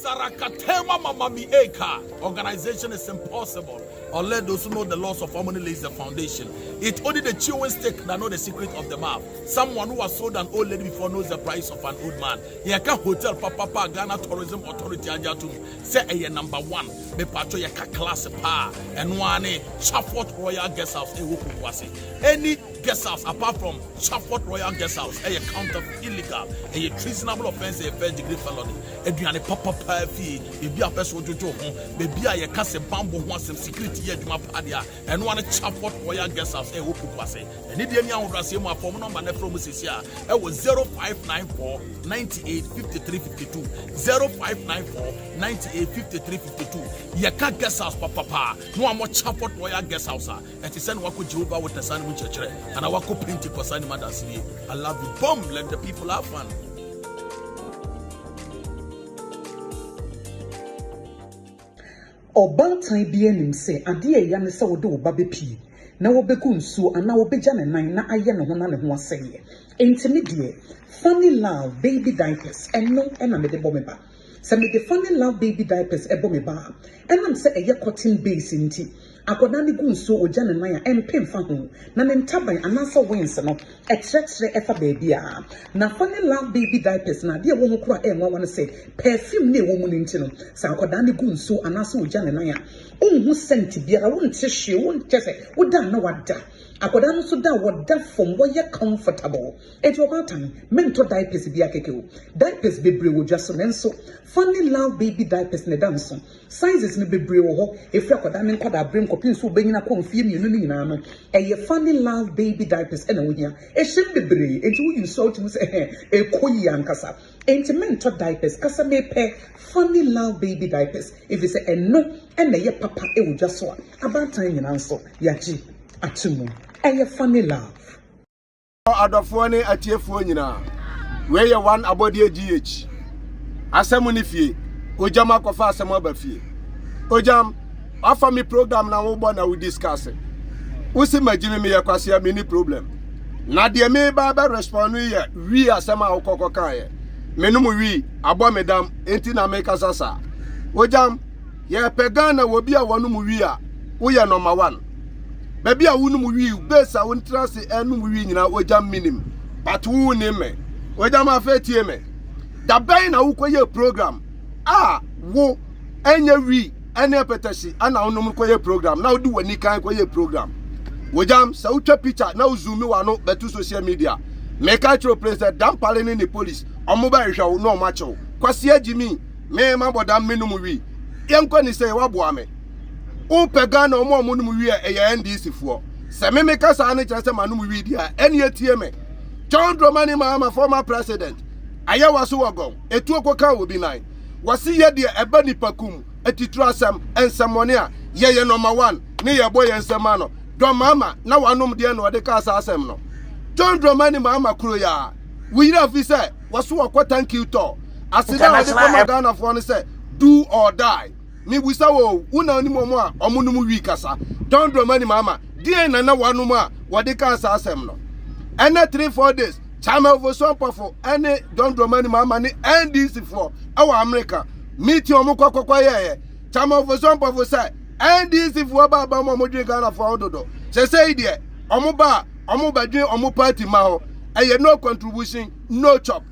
Sarakatema Mamami Eka. Organization is impossible. Or let those who know the laws of harmony lays the foundation. It's only the chewing stick that know the secret of the mouth. Someone who has sold an old lady before knows the price of an old man. Yaka Hotel Papa Ghana Tourism Authority Anjatu. Say a number one. Me patro yaka class pa. And one Chafford Royal Guest House. Any guest house apart from Chafford Royal Guest House. A count of illegal. A treasonable offense. A first degree felony. Eduane Papa Fee. Maybe a person to do. Maybe I cast a bamboo once some security. And one Chafford Royal Guest House, and Indian young Rasima phone number from Sisia. It was 0594 98 53 52. 0594 98 53 52. Yaka Guest House, Papa. No more Chafford Royal Guest House. And he sent Wako Jehovah with the sun with church. And I Wako Pinty for Sunny Madasini. I love you. Boom, let the people have fun. Obantan bi anim se ade ya ne se wo de wo ba bepi na wo beku nsuo ana wo beja ne nan na aye ne ho na ne ho aseye intermediate funny love baby diapers eno na me de bo me ba se me de funny love baby diapers ebo me ba enam se eye cotton base nti akoda ne gu nsuo oja ne nan a empem fa ho na ne ntaban anasa wins no extre efa baby a na funny love baby diapers na de wo ho kura enwa wan se perfume ne wo mu ne nti no sa akoda ne gu nsuo anasa oja ne nan a unhu senti biara won te hwe won tese wo da na wada akoda no so da wada from wo ye comfortable it over time mento diapers bia keke diapers bebre wo dwa so nenso funny love baby diapers ne dan so sizes ne bebre wo ho efi akoda ne nkoda brem kopin so benyina konfie mienu ni nyina no eye funny love baby diapers ena wo hia ehim bebre enti wo use out mu se ekoyi ankasa mento diapers kasa mepe funny love baby diapers if you say eno ena ye papa e wo dwa so about time nyina so yaji atumu eye funny love adofo ne atiefo nyina we ye one abodi GH asemu ni fie ojam akofa asemu abafie ojam afa mi program na wo bo na we discuss usi magimi me yakwase me ni problem na de me ba respond ye wi asema akokko kan ye menum wi abo medam enti na me kasasa ojam ye pegana wo bia wonum wi a wo ye number 1 baby a wunu mu wi base a won trase enu mu wi nyina ojam minim but wu ne me ojam afetie me da ben na wo koye program wo enya wi ene petasi ana onum koye program na wodi wani kan koye program ojam sa utwa picture na zoom wa no betu social media make actual president dan pale ni police omo ba hwa wo no o ma chew kwase agimi me ma bodam menum wi yenko ni say wa boa me o pegana omo num wi e NDC fo se me kasa na kire se manum wi dia ene etie me John Dramani Mahama former president aya waso wogon etu okoka obi nan wasi ye de eba nipakum etitru asam ensamone a ye number 1 ne ye boy ensama no Dramama na wanom de no de kasa asem no John Dramani Mahama kuro ya we have say waso okwa thank you to asida we de come Ghana for no say do or die ni busa wo una ni momo a omunum wi kasa John Dramani Mahama die na wanum a wode kasa asem no ene 3-4 days chama ovoso pofo ene John Dramani Mahama ni NDC for our America meet omo kokokwa ye chama ovoso pofo say NDC for baba mo dwe Ghana for ododo say die omo ba dwe omo party ma ho eye no contribution no chop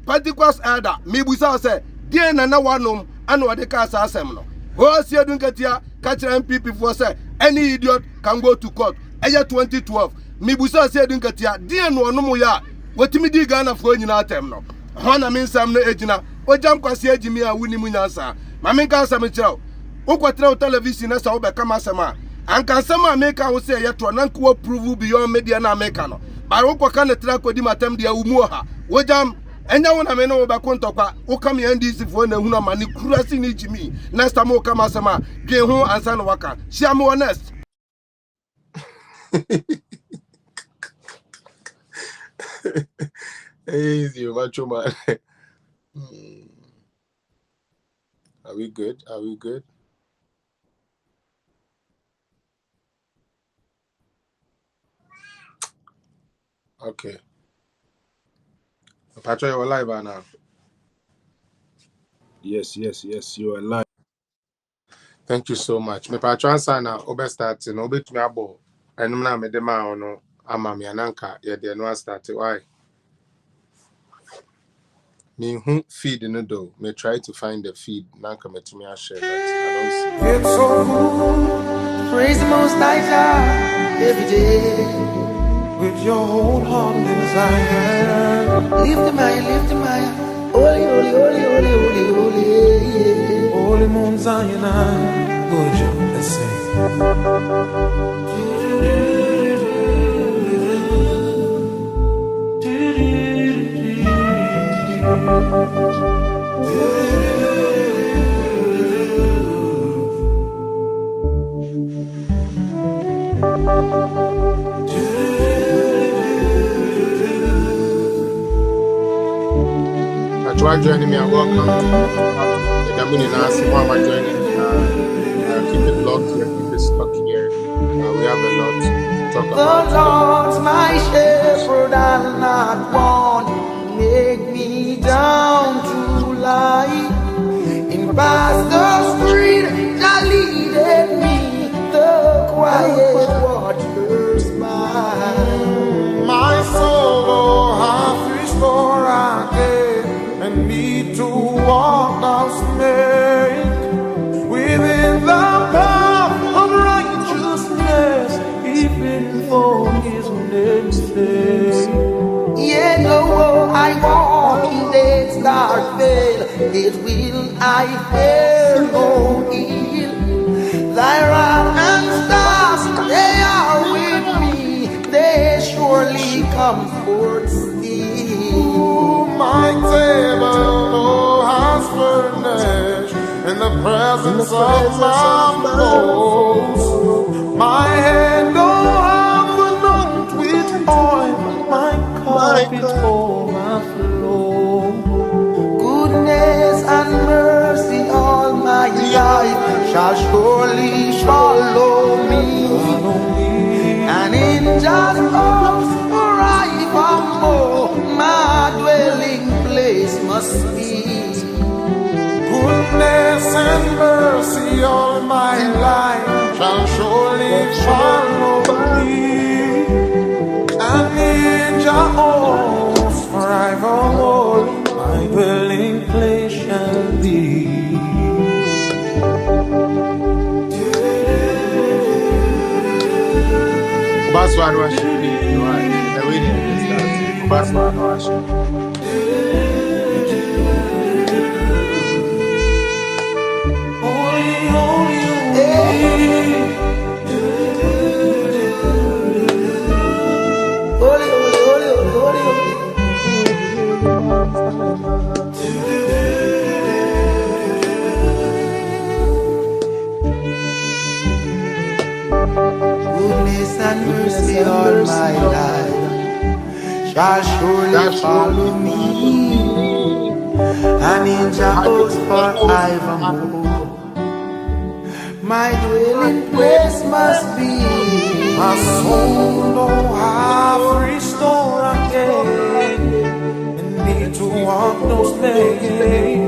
particles elder me busa say die na wanum ana wode kasa asem no ho sie dunkatia catch MPP for say any idiot can go to court eye 2012 me busa sie dunkatia die no onum ya wotimi di Ghana for nyina atem no ho na me nsam no ejina ojam kwase agimi a wuni mu nyansa ma me nka asam kirao ukwatra television na sa wo be kama asama anka asama America wo say yeto na nko prove beyond media na America no ba wo kwa kan tra kodi matem dia umu ha wojam enya wona me no be kontokwa wo kam NDC for na huna mani kurasi ni jimi next time wo kama asama dwen ho ansa no waka share me honest. Easy, macho man. Are we good? Are we good? Okay. Patrick, you're live now. Yes, you are live. Thank you so much. Me pa transfer na obe start no obe tumi abo. Enum na me de ma ono ama me ananka ye de no start why. Me hu feed no do. Me try to find the feed nanka me tumi share but I don't see. It's so good. Praise the Most High God every day with your whole heart and desire. Lift him high, lift him high. Holy, holy, holy, holy, holy, holy. Yeah. Holy Mount Zion, good you. Let's sing. Try joining me and welcome to the Damini Nasi Mama joining. Keep it locked here, keep it stuck here. We have a lot to talk about. The Lord's my shepherd, I'll not want. Make me down to lie in pastures green, that leadeth me the quiet waters by. My soul hath restored again, and need to walk thou snake within the path of righteousness, even for his name's sake. Yet though I walk in the dark vale, it will I fear no ill. Thy rod and staff, they are with me, they surely comfort thee. My table, oh, has furnished in the presence of my foes. My head, oh, have anointed with oil, my cup is overflow. Goodness and mercy all my life shall surely follow me, and in just cause forevermore my dwelling place must be. Goodness and mercy all my life shall surely follow me, and in Jehovah's forevermore my dwelling place shall be. Baswa no should be the way they start. Baswa no should. Goodness and mercy all my life shall surely follow me, and in Jehovah's forevermore my dwelling place must be. My soul, oh, have restored again, and need to walk those days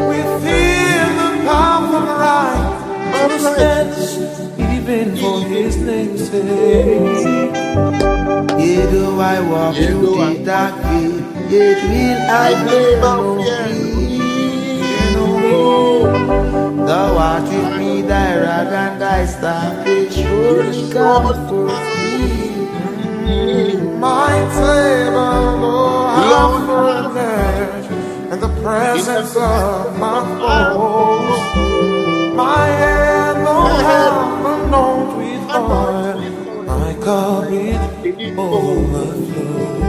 within the path of righteousness, even for his name's sake. Yet though I walk through the dark way, yet will I fear no evil. Thou art with me, thy rod and thy staff, they surely comfort me. My table, oh, how furnished in the presence of my foes. My head, oh, how anointed with oil, my cup is overflow.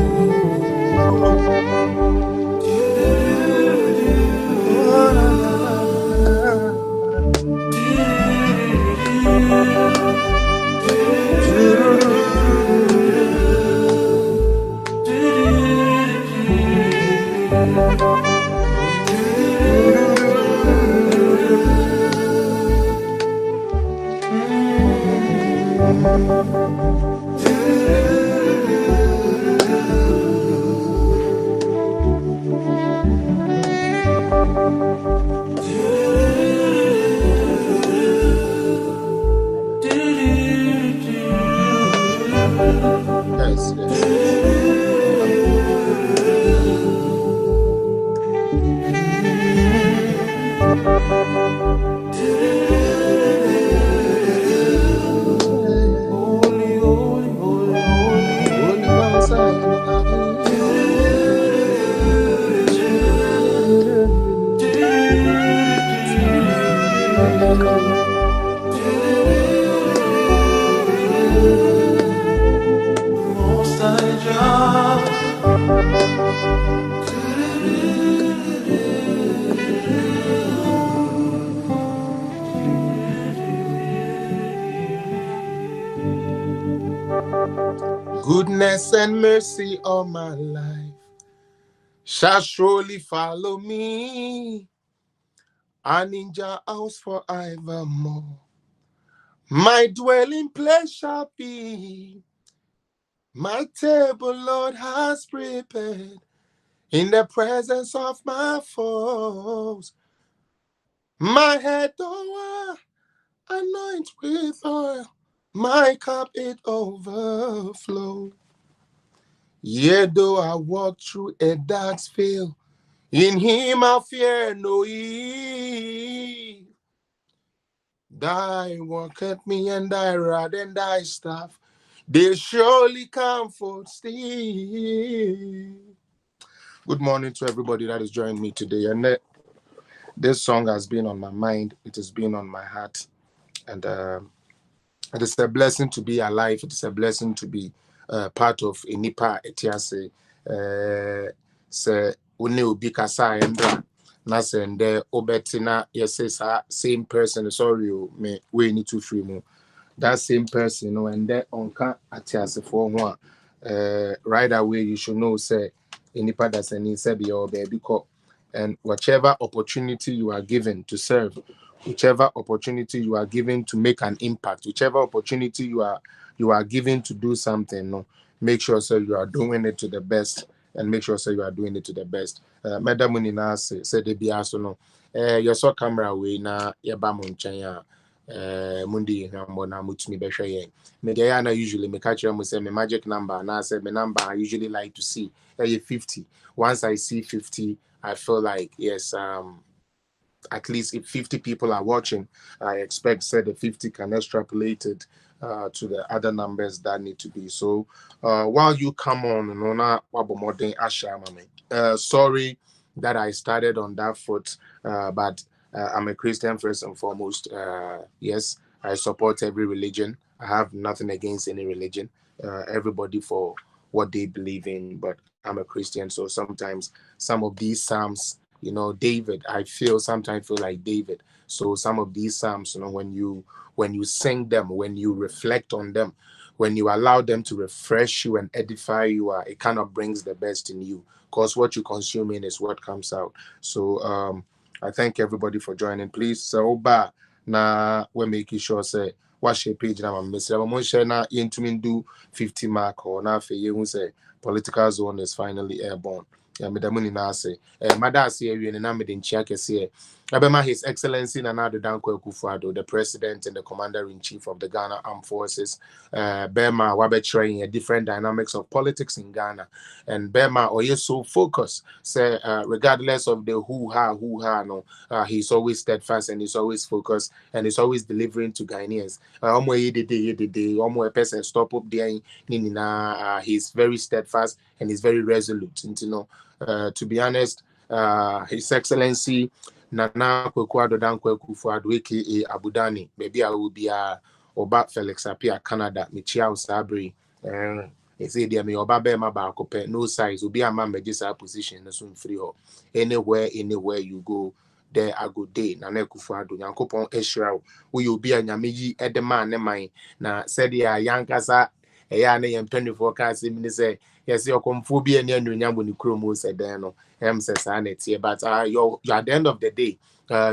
and mercy all my life shall surely follow me, and in your house forevermore. My dwelling place shall be, my table, Lord, has prepared in the presence of my foes. My head over, anoint with oil, my cup it overflow. Yet though I walk through a dark field, in him I fear no evil. Thy walketh me, and thy rod and thy staff, they surely comfort still. Good morning to everybody that is joining me today. And this song has been on my mind. It has been on my heart. And it is a blessing to be alive. It is a blessing to be part of a Nipa Etiase. Se une ubi kasa embra na sende obetina yes same person. Sorry, me we need to free mu. That same person, you know, and then onka atiase for one. Right away you should know say Nipa that's any say be your baby call. And whichever opportunity you are given to serve, whichever opportunity you are given to make an impact, whichever opportunity you are given to do something, no, make sure so you are doing it to the best, and make sure so you are doing it to the best. Madam Munina said they be also no. Your saw camera way na yeba munchanya mundi hambo na mutumi behwe yen. Media na usually me catch you say my magic number na say my number I usually like to see 50. Once I see 50, I feel like yes, at least if 50 people are watching, I expect say the 50 can extrapolate it to the other numbers that need to be. So while you come on, sorry that I started on that foot, but I'm a Christian first and foremost. Yes, I support every religion. I have nothing against any religion. Everybody for what they believe in, but I'm a Christian, so sometimes some of these psalms, you know, David, I sometimes feel like David. So some of these psalms, you know, when you sing them, when you reflect on them, when you allow them to refresh you and edify you, it kind of brings the best in you, because what you consume in is what comes out. So I thank everybody for joining. Please, so na we're making sure say watch your page now. I'm missing. I'm share na do 50 mark or na fe you say political zone is finally airborne. Yeah, Madamuni Nase. Madasi and Namid Chiakese. Abema His Excellency Nana Dankwa Akufo-Addo, the President and the Commander-in-Chief of the Ghana Armed Forces. Bema Wabe train a different dynamics of politics in Ghana. And Bema Oye so focused. Say regardless of the who-ha, no, he's always steadfast and he's always focused and he's always delivering to Ghanaians. Omo a person stop up there. He's very steadfast and he's very resolute. You know. To be honest, His Excellency Nana Akufo-Addo Dankwa Akufo-Addo, aka Abudani, maybe I will be Oba Felix Apia Canada, Michia Sabri, he said, "Dear me, Oba Bema Bakope, no size, will be a man major position, soon free or anywhere you go." There I go day Nana Akufo-Addo Yankopon Eshrao, will be a Yamiji at the man, mine. Now said, "Ya Yankasa, a yan 24 cars, say." Yes, your comphobia near Nunyamuni Chromo said, "Dano, says Annetti." But you're at the end of the day,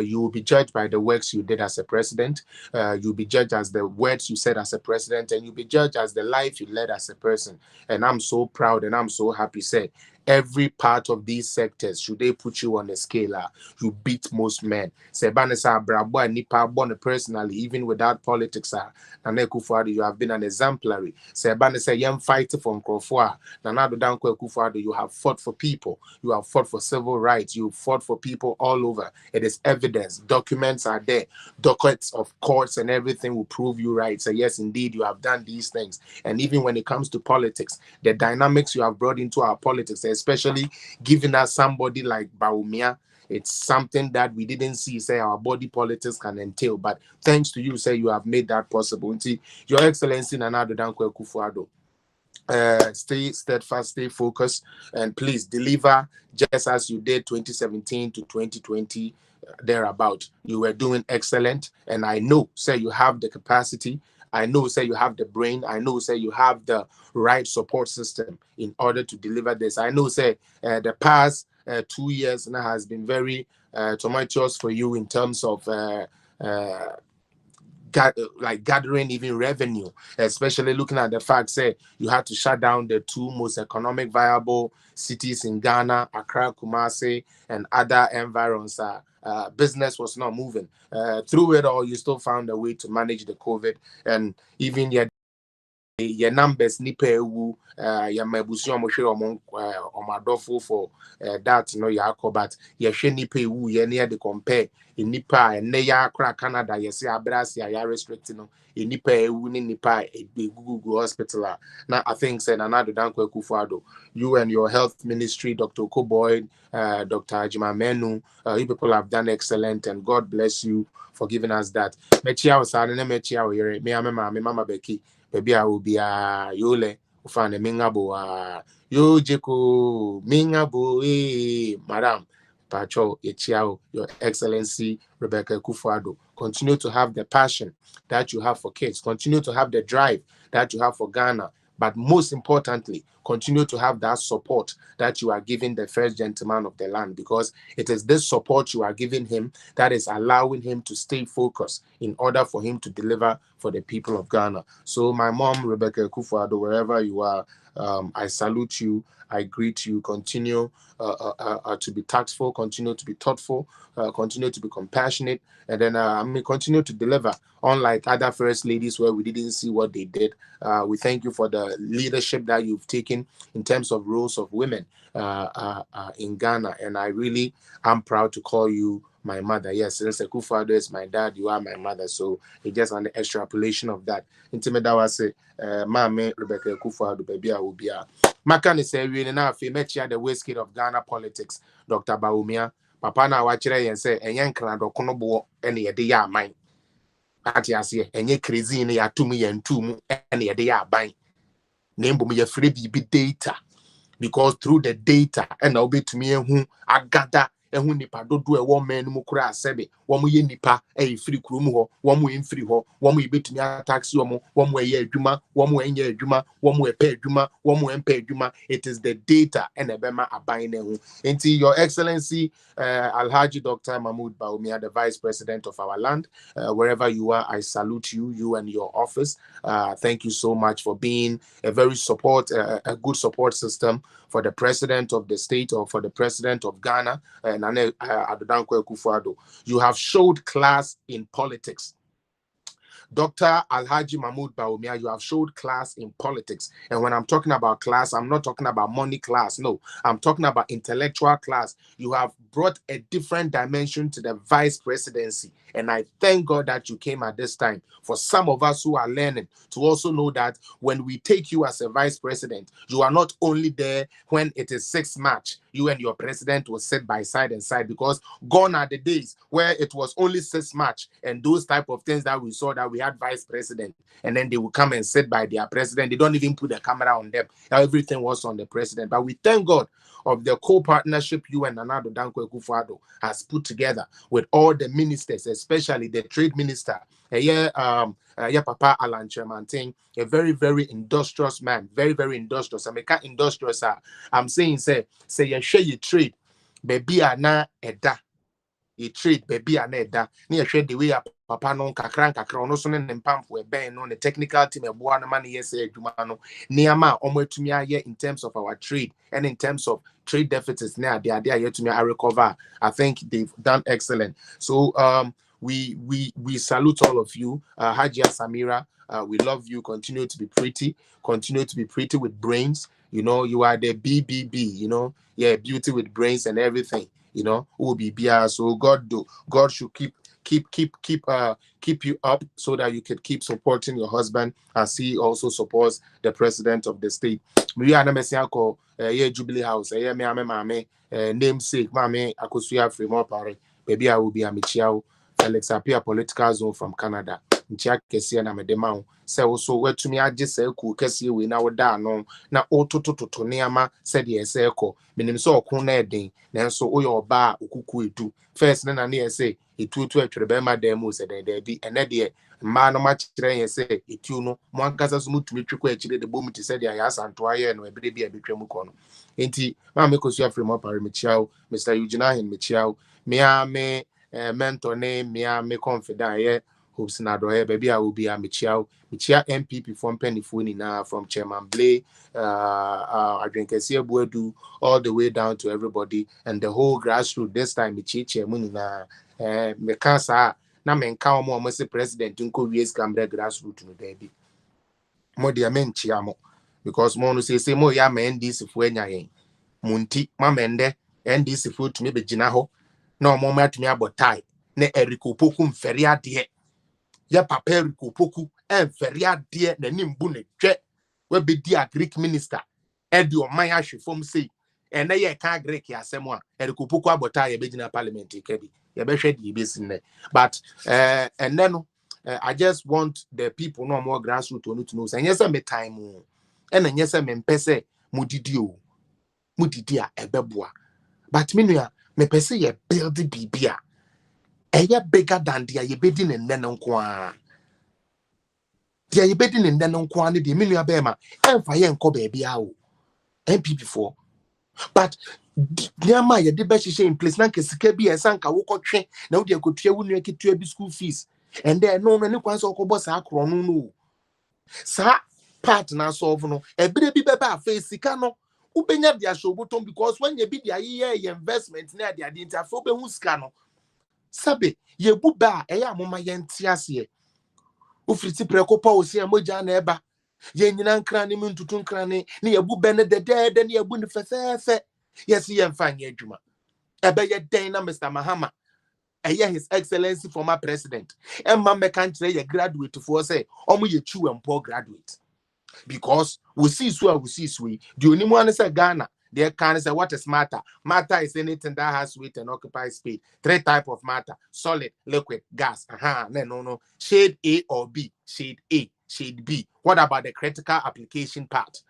you will be judged by the works you did as a president. You'll be judged as the words you said as a president, and you'll be judged as the life you led as a person. And I'm so proud and I'm so happy. Say, every part of these sectors, should they put you on the scale, you beat most men. Say, Banesa Brabo and Nipa born personally, even without politics, Nana Akufo-Addo, you have been an exemplary. Say, Banesa young fighter from Krofua. Nana Dankwa Akufo-Addo, you have fought for people. You have fought for civil rights. You fought for people all over. It is evidence. Documents are there. Dockets of courts and everything will prove you right. So yes, indeed, you have done these things. And even when it comes to politics, the dynamics you have brought into our politics, especially giving us somebody like Bawumia, it's something that we didn't see, say, our body politics can entail. But thanks to you, say, you have made that possible. Your Excellency Nana Dankwa Akufo-Addo, stay steadfast, stay focused, and please deliver just as you did 2017 to 2020 thereabout. You were doing excellent, and I know, say, you have the capacity. I know, say, you have the brain. I know, say, you have the right support system in order to deliver this. I know, say, the past 2 years now has been very tumultuous for you in terms of gathering even revenue, especially looking at the fact, say, you had to shut down the 2 most economic viable cities in Ghana, Accra, Kumasi, and other environs. Business was not moving. Through it all, you still found a way to manage the COVID, and even your numbers nipa ewu your mabusi omohwe omadofo for that no yakọ, but ye hwe nipa ewu ye na de compare nipa ene ya akra Canada ye se abrasi ya restrict no nipa ewu ni nipa Google hospital. Now I think say Nana Dankwa Akufo-Addo, you and your health ministry, Dr. Koboy, Dr. Ajima Menu, you people have done excellent, and God bless you for giving us that. Mechia osane na mechia oyere me mama Becky. Baby, I will be yole ufane mingabo yo jeko mingabo madam Pacho Echiao, Your Excellency Rebecca Akufo-Addo. Continue to have the passion that you have for kids. Continue to have the drive that you have for Ghana. But most importantly, continue to have that support that you are giving the first gentleman of the land, because it is this support you are giving him that is allowing him to stay focused in order for him to deliver for the people of Ghana. So my mom, Rebecca Akufo-Addo, wherever you are, I salute you. I greet you. Continue to be tactful, continue to be thoughtful, continue to be compassionate, and then continue to deliver. Unlike other first ladies where we didn't see what they did, we thank you for the leadership that you've taken in terms of roles of women in Ghana, and I really am proud to call you my mother. Yes, since Akufo-Addo is my dad, you are my mother. So it's just an extrapolation of that. Intimate was say, Mama Rebecca Akufo-Addo, baby, I will be a Makani say we na fe mechi the waistcoat of Ghana politics, Dr. Bawumia. Papa na wachire yen say enye nkran dokono bo ene ye de ya aman. Ati ase enye crazy ne ya tumu yen tumu ene ye de ya aban. Na mbom ye free bi data, because through the data and obetumi ehu agada ehu nipa dodo e wo man mu kura asebe wo mo ye nipa e free kurom ho wo mo en free ho wo mo betumi taxi wo mo ye adwuma wo mo enye adwuma wo mo epe adwuma wo mo empe adwuma. It is the data and ebema aban na hu. Enti Your Excellency Alhaji Dr. Mahmoud Bawumia, the Vice President of our land, wherever you are, I salute you and your office. Thank you so much for being a very a good support system for the president of the state or for the president of Ghana, Nana Dankwa Akufo-Addo. You have showed class in politics. Dr. Alhaji Mahmoud Bawumia, you have showed class in politics. And when I'm talking about class, I'm not talking about money class. No, I'm talking about intellectual class. You have brought a different dimension to the vice presidency. And I thank God that you came at this time. For some of us who are learning, to also know that when we take you as a vice president, you are not only there when it is 6 March. You and your president will sit by side and side, because gone are the days where it was only 6 March and those type of things that we saw, that we had vice president and then they will come and sit by their president. They don't even put the camera on them. Everything was on the president. But we thank God of the co-partnership you and Nana Dankwa Akufo-Addo has put together with all the ministers, especially the trade minister. Papa Alan Chermantin, a very, very industrious man, very, very industrious. I mean, industrious. I'm saying, say you share your trade, baby, na eda. You trade, baby, na eda. Ni share the way papa no kakra no so ne mpamfo e ben no the technical team e boa na man yes adwuma no niama omwetumi aye in terms of our trade and in terms of trade deficits na they yetumi recover. I think they've done excellent. So we salute all of you. Hajia Samira, we love you. Continue to be pretty with brains. You know, you are the BBB, you know, yeah, beauty with brains and everything, you know, OBBR. So God should keep you up so that you can keep supporting your husband as he also supports the president of the state. We are Messiako, Jubilee House, namesake, Mame, Akosuya Fremont Pare, baby, I will be a Michiao. Alex Apia political zone from Canada. Ntia kesi na medema se also wetumi age se ku kesi we na woda no na ototototo neama se de ese ko minim se okun na eden nanso oye oba okuku edu first na na ese etutu atwere be ma dem se de bi ene de ma no ma kire yen se etu no mo ankasa so mutumi twekọ akire de bom ti se de ya santo aye no ebere bi abetwam ko no enti ma me kosu afre mo pare me chiao Mr. Eugene Hin me chiao me mentor ne me confidant ye hopes na do baby I will be a michia MPP from Pennyfuni now from Chairman Blay I drink Buedu all the way down to everybody and the whole grassroots this time michi muni na me cancer na men count more say president unko wies camera grassroots no there be more dia men chiamo because mo no say mo ya men this fu anya yen munti ma mende NDC fu to me be gina ho na mo ma tumi abotai na Eriko Poku mferi ade ya papa Eriko Poku mferi ade na nimbu ne twe we be di Greek minister e di oman ahwefom sei e na ye ka Greek asem a Eriko Poku abotai ye be gina parliament kebi ye be hwe di be sin but and then I just want the people no more grassroots to know say yes me time e na yes me mpese mudidi a ebeboa but me pese ye build bibia eye bigger than the ye bedin and then nkwa the ye bedin and then nkwa ne de me bema emfa ye nko baby a o MPP4 but nyama ye de be hye in place na kesika bi esanka wo kotwe na wo de akotua wo nua ketua bi school fees and then no ne kwan so okobo sa akro no sa part na solve no ebere bi beba afesika no ubenya dia shobotom because when you be dia ye investment na dia de ntafo be hu sika no sabe ye buba eya amoma ye ntiase ufriti prekopa osi amoja na eba ye nyina nkra ne muntutu nkra ne ye buba ne de ne ye bu ne fesefe yes ye mfanye adwuma ebe ye den na Mr. Mahama eye his excellency former president emma meka nkire ye graduate for say omo ye chiwempo graduate because we see the only one say Ghana they can say what is matter is anything that has weight and occupies space 3 type of matter solid liquid gas no shade A or B shade A shade B what about the critical application part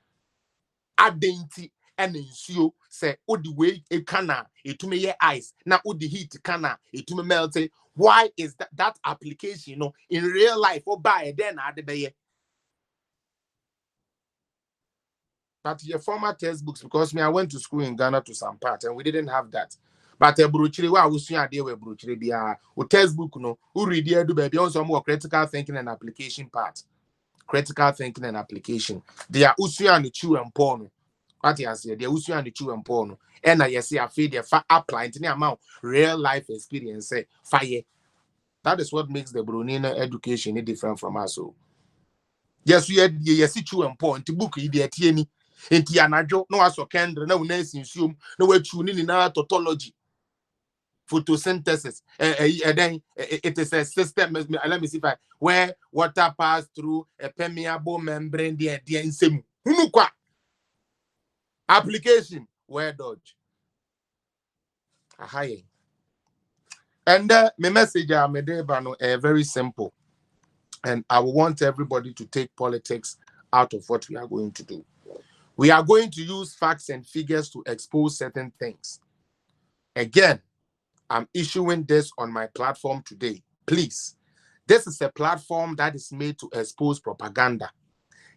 identity and ensure say the way it cana it to me ice now the heat cana it to me melt why is that application in real life or by then but your former textbooks, because I went to school in Ghana to some part and we didn't have that. But a bruchiri wa usu ya dewe bruchiri biya o textbook no who read here do baby also more critical thinking and application part. Critical thinking and application. They are usu ya ni chew and porno. What you say? They are usu ya ni chew and porno. And I say I feel they fa apply into the amount real life experience say fire. That is what makes the Brunina education different from us. So yes, we had yes chew and porn to book idiot. Enti anajo no aso kendre na una sinsuom na wachu ni na tautology photosynthesis it is a system let me see if where water pass through a permeable membrane there nsemu hunu kwa application where dodge ahaye and my message no very simple and I want everybody to take politics out of what we are going to do. We are going to use facts and figures to expose certain things. Again, I'm issuing this on my platform today. Please, this is a platform that is made to expose propaganda.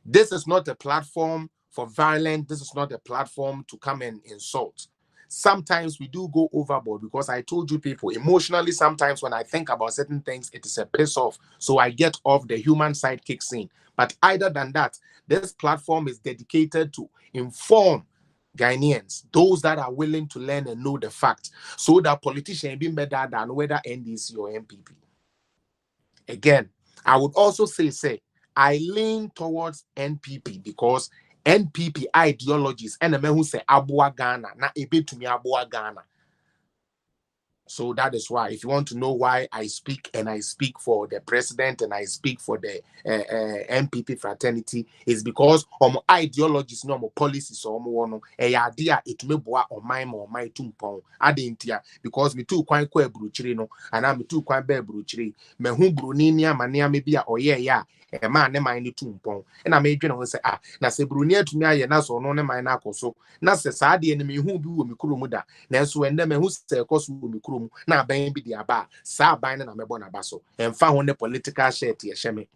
This is not a platform for violence. This is not a platform to come and insult. Sometimes we do go overboard because I told you people, emotionally, sometimes when I think about certain things, it is a piss off. So I get off, the human side kicks in. But either than that, this platform is dedicated to inform Ghanaians, those that are willing to learn and know the fact, so that politicians be better than whether NDC or MPP. Again, I would also say, I lean towards NPP because NPP ideologies and a man who say Abua Ghana, na ebe to me Abua Ghana. So that is why, if you want to know why I speak, and I speak for the president and I speak for the MPP fraternity, is because ideologies, no policies, or more idea it may boa or my tumpon. Adentia because me too quite bruchiri no, and I'm too quite bear bruchiri. Me whom bruninia mania maybe or yeah. A man ne mind tumpon. And I made you say, na se brunia to me, I so no mind so. Na se sadi enemy who be with me kurumuda. Nanso when them who say cause me kurum na ban bi dia ba sa ban na me bona baso emfa ho ne political shirt ye hye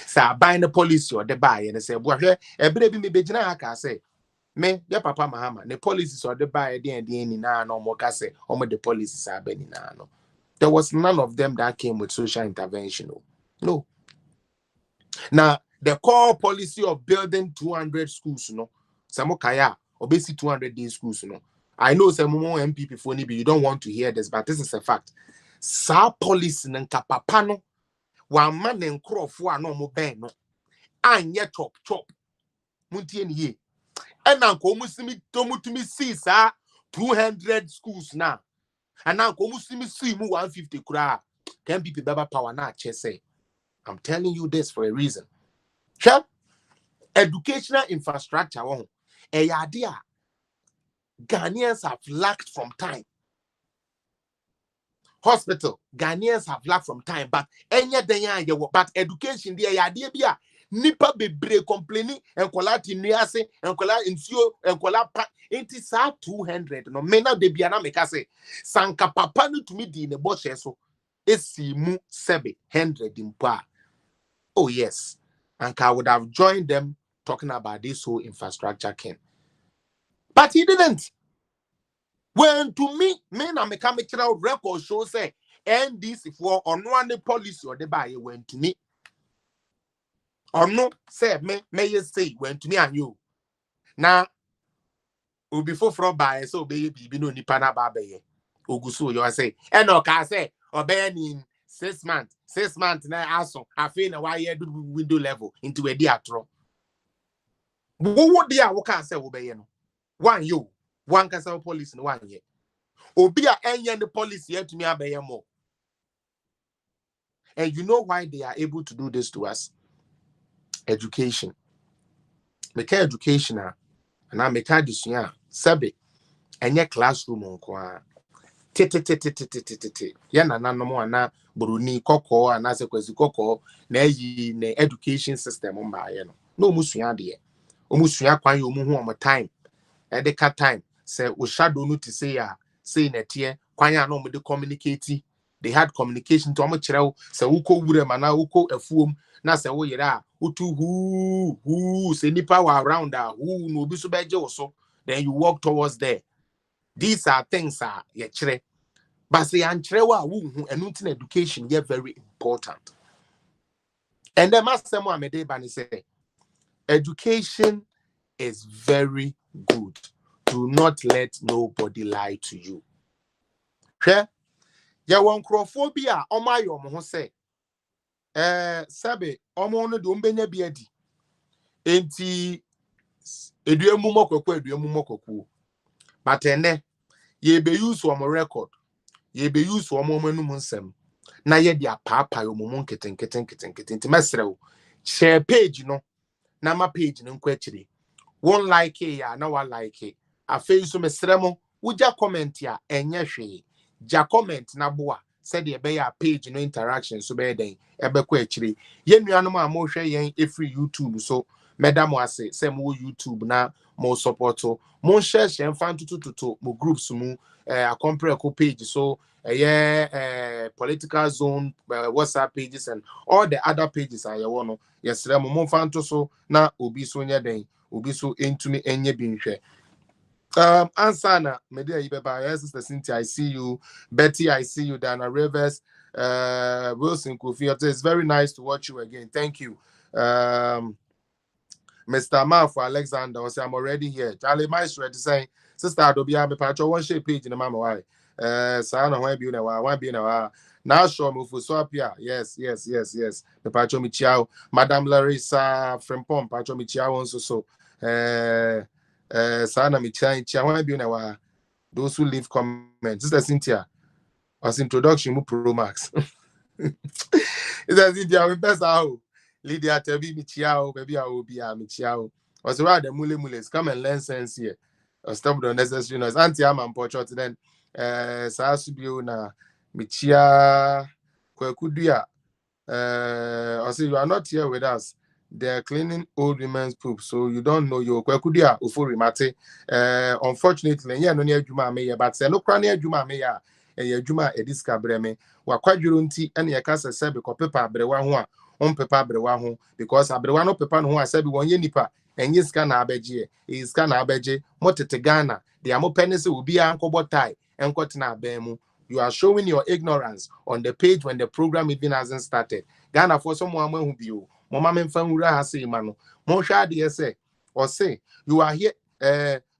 sa ban ne policy or the buy and say bo hwe ebere bi me begina aka say me ya papa mahama ne policies or the buy dey ni na no mo ka say o mo the policies abani na no. There was none of them that came with social intervention. No. Now the core policy of building 200 schools, Samokaya, obviously 200 day schools, I know some more MPP for you don't want to hear this, but this is a fact. Sa policy nka papa no, wa man nkrofo a no mo ben no, anye chop. Muntie ni ye. Ena nko musimi tomutumi see sa 200 schools na. Ana nko musimi see mu 150 kura. MPP baba power na che. I'm telling you this for a reason. Sure. Educational infrastructure, a idea Ghanaians have lacked from time. Hospital, Ghanaians have lacked from time, but but education, the idea be nipa bebre complaining and collati niase and collati insio and collapa ain't sa 200. No, mena de biana make say sanka papa no to me di ne boche so esimu 700 impa. Oh yes, and I would have joined them talking about this whole infrastructure king. But he didn't. When to me, na mechanical record show say NDC for on one policy or the buy went to me. Or no, say may you say when to me and you. Now before from buy so baby no nipa na ba be oguso you say and okay say obeying 6 months. 6 months na aso afi na why do window level into a diatro. Wo dia wo can say wo be no. One you, one can say police no one ye. Obi a enye the police here to me abeye more. And you know why they are able to do this to us? Education. Make education and I make this sabe enye classroom onko ya na nanomo ana buruni koko ana sekwezi koko na yi na education system mba ye no musua de omusua kwan yo mu hu om time e de ka time say o shadow no to say na tie kwan ya no mo de communicate. They had communication to omo kirew say uko wure ma na uko afuom na say wo yere a utu hu say nipa wa around who no bi so beje wo so, then you walk towards there. These are things ye kire. But say anchrewa wu and education is very important. And the master Mohammed Bani say education is very good. Do not let nobody lie to you. Okay? Ya won crophobia oma yo mo say sabe omo no do mbenya biadi. Enti eduemu mokoku. But ene ye be use on record. Ye be use for moment nsem na ye dia papa yo momon keten mesrew share page no na ma page no nkwachiri won like ya na wa like afi so mesremo wuja comment ya enye hwe ja comment na boa said ye be ya page no interaction so be den ebekọ achiri ye nuanom a mo hwe yen every YouTube so madam ase say mo YouTube na mo support mo share fan tutututu mo groups mu a compare page so political zone WhatsApp pages and all the other pages are you want yes mo fan to so na obi so nya den obi so entumi enye bi nhwe answer na media ibeba yes sister Cynthia I see you, Betty I see you, Dana Rivers, Wilson Kofi. It's very nice to watch you again. Thank you. Mr. Marfo Alexander was I'm already here. Charlie Maestro saying sister Adobia me patcho one shape page in the mama why sana why be na now show me for so apia yes me patcho mi chiao Madam Larissa Frempom patcho mi chiao so sana mi chia why be na those who leave comments. Sister Cynthia As introduction mu Pro Max. It's as if you are best out. Lydia Tebi Michiao, baby, I will be a Michiao. Was rather mule mules. Come and learn sense here. Or stop the necessary noise. Auntie Amman Portrait then Sasubio na Michia Kwekudia. I say you are not here with us. They are cleaning old women's poop, so you don't know your Kwekudia Ufuri Mate. Unfortunately, yeah, no near Juma Meya, but say no crania Juma Meya. Juma Ediska Breme, Wakajurunti, and Yakasa Sabi or Peppa Brewa, on Peppa Brewa, because Abrewano Peppa who I said 1 year nipa, and yes can abeje, is can abeje, Motetegana, the Amo Pennis will be Uncle Botai, and Kotina Bemu. You are showing your ignorance on the page when the program even hasn't started. Ghana for someone who be you, Mama Memfamura has say, Mano, Monsha dear say, or say, you are here.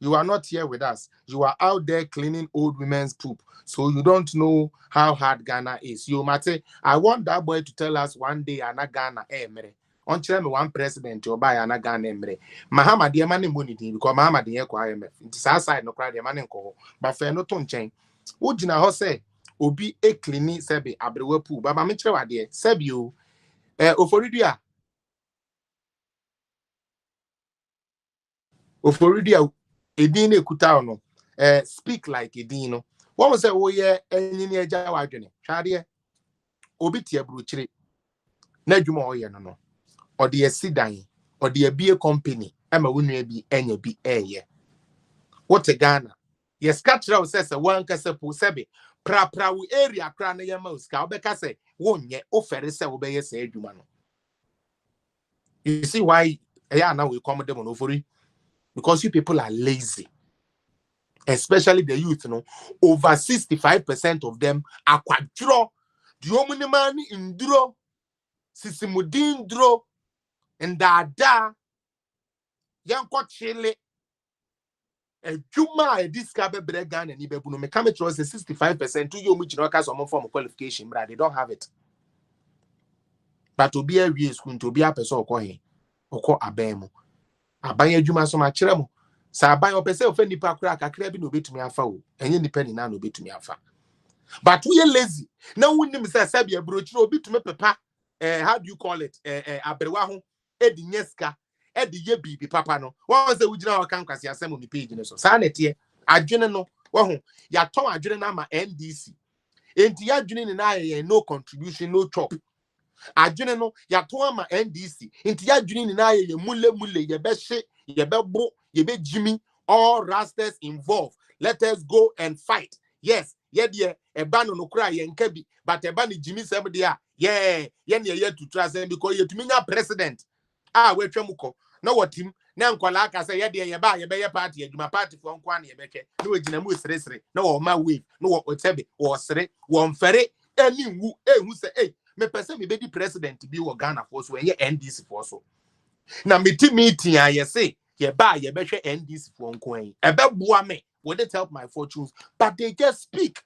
You are not here with us. You are out there cleaning old women's poop. So you don't know how hard Ghana is. You mate, I want that boy to tell us one day ana Ghana emre. On tell me one president or buy ana Ghana emre. Mahama dear man in money because Mahama dear IMF. It's outside no cry the man in call. But fair no ton chain. Ujina ho say obi e cleaning sebi abrewe poop. But mama chre wade sebi you oforidia. Oforidia edin ekuta no speak like edin no. What was that? Oh, yeah, and in your Jawagene, Shadia Obitia Bruchri, Nejuma or no, or the Sidan, or the beer company, Emma wouldn't be any be air. What a Ghana? Yes, Catcher says a one Casapo Sebi, Pra area crown your mouse, Calbecase, won't yet offer a cell by a say, Jumano. You see why I now will come them on over because you people are lazy. Especially the youth, over 65% of them are quadro. Diomunimani indro, sisimudin dro, and da yanko chile. A juma a discover bregan and ibebuno mechametros 65% to you which no some form of qualification, but they don't have it. But to be a real school to be a person or call abemo. Abaya juma so much remo. Sabai or person offend the park crack a crab no bit to me a foul, and any penny now no bit to me a fa. But we are lazy. Now when them say Sabia broach no bit to me papa, how do you call it? Abrewaho, Eddie Nyeska, Eddie Yebi, papa no. What was the original account as you assemble the page in so sanity? I no, waho, ya tom adrenama NDC. Ain't ya dreaming in I no contribution, no chop. Adrenano, ya toama NDC. Ain't ya dreaming in I mule, ye best shit, ye bebo. You be Jimmy, all rastas involved. Let us go and fight. Yes, yeah, a ban no cry and kebi, but a ban Jimmy somebody. Yeah, to trust him because you to me president. Wait, Tremuko. No what him. Now, Kolaka say, yeah, you buy a party, my party from Kwani, no, it's in a moose resre, no, my wave, no, whatever, or sere, one ferry, any who say, hey, me person, me be the president to be Ghana force when you end this for so. Now, meeting, I say. Ye buy ye better end this phone coin. Me would it help my fortunes? But they just speak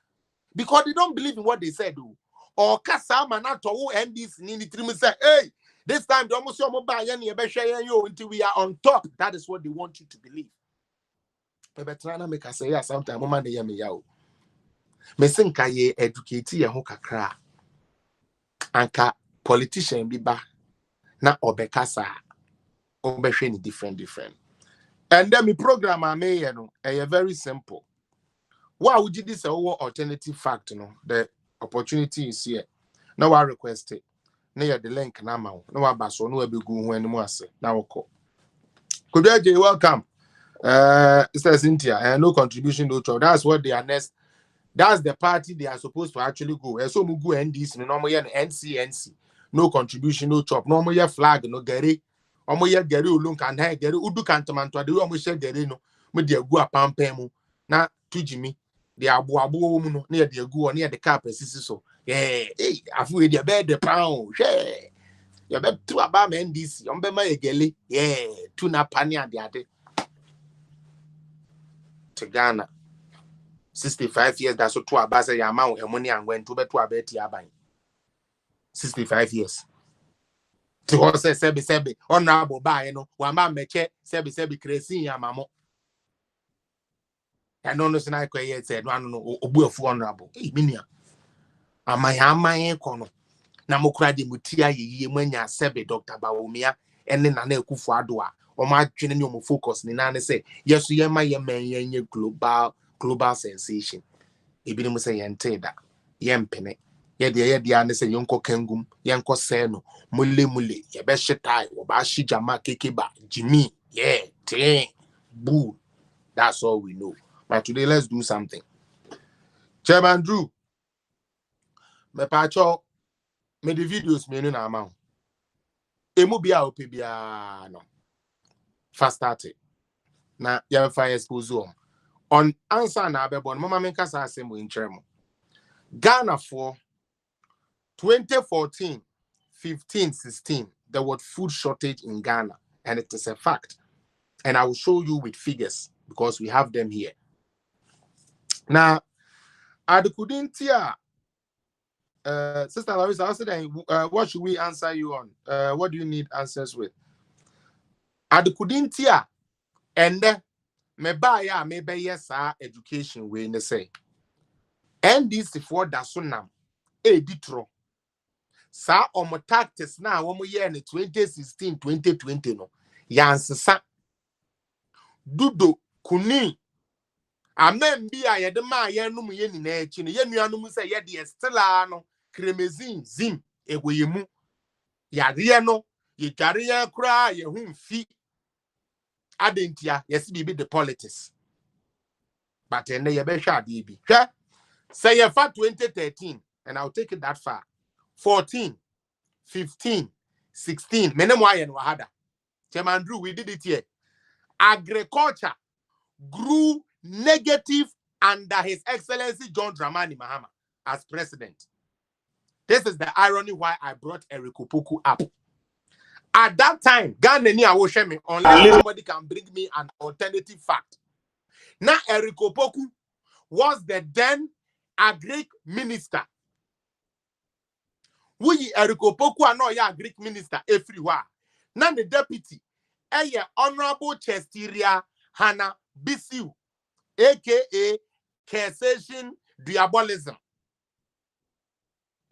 because they don't believe in what they said. Or Kasama not to end this nini trim say, hey, this time the almost your buy any better you until we are on top. That is what they want you to believe. But trying make us say yeah, sometimes woman they me yao. Me think I educate ye ho kakra. Anka politician be ba na obekasa obehwe ni different. And then my program I may very simple. Why would you this alternative fact? The opportunity is here. Now I request it. Now the link now. No I basso no be go when more say. Now call. Could you welcome? Sister Cynthia, and no contribution, no trouble. That's what they are next. That's the party they are supposed to actually go. And so we go NDC, no more NCNC. No contribution, no chop. No more flag, no Gary. Omo ye gari ulun kan ha gari udu kan tamanto de omo she gari no me de agu apampam mu na tujimi de abo mu no na ye de agu o na ye de cap asisi so afu e de be de pound hwe ye be tu aba ma NDC on be ma ye gele tu na pani ade to Ghana 65 years that's so to aba say ya ma o money and when to be to aba ti aban 65 years. To horse sebi honorable by no one man meche sebi crazy yamamo. I don't know si na said no obuafu honorable. Hey minia. Amaya kono. Na mokura de mutia ye mwanya sebe Dr. Bawumia ene Nana Akufo-Addo a oma twene ne omo focus ni na say yes ye ma ye men ye global sensation. Ebi mu say yente da yempene ye de ane say yonko kengum yenko seno mule ye be shitai wo ba shi jama kekeba Jimmy ten boo. That's all we know. But today let's do something. Chairman Drew me pacho me the videos me na ama emu bia ope bia no fast started na ya fire expose on answer na abebon mama me kasa asem in tremo Ghana for 2014 15 16 there was food shortage in Ghana, and it is a fact, and I will show you with figures because we have them here. Now couldn't hear Sister Larissa, I said, what should we answer you on? What do you need answers with? Couldn't hear, and me buy ya maybe yes education we ne say. NDC for Dasunam, ditro. Sa omo tactics na womo ye ne 2016 2020 no. Yansesa. Dudo kuni. Amen bia ye de ma ye num ye ni na echi no ye nuanum se ye de stella no kremezin zim egoyemu. Yare no ye tware ye kura ye hu mfi. Adentia yes be the politics. But ene ye be hwa ade bi. Hwa say ye fa 2013 and I'll take it that far. 14 15 16 menemo aye no hada. Chairman Drew, we did it here. Agriculture grew negative under His Excellency John Dramani Mahama as president. This is the irony why I brought Eric Opoku up. At that time, Ghana ni awoshe me unless somebody can bring me an alternative fact. Now Eric Opoku was the then Agric minister. We Eric Opoku are not ya Agric minister everywhere. Now the deputy, Honorable Chestiria Hannah Bisiu, aka Cessation Diabolism.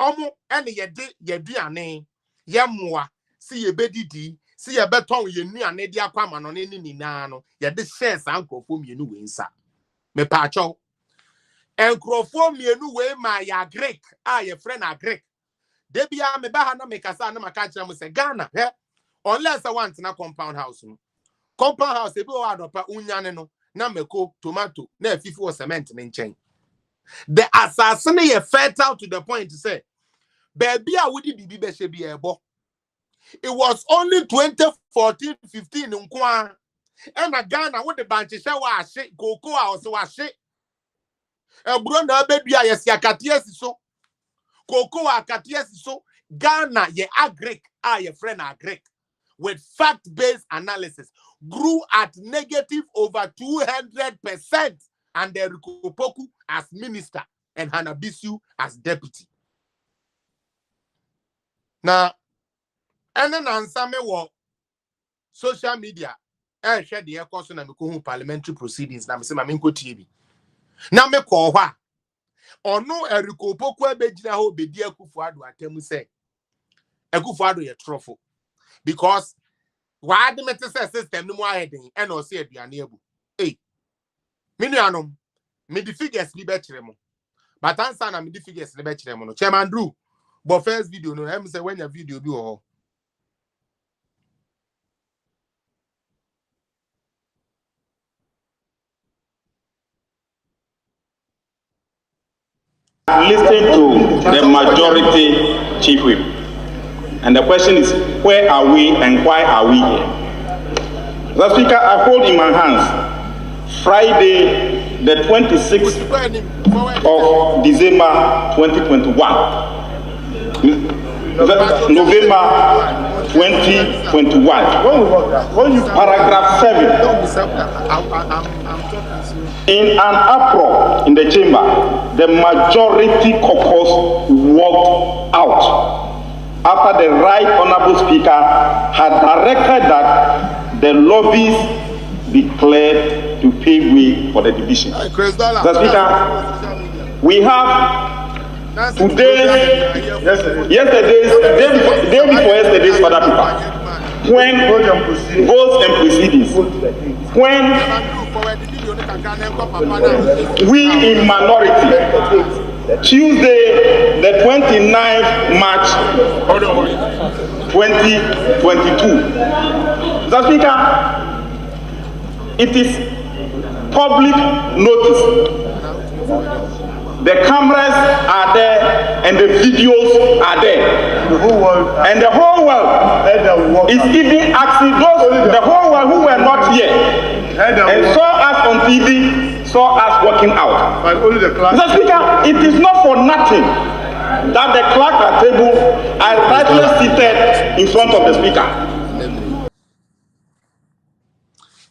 Omo ene yeduane yemwa si yebedidi si yebeton yenuane di akwama no ne nina no yede shares ankofo mienu we nsa me pacho enkofo mienu we ma ya Greek ye friend a Greek de bia me ba ha na me kasa na maka kira mo se Ghana unless I want na compound house no compound house e bi o adopa unyane no na meko tomato na afifi o cement ne nchen the assassin ye fertile to the point to say baby a wudi bibi be she bi ebo. It was only 2014 15 nkwa and a Ghana with the banche she wa she cocoa house wa she ebro na bedua ye sia katia so cocoa akatia so Ghana ye agric ye friend agric with fact-based analysis grew at negative over 200% and the Opoku as minister and Hannah Bisiu as deputy. Now, and then answer me what social media share the course na me ko parliamentary proceedings na me say ma me nko TV. Na me ko hwa ono Eric Opoku abegina ho bedi Akufo-Addo atemu say Akufo-Addo ye trofo because why the metal system no more heading and or say aduane abu eh me nuanom me the figures bi be kire mo but answer na me the figures ne be kire mo no Chairman Drew but first video no em say when your video bi ho listen to the majority chief whip, and the question is, where are we and why are we here? Mr. Speaker, I hold in my hands Friday the 26th of December 2021, November 2021, paragraph 7. In an uproar in the chamber, the majority caucus walked out after the Right Honorable Speaker had directed that the lobbies be cleared to pave way for the division. The Speaker, we have Day before yesterday's father paper, when votes and proceedings, when we in minority, Tuesday, the 29th March 2022. Mr. Speaker, it is public notice. The cameras are there and the videos are there. And the whole world is even asking those, the whole world who were not here and saw us on TV, saw us walking out. Mr. Speaker, it is not for nothing that the clerk at table are rightly seated in front of the Speaker.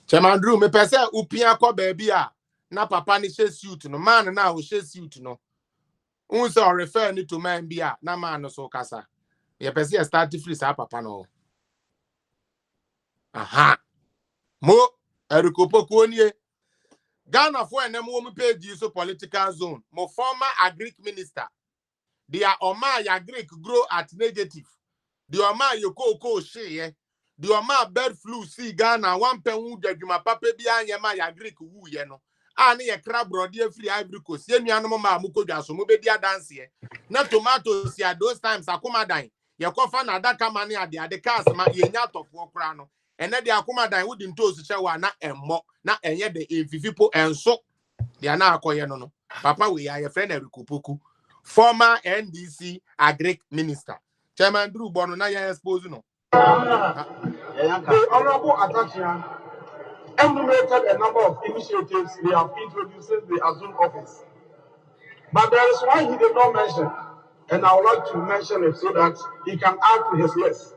Chairman Drew, me pese upia kwa baby a na papa ni she suit no man na wo she suit no. Unse o refer ni to man bia na man no so kasa. Ye pese start free sa papa no. Aha. Mo erikopo ko nie. Ghana for enem wo me page so political zone. Mo former agric minister. They are Oma ya Greek grow at negative. The Oma yoko sheye. The Oma bird flu see Ghana one pen wu jadwuma papa bia nyema ya Greek wu ye no. Ani ye crab brody free Ivory Coast. Ye nuanom ma mukodwa so mo be dia dance ye. Na tomatoes ya those times akoma dan. Ye kofa na adaka mane ade cars ma ye nya tofo kra no. Ene de akoma dan wudi ntoos che wa na emmo na enye de efifipo enso. Dia na akoye no. Papa we ya ye friend Erikopoku. Former NDC Agric Minister. Chairman Drew Bono na ya expose no. The Honorable Atachian enumerated a number of initiatives they have introduced since they assumed office. But there is one he did not mention, and I would like to mention it so that he can add to his list.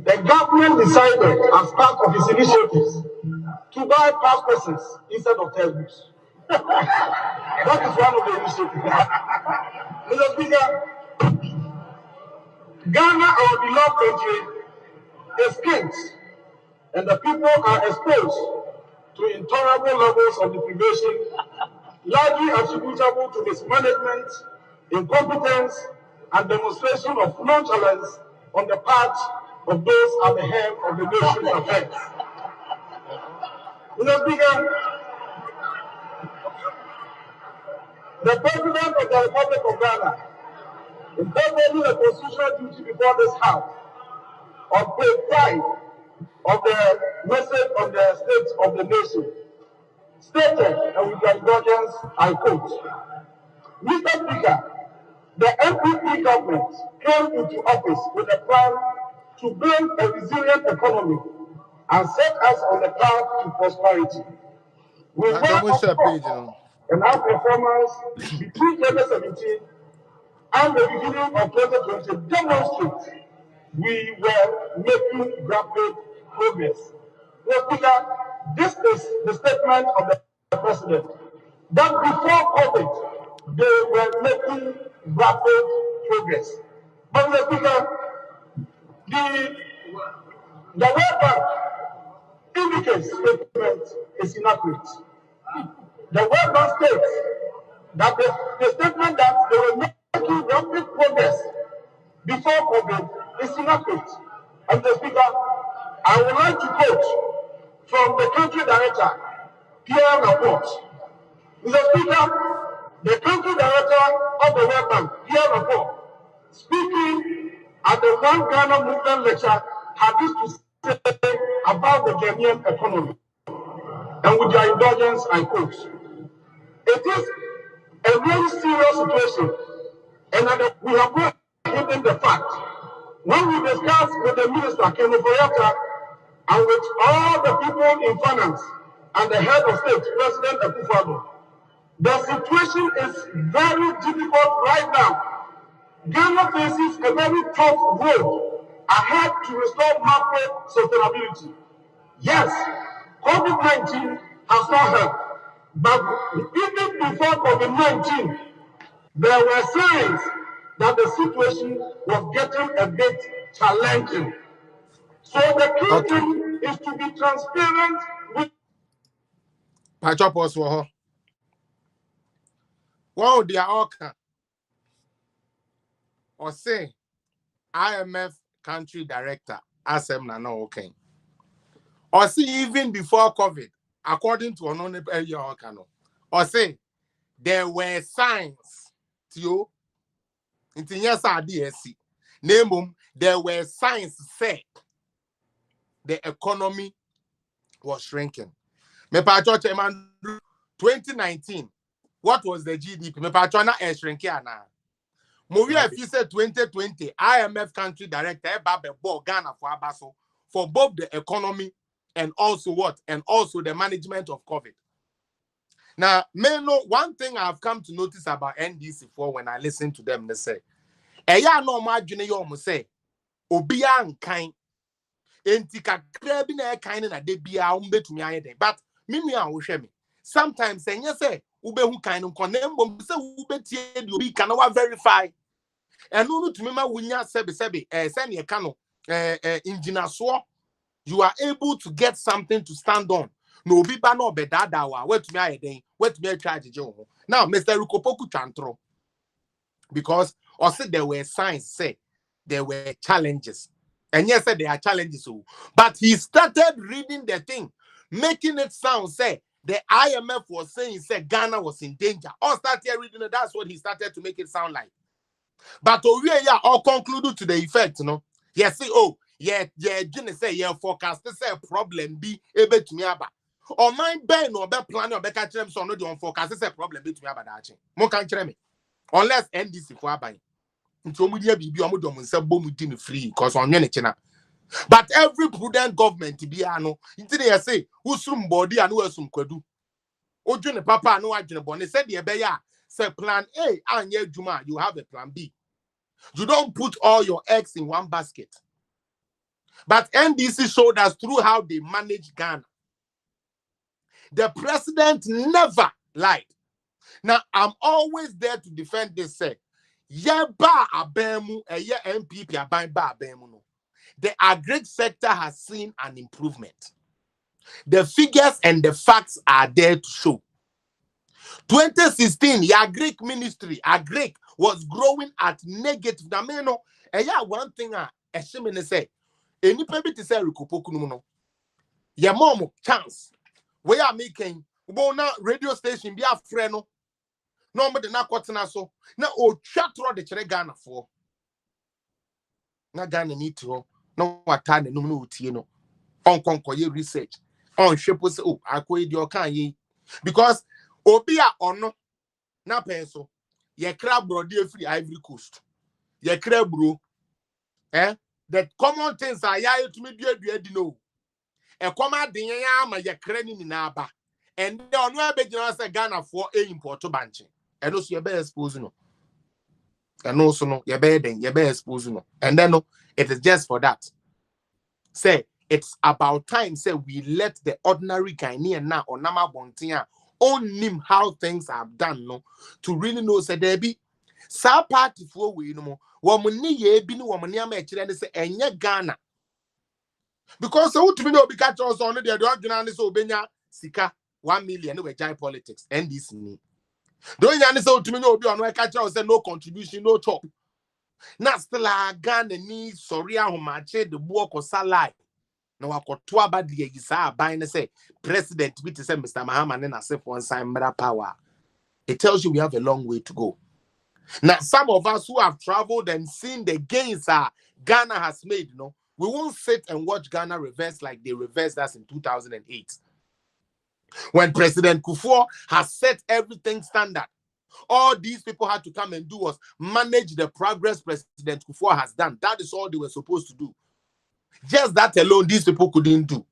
The government decided, as part of its initiatives, to buy passports instead of textbooks. That is one of the initiatives. Mr. Speaker, Ghana, our beloved country, is skint, and the people are exposed to intolerable levels of deprivation, largely attributable to mismanagement, incompetence, and demonstration of nonchalance on the part of those at the helm of the nation's affairs. Mr. Speaker, the President of the Republic of Ghana, imposing a constitutional duty before this House on page 5 of the message on the state of the nation, stated, and with your indulgence, I quote, Mr. Speaker, the NPP government came into office with a plan to build a resilient economy and set us on the path to prosperity. We were and our performance between 2017 and the beginning of 2020 demonstrate we were making rapid progress. Mr. Speaker, this is the statement of the President, that before COVID, they were making rapid progress. But Mr. Speaker, the World Bank indicates statement is inaccurate. The World Bank states that the statement that they were making rapid progress before COVID is inaccurate. And Mr. Speaker, I would like to quote from the country director, Pierre Laporte. Mr. Speaker, the country director of the World Bank, Pierre Laporte, speaking at the One Ghana Movement lecture, had this to say about the Ghanaian economy. And with your indulgence, I quote, it is a very serious situation, and we have not hidden the fact. When we discussed with the Minister, Ken Ofori-Atta, and with all the people in finance and the head of state, President Akufo-Addo, the situation is very difficult right now. Ghana faces a very tough road ahead to restore macro sustainability. Yes, COVID-19 has not helped, but even before COVID-19, there were signs that the situation was getting a bit challenging. So the key thing is to be transparent with... Wow, they are all can. Or say IMF country director Asem Nana okay. Or see even before COVID, according to Onone Okano, or say there were signs to you. Yes, DSC. Name there were signs say the economy was shrinking. Me pa church man 2019. What was the GDP? Me pa chona shrinking ana. Movi if you say 2020 IMF country director Babe Bo Ghana for Abaso for both the economy and also what? And also the management of COVID. Now, one thing I've come to notice about NDC4 when I listen to them, they say, Eya no margin you say, Obia and kind, Entika crabby kind and a debia umbetumi ayede. But Mimi will share me. Sometimes say, yes, say, Ube who kind of condemn, say, Ube you can verify. And no to remember when you sebi, send your cano, engineer so you are able to get something to stand on. No be no be dadawa. Wait me ayede. Wait me charge you. Now, Mr. Rukopoku Chantro. Because also there were signs say there were challenges. And yes, there are challenges. But he started reading the thing, making it sound say the IMF was saying say Ghana was in danger. All started reading it. That's what he started to make it sound like. But we are all concluded to the effect, you know. Yes, see, Jenny say forecast say problem be able to me about. Or mind ben or be plan or be catch them so no the forecast say problem be to me about that. Mo can me. Unless NDC for abai. Nti omudia bibi omudom nse bomu di free cause onye ne china. But every prudent government be ano. Nti dey say usum body anu asum kwadu. Oju ne papa anu adwene bone said the be ya say plan A anye adwuma you have a plan B. You don't put all your eggs in one basket. But NDC showed us through how they manage Ghana. The president never lied. Now, I'm always there to defend this. Say, yeba abemu, ye MPP abamba abemu no. The agri sector has seen an improvement. The figures and the facts are there to show. 2016, the agri ministry, agri was growing at negative. Now, no, one thing I say, any people to say Rukopoku no. Your mom chance. We are making bona radio station be a friend. No more than na kwatena so na o twatro de kire Ghana for na Ghana need to no wata ne no no tie no on konkoye research on hwepo se oh akoye de okan ye because obi a ono na penso ye kra brode free Ivory Coast ye kra bro the common things are ya to me dua di no e koma den ya ama ye kra ni na aba and the ono abegina say Ghana for import banche. And also you better expose no. And also no, you better expose no. And then no, it is just for that. Say it's about time. Say we let the ordinary Ghanaian now or Nama Bontia own him how things are done no to really know. Say there be sa party for we no more. Womani ye be no womani ama echire say enye Ghana. Because so to me no be catch us on the ordinary so benya sika 1 million no we jai politics and this ni. Don't you understand to me? No, be on my catcher say no contribution, no chop. Not still a Ghana ni sorry, how much the work or salary. No, I got 2 bad years. I buy say president with say Mr. Mahama and I say for one sign power. It tells you we have a long way to go. Now, some of us who have traveled and seen the gains Ghana has made, we won't sit and watch Ghana reverse like they reversed us in 2008. When President Kufuor has set everything standard, all these people had to come and do was manage the progress President Kufuor has done. That is all they were supposed to do. Just that alone, these people couldn't do.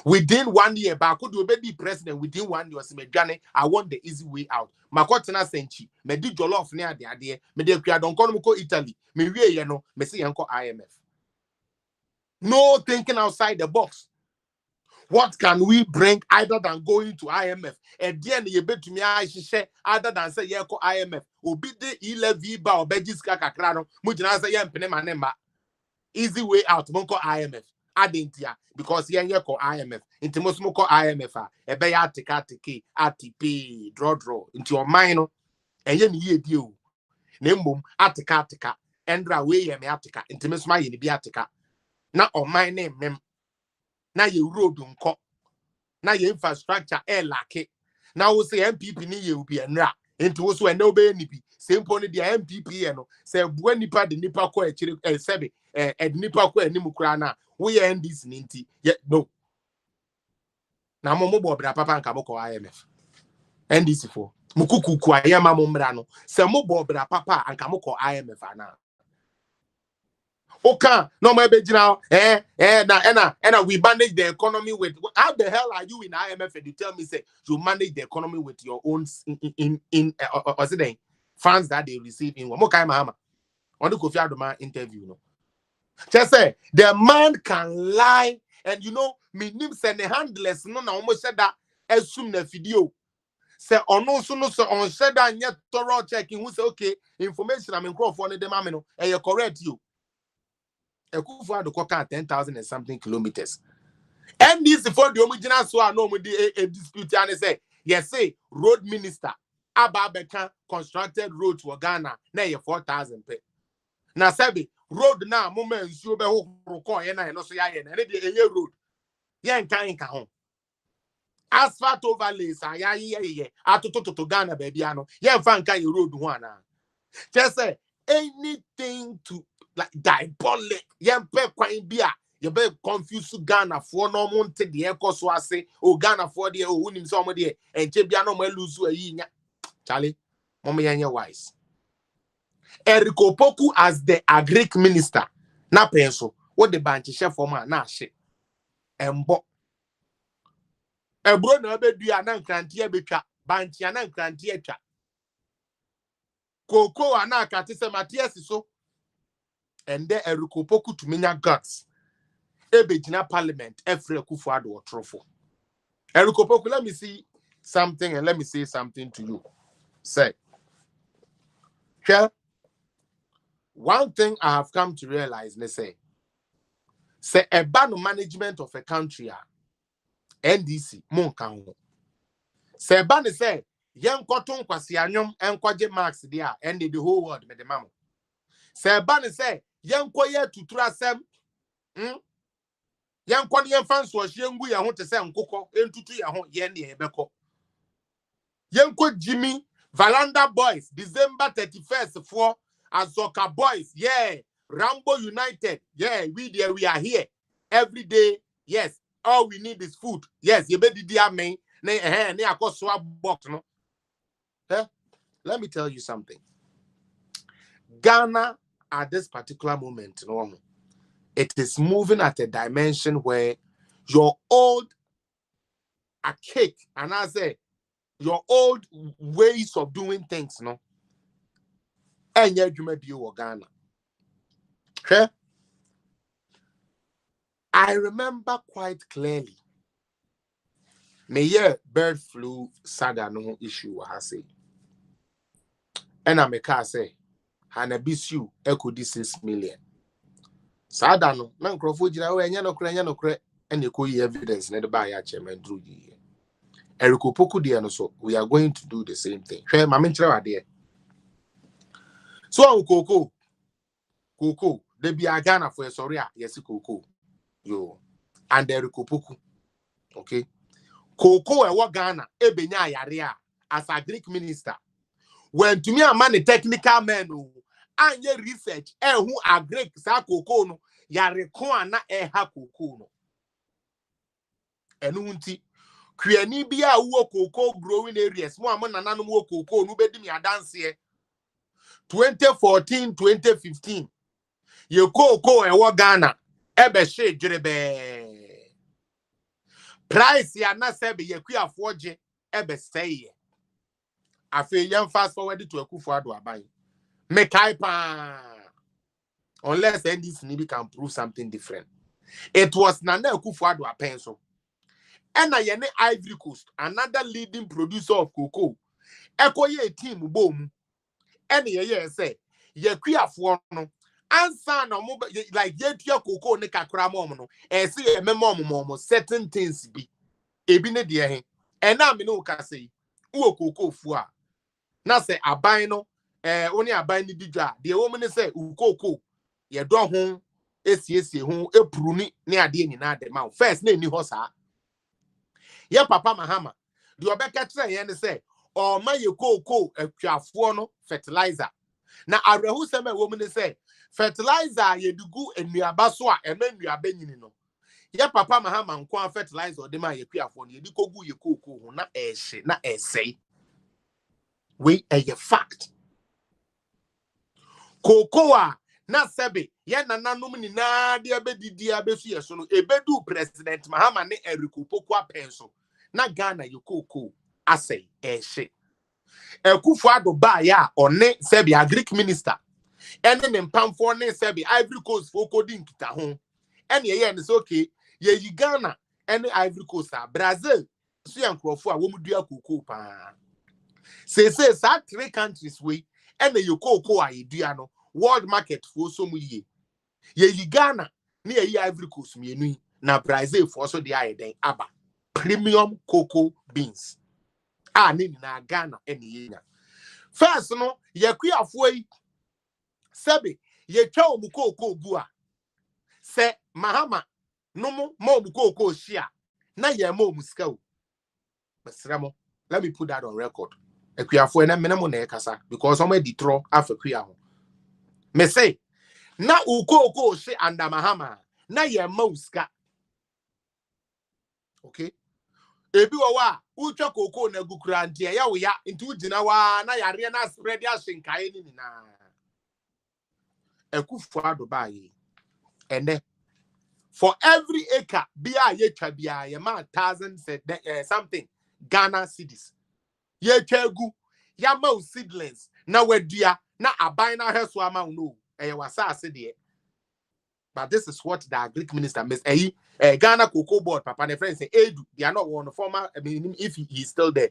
Within 1 year, but could you be president within 1 year? I want the easy way out. Makotena Senchi, me di jollof near the idea, me de don't call Italy, me we me see uncle IMF. No thinking outside the box. What can we bring other than going to IMF? And then you bet to me, I share other than say, yeah, IMF. Obi de 11 ba or Bejiska Kakrano, Mujana say, yeah, Penemanema. Easy way out, Monko IMF. Adentia, because yeah, IMF. Into Mosmoko IMF, a bay atiki, ATP, draw, into your mind. enye ni ye die o na mmom ateka endra we ye me ateka ntime soma ye ni bi ateka na oman na mem na ye road nko na ye infrastructure lake na wo se MPP ni ye obi enra enti wo so ene obe ni bi se mpo ni dia MPP ye no se bua nipa de nipa ko akire sebe de nipa ko anim kura na wo ye NDC ni nti no na mo bo bra papa nka mo ko IMF NDC for mukukuku ayema mo mra no se mo bo bra papa anka mo ko IMF ana okay no my begina and we manage the economy with how the hell are you in IMF and you tell me say you manage the economy with your own in funds that they receive in one more kind mahama on the Kofi Adoma interview no just say the man can lie and you know me nim send the handless no na almost said that assume the video say ono so no so on said that yet thorough checking who say okay information I'm in crowd for them no and you correct you Ekufu ado koka 10,000 and something kilometers. And this for the original so I know a dispute and say yes say road minister Ababeka constructed road to Ghana na 4,000 pe. Na sabi road na moment nsuo be ho roko ye na no so ya ye na dey road. Ye nkan ho. Asphalt overlays ya ye atototo Ghana baby ano. Ye mfa nkan ye road ho ana. Just say anything to like diabolic yempe kwan bia you be confuse Ghana for no monte de ekoso ase o Ghana for de o hunim so mo de enche bia no ma lose ayi nya chale mom yenye wise Eric Opoku as the agric minister na penso what the bank chef for man na hye embo ebro na obedua na nkrante abetwa bank ya na nkrante atwa koko ana akate se Matias so and there Eric Opoku to minya guts ebejina parliament Efre Akufo-Addo otrofo Eric Opoku, let me see something and let me say something to you. Say here one thing I have come to realize, they say a bad management of a country NDC monka ho say ban say yen koton kwasi anyom enkwaje marks there and the whole world me the mamo say ban say yen koye tuturu asem yen kwon yen fan so hye ngu ya ho te say nkokọ entutu ya ho yen ne ebekọ yen ko Jimmy Valanda boys December 31st for Azoka boys Rambo United we are here every day. Yes, all we need is food. Yes, you better do amen. Box no. Let me tell you something. Ghana at this particular moment, it is moving at a dimension where your old archaic, and I say your old ways of doing things, and yet you may be Ghana. Okay? I remember quite clearly. Me bird flu saga no issue I say. And I make say, Hana bisu echo 6 million. Sada no, na nkrofo jira we nya no kre and you could evidence na the buy a chairman through ye. Eric Opoku de no so we are going to do the same thing. Hwe ma menchira wa de. So Koko, they be a Ghana for sorry, yes, Koko. Yo, and Eric Opoku. Okay. Koko e Ghana, ebenya yarea as a Greek minister. When to me a man a technical man who anye research who a Greek sa Koko no yare ko ana ha Koko no. Enu nti kwiani bia wo Koko growing areas mo amana nanom wo Koko no bedi me adanse 2014 2015 ye Koko e Ghana ebe she dwerebe price ya na sebe ye kuafo je ebe sey afi yan fast forward to Akufo-Addo aban me kai pa unless NDC nibi can prove something different. It was Nana Akufo-Addo apenso and na ye ne Ivory Coast, another leading producer of cocoa eko ye team bom and ye say ye kuafo no ansa na mo like ye tua cocoa ne kakra mom no e say ye memo certain things bi ebi ne de he and na me no ka say wo cocoa fu a na say aban no oni aban ni didwa de woman say ukoko ye do ho esiesie ho epuruni ne ade nyina de ma first na ni ho saa ye papa Mahama de obeka kire ye ne say o ma ye koko atwafo no fertilizer na arehu sema woman say fertilizer ye dugu enuaba so a ema enuaba nyini no ye papa Mahama nko fertilizer de ma ye kuafo no ye di kogu ye koko ho na ehye na esei we a fact kokoa na sebe ye nananom ni na de abedidi abesu ye so no ebedu president Mahama ne Eric Opoku apenso na Ghana ye koko asei ehye Akufo-Addo ba ya one sebe agric minister ene ne mpamfo ne sebe Ivory Coast fo kodi nkita ho ene ye ne so okay ye yi Ghana ene Ivory Coast a Brazil so ya nkrofo a wo mudua koko pa say sa 3 countries we ene ye koko a yedua no world market for so mu ye yi Ghana ne ye Ivory Coast mienu na Brazil for so de ayeden aba premium cocoa beans ni na Ghana ene ye nya first no ye kuafo yi sebe ye twa omu cocoa gu a se Mahama no mo omu cocoa hia na ye ma omu sika o besramo let me put that on record ekuafo ene menemo na ekasa because omo ditro afakua ho me say na ukoko she anda Mahama na ye ma uska okay ebi wo wa utwa koko na gukura ntia ya wo ya nti ugina wa na yare na spread ya shinkae ni na Akufo-Addo ba ye ene for every acre bia ye twa bia ye ma 1,000 something Ghana cedis ye twegu ya ma seedlings na wadua na aban na hweso ama no wasase de. But this is what the Greek minister Miss Ghana Cocoa Board papa ne friend say Edu they are not one former I mean if he's still there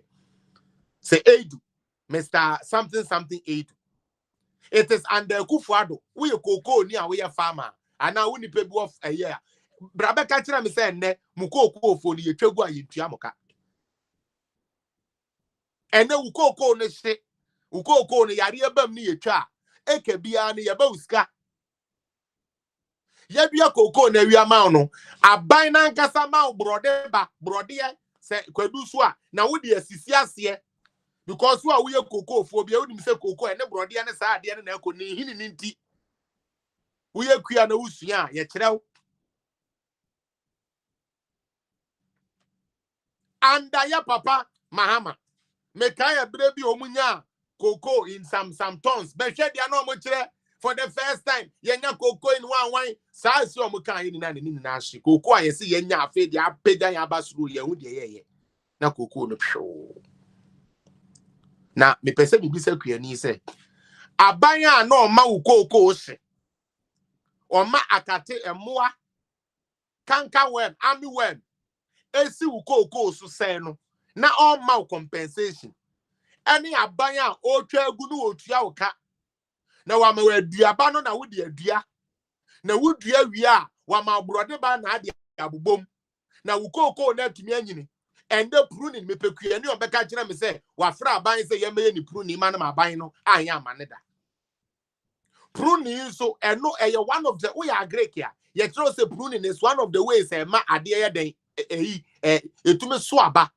say Edu Mr. something Edu it is under Akufo-Addo we cocoa ni a we farmer and now we ni pebu of a year brabe ka kira me say ne mu cocoa fo ni yetwagu a yetua moka ene u cocoa ne hye u cocoa ne yare abam ni yetwa eke bia ne yeba uska yedua koko na wi ama no aban na nkasa ma brode ba brode se kwadu so a na wo de asisi ase because wo a wo ye koko fo bia wo nim se koko ene brode ne sa ade ne na ko ni hini ni nti wo ye kua na usua ye kirew anda ya papa Mahama me kan ya bre bi omunya koko in some tons be hwe dia na omo kire for the first time yenya koko in one saa si omo kan ni na hye koko a yesi yenya afa dia apeda ya basuru ye hu de ye na koko no pwo na me pese bi bisa kuani se aban a na o ma wo koko hye o ma akate emoa kanka wem ami wem esi wo koko so sen no na o ma compensation ani aban a o twa agu no otua wo ka na wa ma aduaba no na wo de adua na wo dua wi a wa ma brode ba na ade abobom na wo koko na atumi anyini ende pruning me pekua ni obeka kire me se wa fra aban se ye meye ni pruning ma na aban no anya amane da pruning so eno eye one of the we are Greek ya ye tro se pruning is one of the ways e ma ade ye den etume so aba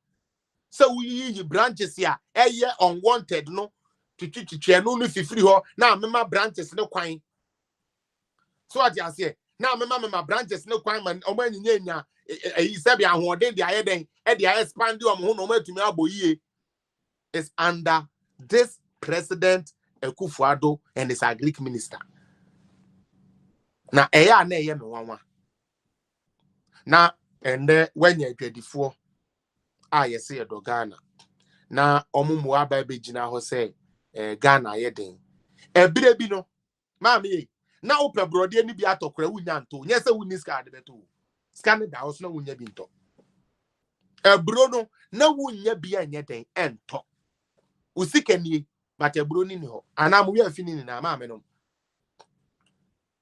se wo yi branches ya eye unwanted no twitwitwe no fifiri ho na mema branches ne kwan so ati ase na mema branches ne kwan man omo anyinya nya sebi ahoden de ayeden e de expand omo ho no omo atumi aboyie is under this president Akufo-Addo and his agric minister na eya na eye me wanwa na ende wenye adwadifo a yesi edo Ghana na omumu aba begina ho se Ghana yeden ebire bi no maami na ope brode ni bi atokora wunya nto nye se wuni ska de beto ska ne da hoso na wunya bi nto ebro no na wunya bi anye den ento usikanie but ebro ni ho ana mu wi afini ni na maami no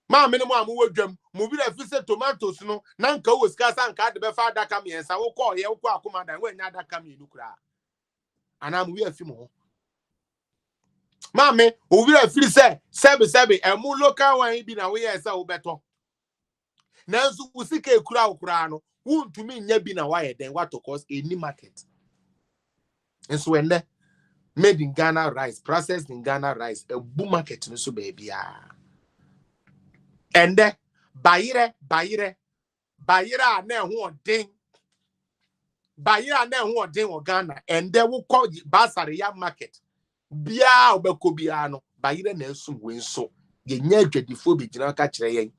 maami no mu amu wadwam mu bi da fi se tomatoes no na nka wo ska sa nka de be fa adaka miensa wo ko ye wo ko akoma dan wanya adaka mienu kura ana mu wi afi mu ho Mame, obi a feel say, sebe, and more local one be na we as a better. Nansu usike kura no, won't to me never be na wire then what to cause any market. And so when made in Ghana rice, processed in Ghana rice, a boom market no so baby. And then bayire na ho den. Bayira na ho den wo Ghana, and then we call basari ya market. Bia obeko bia no bayire na esum we nso ye nya adwadifo be gina ka kire yen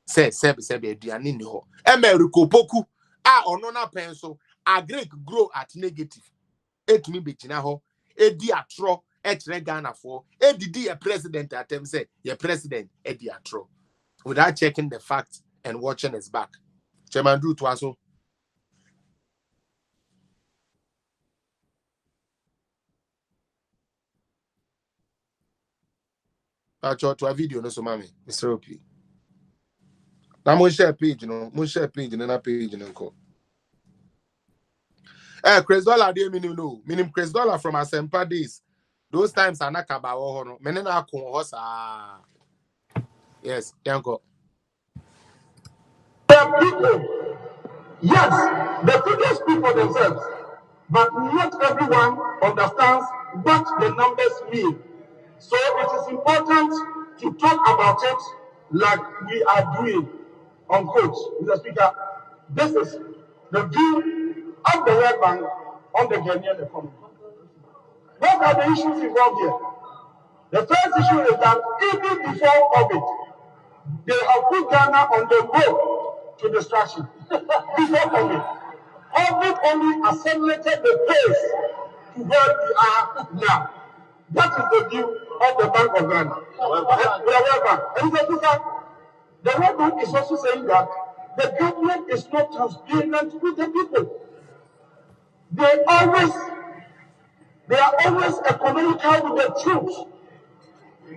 se aduane ni ho America poku a ono na pen so agric grow at negative etumi be gina ho edi atro e kire Ghana for edidi a president atem say ye president edi atro without checking the facts and watching his back. Chairman Drew Twaso. To a video no so mami Mr. OP. Na mo share page no na page no ko. Chris Dollar dey minim Chris Dollar from Asempa days. Those times anaka ba wo ho no. Me na akon ho sa. Yes, yanko. The people, yes, the figures speak for themselves, but not everyone understands what the numbers mean. So it is important to talk about it like we are doing on coach. Mr. Speaker, this is the view of the World Bank on the Ghanaian economy. What are the issues involved here? The first issue is that even before COVID, they have put Ghana on the road to destruction. Before COVID, COVID only accelerated the pace to where we are now. That is the view of the Bank of Ghana. The World Bank. And the World Bank is also saying that the government is not transparent with the people. They are always economical with the truth.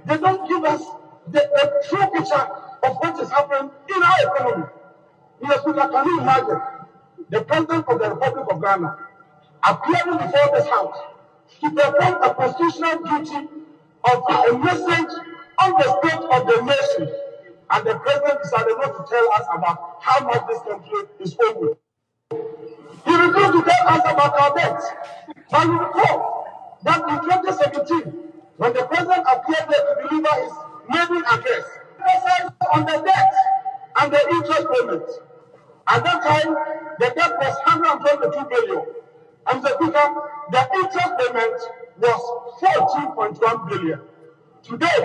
They don't give us the true picture of what is happening in our economy. Mr. Speaker, can you imagine the President of the Republic of Ghana appearing before this House to perform a constitutional duty of a message on the state of the nation, and the President decided not to tell us about how much this country is owing? He refused to tell us about our debts. But you recall that in 2017, when the President appeared there to deliver his maiden address, he emphasized on the debt and the interest payments. At that time, the debt was 122 billion. And the interest payment was 14.1 billion. Today,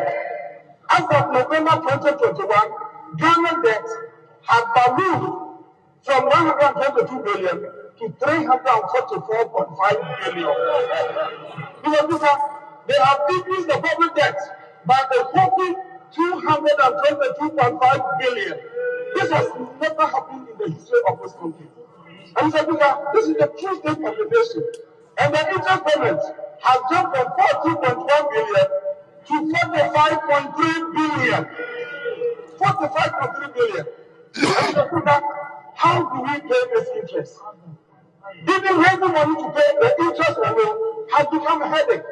as of November 2021, Ghana debt had ballooned from 122 billion to 344.5 billion. They have decreased the public debt by a whopping 222.5 billion. This has never happened in the history of this country. And this is the true state of the nation. And the interest payment has jumped from 40.1 billion to 45.3 billion. 45.3 billion. And how do we pay this interest? Even raising money to pay the interest alone has become a headache.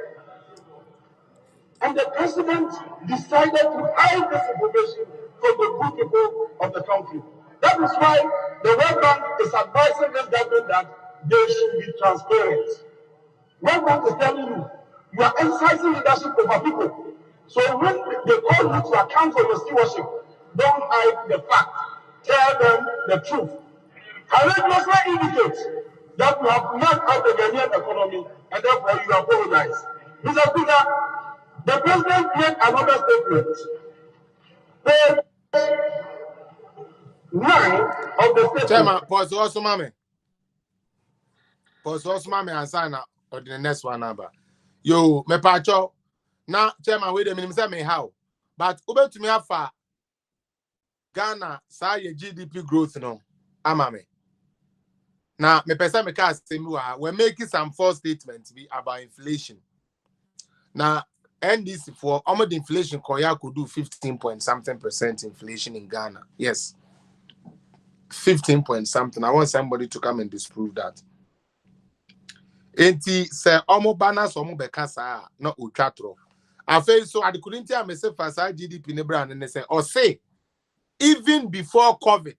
And the President decided to hide this information from the good people of the country. That is why the World Bank is advising this government that they should be transparent. World Bank is telling you, you are exercising leadership over people. So when they call you to account for your stewardship, don't hide the fact. Tell them the truth. Courageously indicate that you have mapped out the Ghanaian economy and therefore you apologize. Mr. Speaker, the President made another statement. Page 9 of the statement. Chairman, pause also, mami. And sign up or the next one number. Yo, me pacho. Now, Chairman, wait a minute, say me how. But over to me after Ghana, say GDP growth no. Amame. Now, me pesa me ka say we're making some false statements about inflation. Now, NDC for almost inflation, Korea could do 15% inflation in Ghana. Yes. 15 point something. I want somebody to come and disprove that. Enti say omo banners omo bekasa no utratro. I feel so at the couldn't tell myself as I GDP in the brand and they say, or say, even before COVID,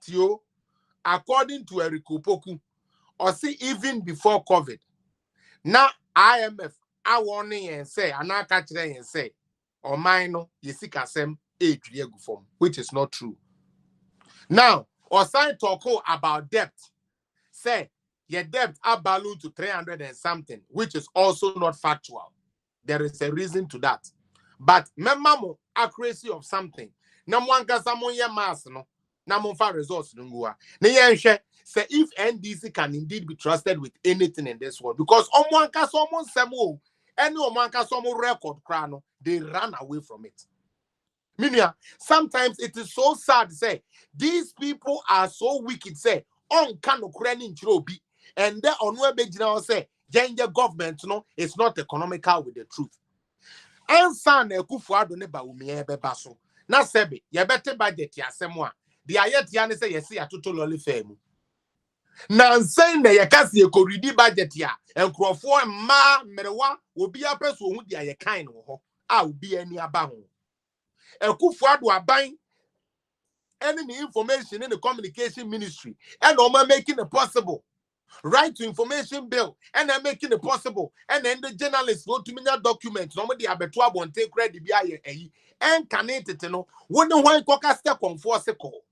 Tio, according to Eric Opoku, or say even before COVID, now IMF, I warning and say, and I catch them and say, or minor, you see, Kasem, form, which is not true. Now, or sign talk about debt, say, your debt are ballooned to 300 and something, which is also not factual. There is a reason to that. But memamo accuracy of something. Namuanka samon ye mas no. Namonfa results nungua. Say if NDC can indeed be trusted with anything in this world, because omuanka someone semo, any omuanka someone record crano, they ran away from it. Minia, sometimes it is so sad to say these people are so wicked. Say on kano kreni nchirobi, and then on webejina say Gender government, no, it's not economical with the truth. And son, a kufuado neba umiebe baso. Na sebi, ye better budget ya semwa. The ayet yani say ye see a total lolly fame. Na saying that ye kasi ye koridi budget ya, and crofo ma merewa will be a person who dia ye kind ho. Will be any abaho. A kufuado abang any information in the communication ministry, and Oma making it possible. Right to information bill and then making it possible, and then the journalists go to me that document. Normally, I bet won't take credit and can it know wouldn't want to step on for a call.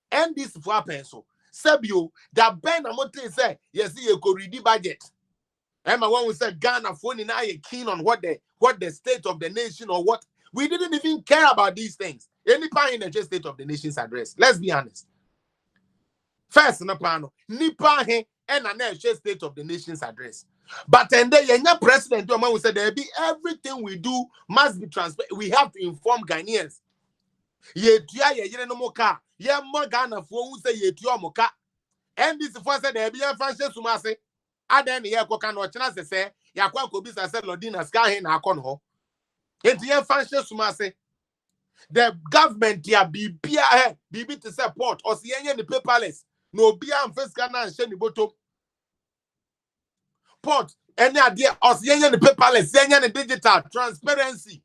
And this for pencil. Sabio, that Ben Amonte say, yes, you could read the budget. And my one who said Ghana phone and I keen on what the state of the nation or what we didn't even care about these things. Any part in the state of the nation's address. Let's be honest. First, Napano, Nipa he and an state of the nation's address. But and then your president will say there be everything we do must be transparent. We have to inform Ghanaians. Ye no moka. Ye Ghana for who say ye moka. And this first said there be a Francis Sumase. Aden ye kokan or chance say Yakwa Kobisa said Lodina Sky na Conho. And ye Francis Sumase. The government ya be to support or see any paperless. No be am first Ghana and Sheni Bottom port any idea or the paperless, the digital transparency.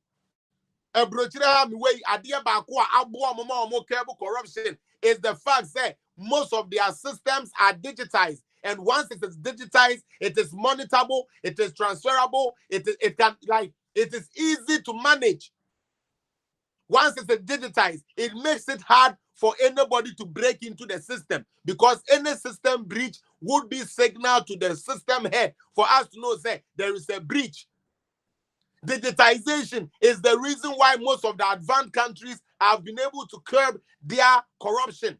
A brochure way idea bakwa abua mama cable corruption is the fact that most of their systems are digitized, and once it is digitized, it is monitorable, it is transferable, it is easy to manage. Once it's digitized, it makes it hard for anybody to break into the system, because any system breach would be signal to the system head for us to know that there is a breach. Digitization is the reason why most of the advanced countries have been able to curb their corruption.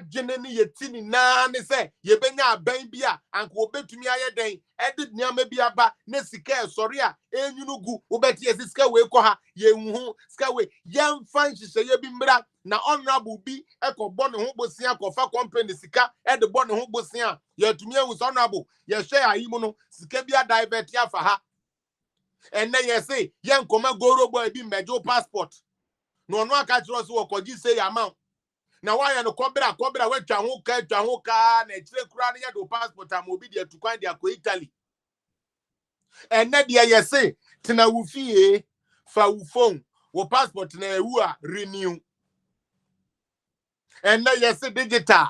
Jenny Yetini Nani say, Yebenya Bambia, and Kobe to me day, edit Nyamebia ba, Nesika, Soria, Enugu, Ubeti Siska Wekoha, Yehu, Skaway, young French say Yebimbra, na honorable be Echo Bon Hobosia, Kofa Company Sika, at the Bon Hobosia, your to me was honorable, your share Imono, Skabia Divertia for her. And then you say, young Koma Goro boy be major passport. No one catch us who could you say amount. Now why no cobra went to Huka and a chrania do passport and mobile to find their Italy. And then you say, Tina Wufi, fa phone, or passport na renew. And then you say digital.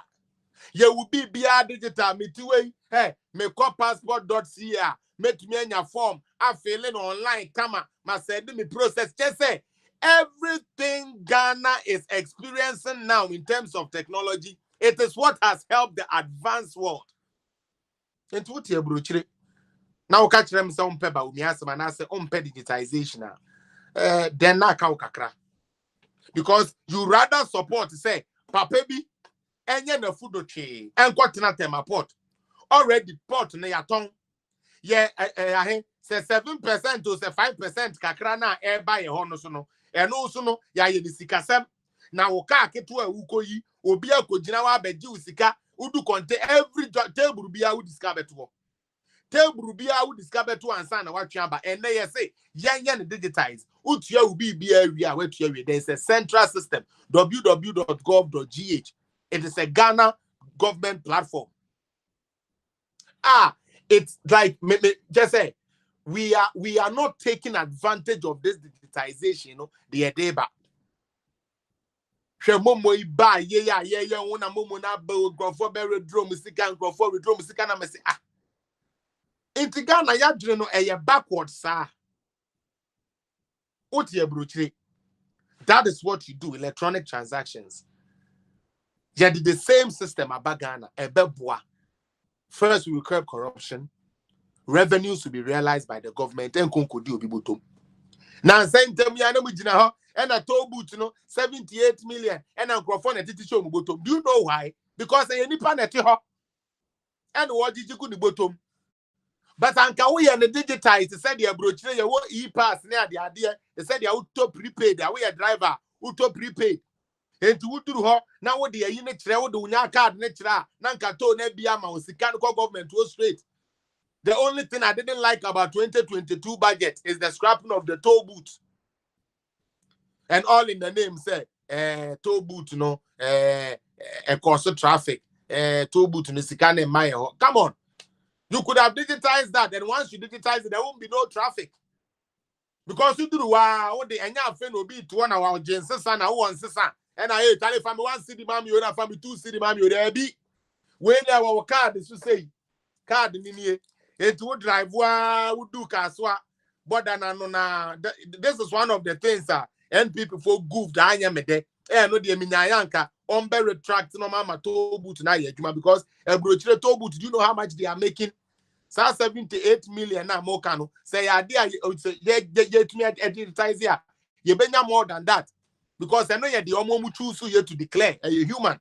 You will be digital, me two way, hey, me call passport.ca, make me your form, I fill in online, must say, me process, just say. Everything Ghana is experiencing now in terms of technology, it is what has helped the advanced world. And what you brochire now catch them some paper with me as man I say digitization then na kakra, because you rather support say papa bi enye na food oche enko tena tema port already port na yaton ye say 7% to say 5% kakra na e buy ho no so no. And also no ya ye sikasem na wo ka keto a wukoyi obi akogina wa beji usika udu konte every table bia wo discover to table bia wo discover to ansa na watwa ba and they say yan digitize utua ubi bia wi a watua wi. There is a central system, www.gov.gh. It is a Ghana government platform. it's like just say we are not taking advantage of this digitization, you know, the edeba. Momo iba ye una momo na be grofo be drum musica grofo drum musica na me say ah. Inti Ghana ya dwene no eye backward sa. Otie brochire. That is what you do, electronic transactions. You did the same system about Ghana. First, we will curb corruption. Revenues will be realized by the government. And konkodi obi botom. Now, same time, you know, and a toll boot, you know, 78 million, and a microphone at the show bottom. Do you know why? Because they any pan at and what did you go to bottom? But Anka we and the digitize, they said your brochure, your e-pass near the idea. They said your auto prepaid, the way a driver, auto prepaid. And to do her now what the unit travel do your card netra, Nankato Nebiama was the government was straight. The only thing I didn't like about 2022 budget is the scrapping of the toll booth. And all in the name say toll booth, you know, cost traffic, toll booth in the Sikane Maya. Come on. You could have digitized that, and once you digitize it, there won't be no traffic. Because you do wow, the enya friend will be to 1 hour Jensen and 1 sister. And I tell if I'm 1 city mammy, you have family 2 city mammy, there be. When our card is to say card in here, it would drive would do kaswa. But this is one of the things that and people for goof the anyamede. No the minyanka umber retract no mama toll boot na yejuma because a brochure toll boot, do you know how much they are making? 78 million na more cano. Say idea to me advertise here. You benya more than that. Because I know you're the omo choose you to declare a human.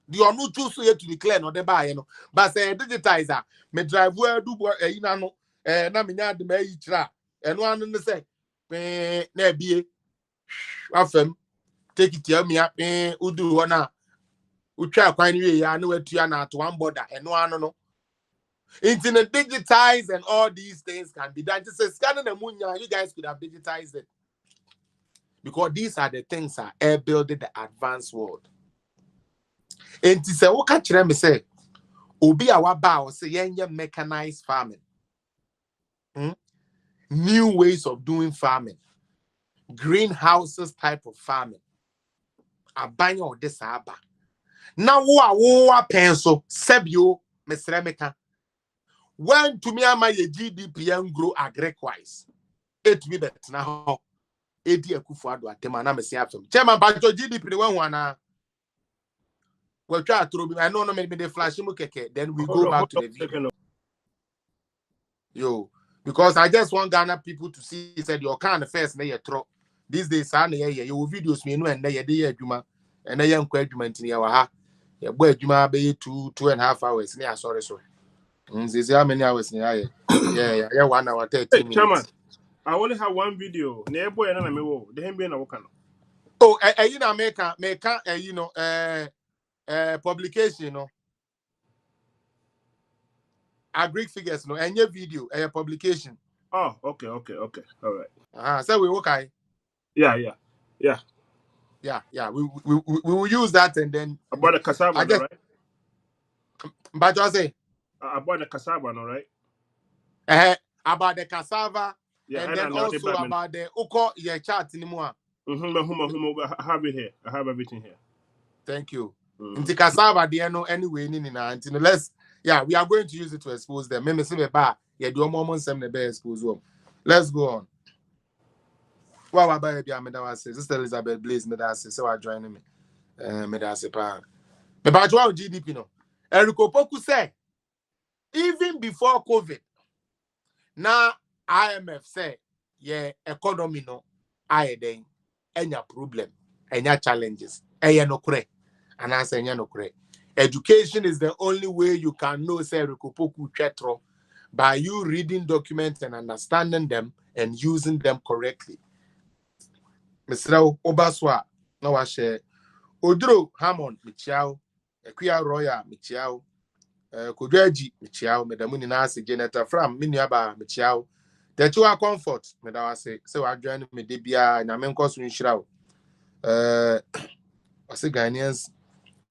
The onu choose you to declare no deba you know. But say digitizer, me drive where do no na me nya de me yichra. And one no say na bie afem take it here me udu wana utwa kwan we ya na watua na to one border and one no. Internet digitized and all these things can be done. Just scanning the moon, you guys could have digitized it. Because these are the things that are building the advanced world. And to say, what can you say? Obi awa ba say yenye mechanized farming. New ways of doing farming. Greenhouses type of farming. Abanyo de saba. Now wo pencil sebio mesremeka. When to me my GDP and grow agricwise, it be better now. 80 Akufo-Addo atema na me say afem. Chairman Pacho GDP the one well try to I know me the flash mu keke. Then we go back to the video. Yo, because I just want Ghana people to see said your kind first na ye tro. These days na ye your videos me no and na ye dey adwuma and na ye nkwa adwuma ntini ya wa ha. Ye bo adwuma be 2.5 hours na sorry. This how many hours yeah 1 hour 30 minutes. Chairman, I only have one video. Nebo and I mewo. The him be na wokano. Oh, you know make you know publication, you know. Agric figures, no, and your video, publication. Oh, okay. All right. So we okay. Yeah. We will use that and then about the cassava, right? But I say about the cassava, no, right? About the cassava, yeah, and then also about the uko your chat anymore. I have it here. I have everything here. Thank you. The cassava, there no anyway, let's we are going to use it to expose them. Maybe say ba yeah do moment some the best expose them. Let's go on. Wow, about be Sister Elizabeth Blaze medase so I join me. Medase pa. Me ba jo GDP no. Eriko Poku say even before COVID, now IMF say economy no then any problem, any challenges, no kure. And I say no kure. Education is the only way you can know say Eriko Poku chetro by you reading documents and understanding them and using them correctly. Mr. Obaswa, no wa share. Odro Hammond, Michiao, Equia Roya, Michiao, Kodreji, Michiao, Medamuni Nasi, Janetta Fram, Miniaba, Michiao. The two are comfort, Medawase, so I joined me Debia and Amenkos Winshrow. I say Ghanaians,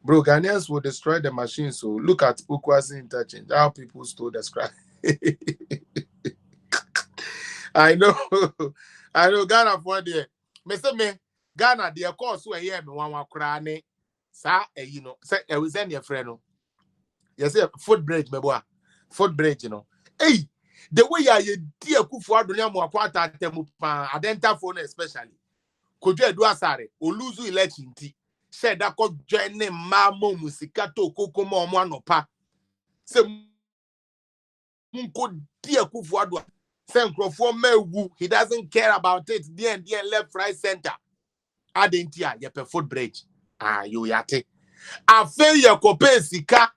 Bro, Ghanaians will destroy the machine. So look at Ukwasi interchange. How people stole the scrap. I know. I know Ghana for there. Me say me Ghana the course where here me one kra ne sa you know say e we send your friend no. You say foot bridge me boy. Foot bridge you know. Hey, the way you dear Kufu Adonia mo akwata temu pa adenta phone especially. Koju edu asare o lose election ti. Said that could join them mamo musikato kokoma omo anopa. Se munko dear Kufu Adwa. He doesn't care about it. The left, right, center. Adentia, ye per foot bridge. Ah, you yate. I feel your copain sika.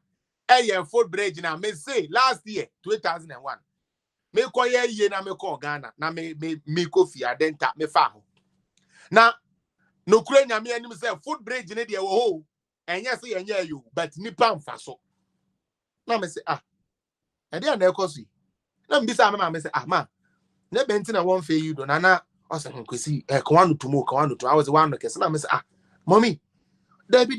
Your foot bridge now. Me say last year, 2001. Me ko ye na me ko Ghana. Na me kofi adenta me fa ho. Na no kure nya me anim say foot bridge ne de wo ho. Enye say enye you, but nipa mfa so. Na me say e dey na ekosi. Na mbisa me say ma ne benti na won fe you do nana o se kwesi kwanu tumo I was one kese na me say mommy debi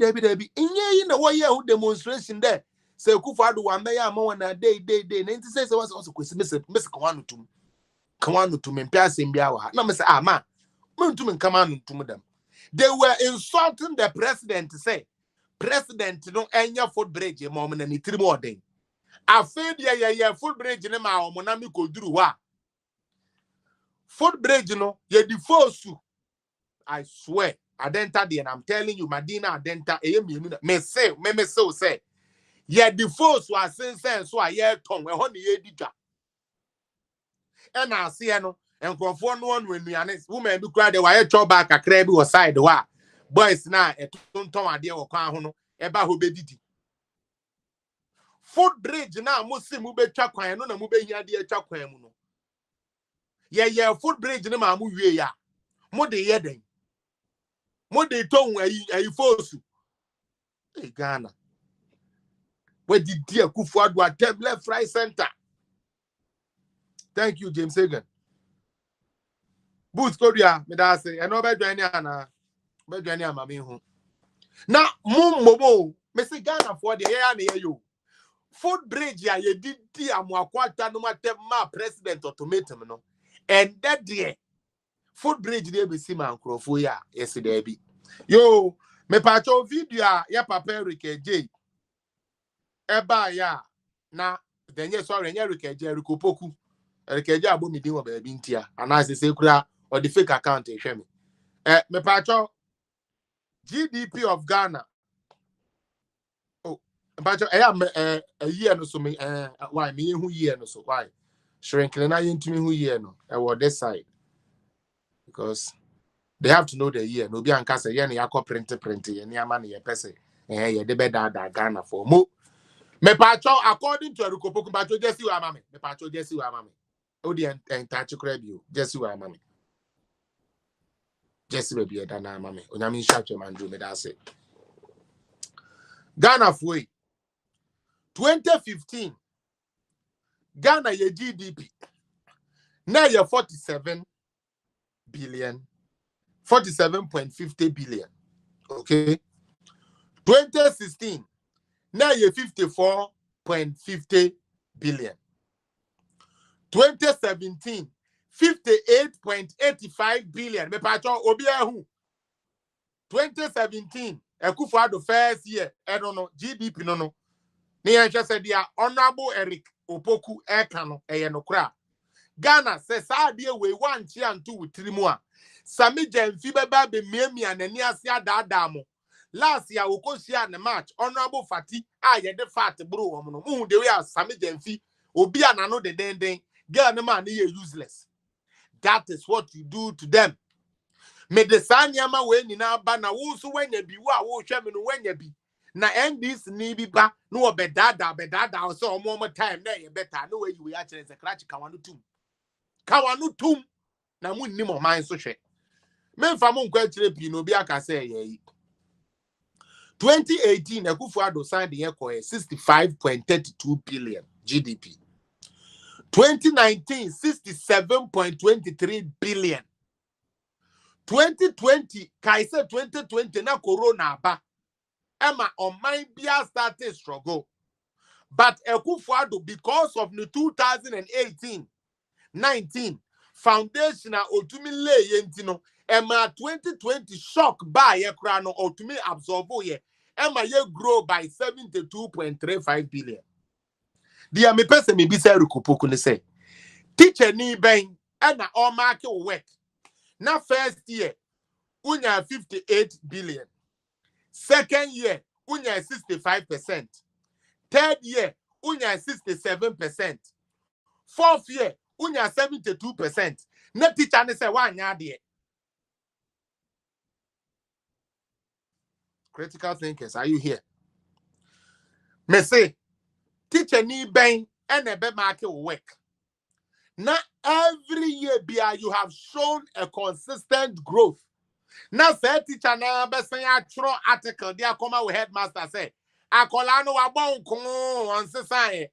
inye yi na wo ye ho demonstration there say Kufu Ado wa me ya ma wona day na nti say was also kwesi me kwanu tum mpia asembia wa na me say ma mentum nkamanu tum dem. They were insulting the president say president no enya foot bridge mom na ni tiri mo den afi de ye foot bridge ne ma o mo na me koduru wa foot bridge no ye divorce. I swear adenta de and I'm telling you Madina adenta me say ye divorce was sense so ye ton we ho ne ye didwa e na ase no enkrofo no one wenuane woman bi kra de wa ye chop back akra bi wo side wa boys na etonton ade wo kwan ho no e ba ho bedidi foot bridge na musim mu betwa kwan no na mu behia de atwa kwan mu no ye foot bridge ne ma mu wie ya mo de ye den mo de ton ayi fosu e Ghana we di dia Kufu Ado atem left right center. Thank you James Hagan. Boots Korea me da say e no be dwan ana be dwan ama me hu na mummobo me say Ghana for the ya na ye yo foot bridge ya ye di amoakwata no matem ma president automatum no and that there foot bridge dey be see man crofo ya yes there be yo me pacho video ya papa Eric J eba ya na denye sorry nya Eric J Erikopoku Eric J abomi din wo ba bi ntia ana se kura or the fake account e hwe me me pacho GDP of Ghana pacho a year no so me why me hu year no so why shrinking na yentumi hu year no e this side because they have to know the year. No be anka say ye na yakọ print ye ni ama na ye pese ye de be da Ghana for mo me pacho according to Erikopoku pacho jesi wa mama me pacho jesi wa mama o di entachi kra bi o jesi wa mama jesi be bi da na mama onyame nshatwe mandu me da say Ghana for 2015 Ghana ye GDP na ye 47 billion 47.50 billion. Okay. 2016 now you 54.50 billion. 2017 58.85 billion. Me pacho obi ehu 2017 Kufu Ado first year I don't know GDP no ni enche said dia honorable Eric Opoku eka no no kra Ghana says sa dia we 1 and 2 3 mu a Sami Jenfi beba be miemi anani ase adada mo last year we ko share na match honorable Fati ye de fat bro wo no mu de we Sami Jenfi obi anano de den girl no man ye useless. That is what you do to them. Me de sanyama we ni na ba na wo so wanya bi wo a wo hwe me no wanya bi na NDC ni bi ba no obedada so omo time na ye better no we you actually se crash kawanu tum na mu nni mo man so hwe me mfa mo nkwa kire pi no bi aka say ye 2018 Kufu Ado signed the 65.32 billion GDP. 2019 67.23 billion. 2020 kaise 2020 na corona ba Emma on my Bia started struggle. But Akufo-Addo, because of the 2018-19 foundational otumi lay yentino, Emma 2020 shock by Ekrano otumi absorb ye, Emma ye grow by 72.35 billion. Dear me person me be say Rukupoku ne say, teacher ni ben, and all market work. Now first year, unya 58 billion. Second year, unya 65%. Third year, unya 67%. Fourth year, unya 72%. Net teacher ne say one yard. Critical thinkers, are you here? Me say, teacher ni ben and a be market work. Now every year, you have shown a consistent growth. Now, say teacher na be say a true article. They come out with headmaster say, "Akola no wabon ko on say."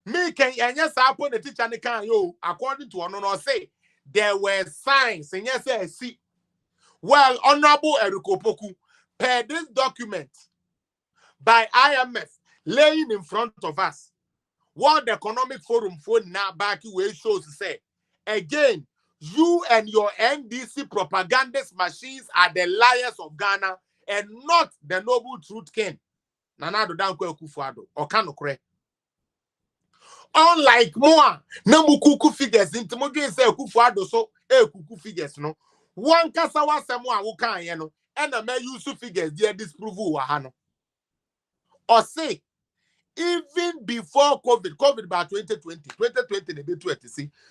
Me can yes happen the teacher ne can yo. According to no say there were signs. And yes, I see. Well, Honorable Erikopoku, per this document by IMF laying in front of us, World Economic Forum for now back way shows to say again. You and your NDC propagandist machines are the liars of Ghana and not the noble truth king. Nana do Danko Akufo-Addo or Kanokre. Unlike more, no kuku figures into Mojo say Akufo-Addo so kuku figures no. One kasawa semwa wukan yeno and a may use figures dear disprove wahano. Or say even before COVID by 2020 the bit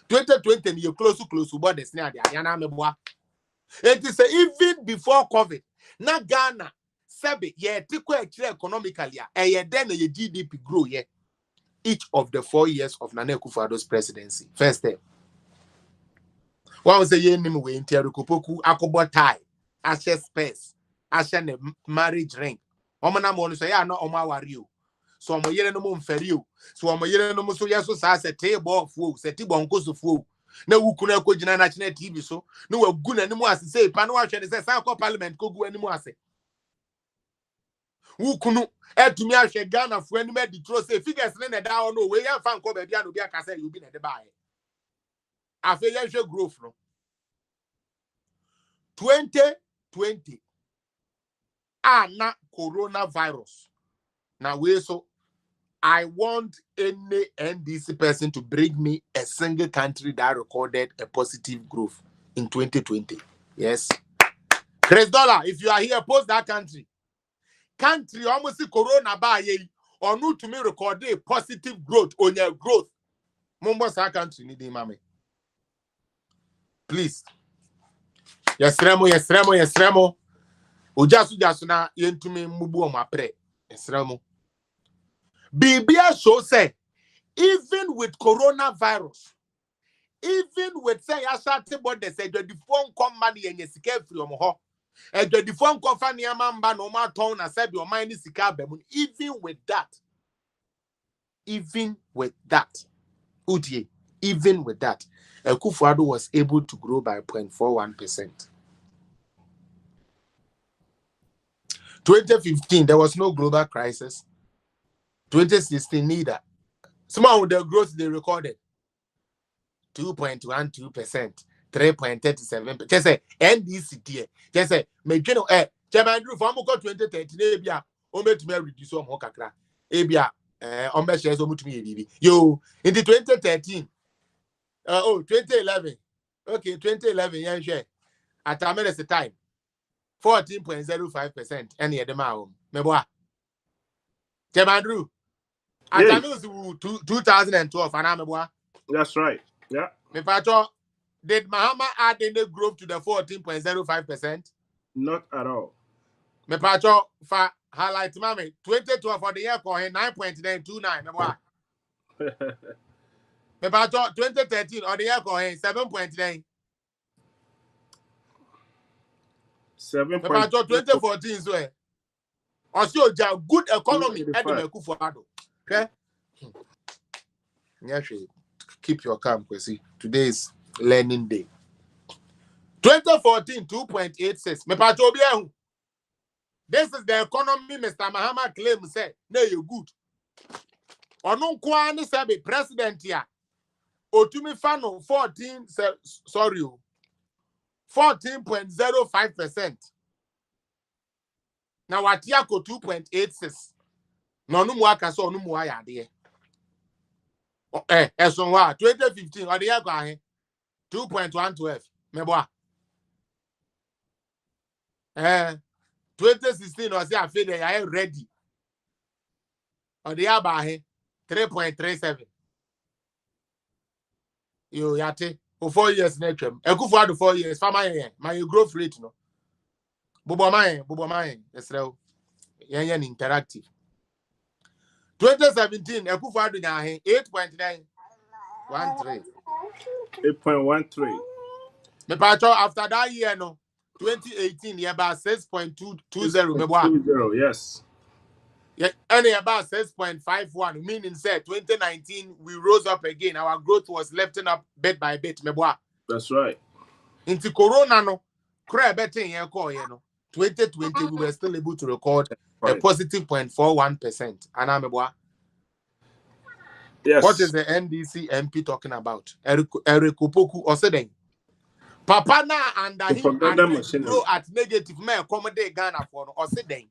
2020 you close to body snare yana meboa. It is even before COVID. Na Ghana sebe ye tiko economically and then ye GDP grow ye each of the 4 years of Nana Akufo-Addo's presidency. First step. One was a year name we in Rukupoku akobo tie, ashe space, ashe ne marriage ring. Omana mo say ya no oma wario. So I'm yelling no more for you. So I'm yelling no more so yes, so I said table of food, set bonko so food. No, who couldn't go to national TV so no good anymore as say Panua says Parliament could go anymore. Say who couldn't add to me as a Ghana for any made the trust say figures then down no way you found cover piano be a say you've been at the buy. I feel you should grow from 2020 not coronavirus. Now we so I want any NDC person to bring me a single country that recorded a positive growth in 2020. Yes. Chris Dollar, if you are here, post that country. Country almost corona by or no to me record a positive growth on your growth. Mumbos our country need mame. Please. Yes, Remo. Ujasu jasuna yentume mubu o mapre. Yes, Remo. Bibia show say, even with coronavirus, even with say asate body say the phone come money and sika free om ho. And the phone come fa niamamba no ma ton na say be o man sika bemun. Even with that, Udie, even with that, Akufo-Addo was able to grow by 0.41%. 2015, there was no global crisis. 2016 neither. Some of the growth they recorded 2.12%, 3.37%. Just say NDC, just say Megino Chairman Drew from 2013 Abia Ome to me reduce on Hokakra Abia Ombe shares Omu to me yo in the 2013 2011 okay 2011 yeah share at the time 14.05% any of them out Meboa Chairman Drew at 2012 and That's right. Yeah. Me pacho, did Mahama add any growth to the 14.05%? Not at all. Me pacho, for highlight mami, 2012 for the year for 9.929. Me pacho, 2013 or the year for 7.9. 7. Me pacho, 2014 so. Also, good economy at the Akufo-Addo. Okay? Yeah, keep your calm, Kwesi. Today is learning day. 2014, 2.86. Me pacho bien. This is the economy Mr. Mahama claim say, no, you good. Ono kwa ni sabi president ya. Otumi fano 14.05%. Na watiako 2.86. No mwaka so no mwa ya de. Eso wa 2015 ode ya kwa he 2.112 meboa. 2016 was ya fe de ya ready. Ode ya ba he 3.37. Yo yate for 4 years na twem. Ekufu ado 4 years farmer yen my growth rate no. Bobo man, esrew. Yen interactive. 2017 Ekufu ado nya he 8.913. 8.13. Me pacho after that year no 2018 yeah about 6.220 me boa. 20, yes. Yeah, only about 6.51, meaning said 2019 we rose up again. Our growth was lifting up bit by bit. That's right. Into Corona no, crab betting here call 2020 we were still able to record a positive 0.41%. And I'm yes. What is the NDC MP talking about? Eric Opoku or Sedeng. Papa na under him and grow at negative may accommodate Ghana for or Sedeng.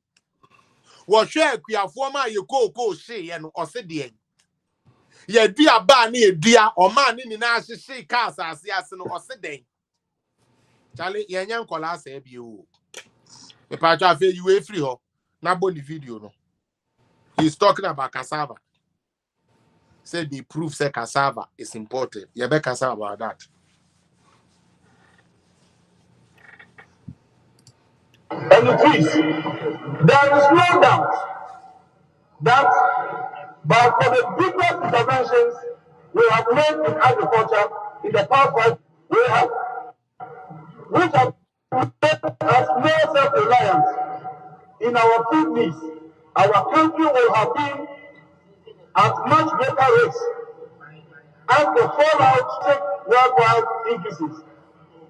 What share queer former you go see and or Sedeng. Ye dear Barney, dear or man in the Nashi see cars as yasin or Sedeng. Charlie, Yan Cola say you. The patch feel you free ho. Not bony video no. He's talking about cassava. Said the proof say cassava is important. You bet cassava about that. And it is. There is no doubt that by for the different interventions we have made in agriculture in the past 5 we have, which have made us more self-reliant in our food needs, our country will have been at much greater rates as the fallout take worldwide increases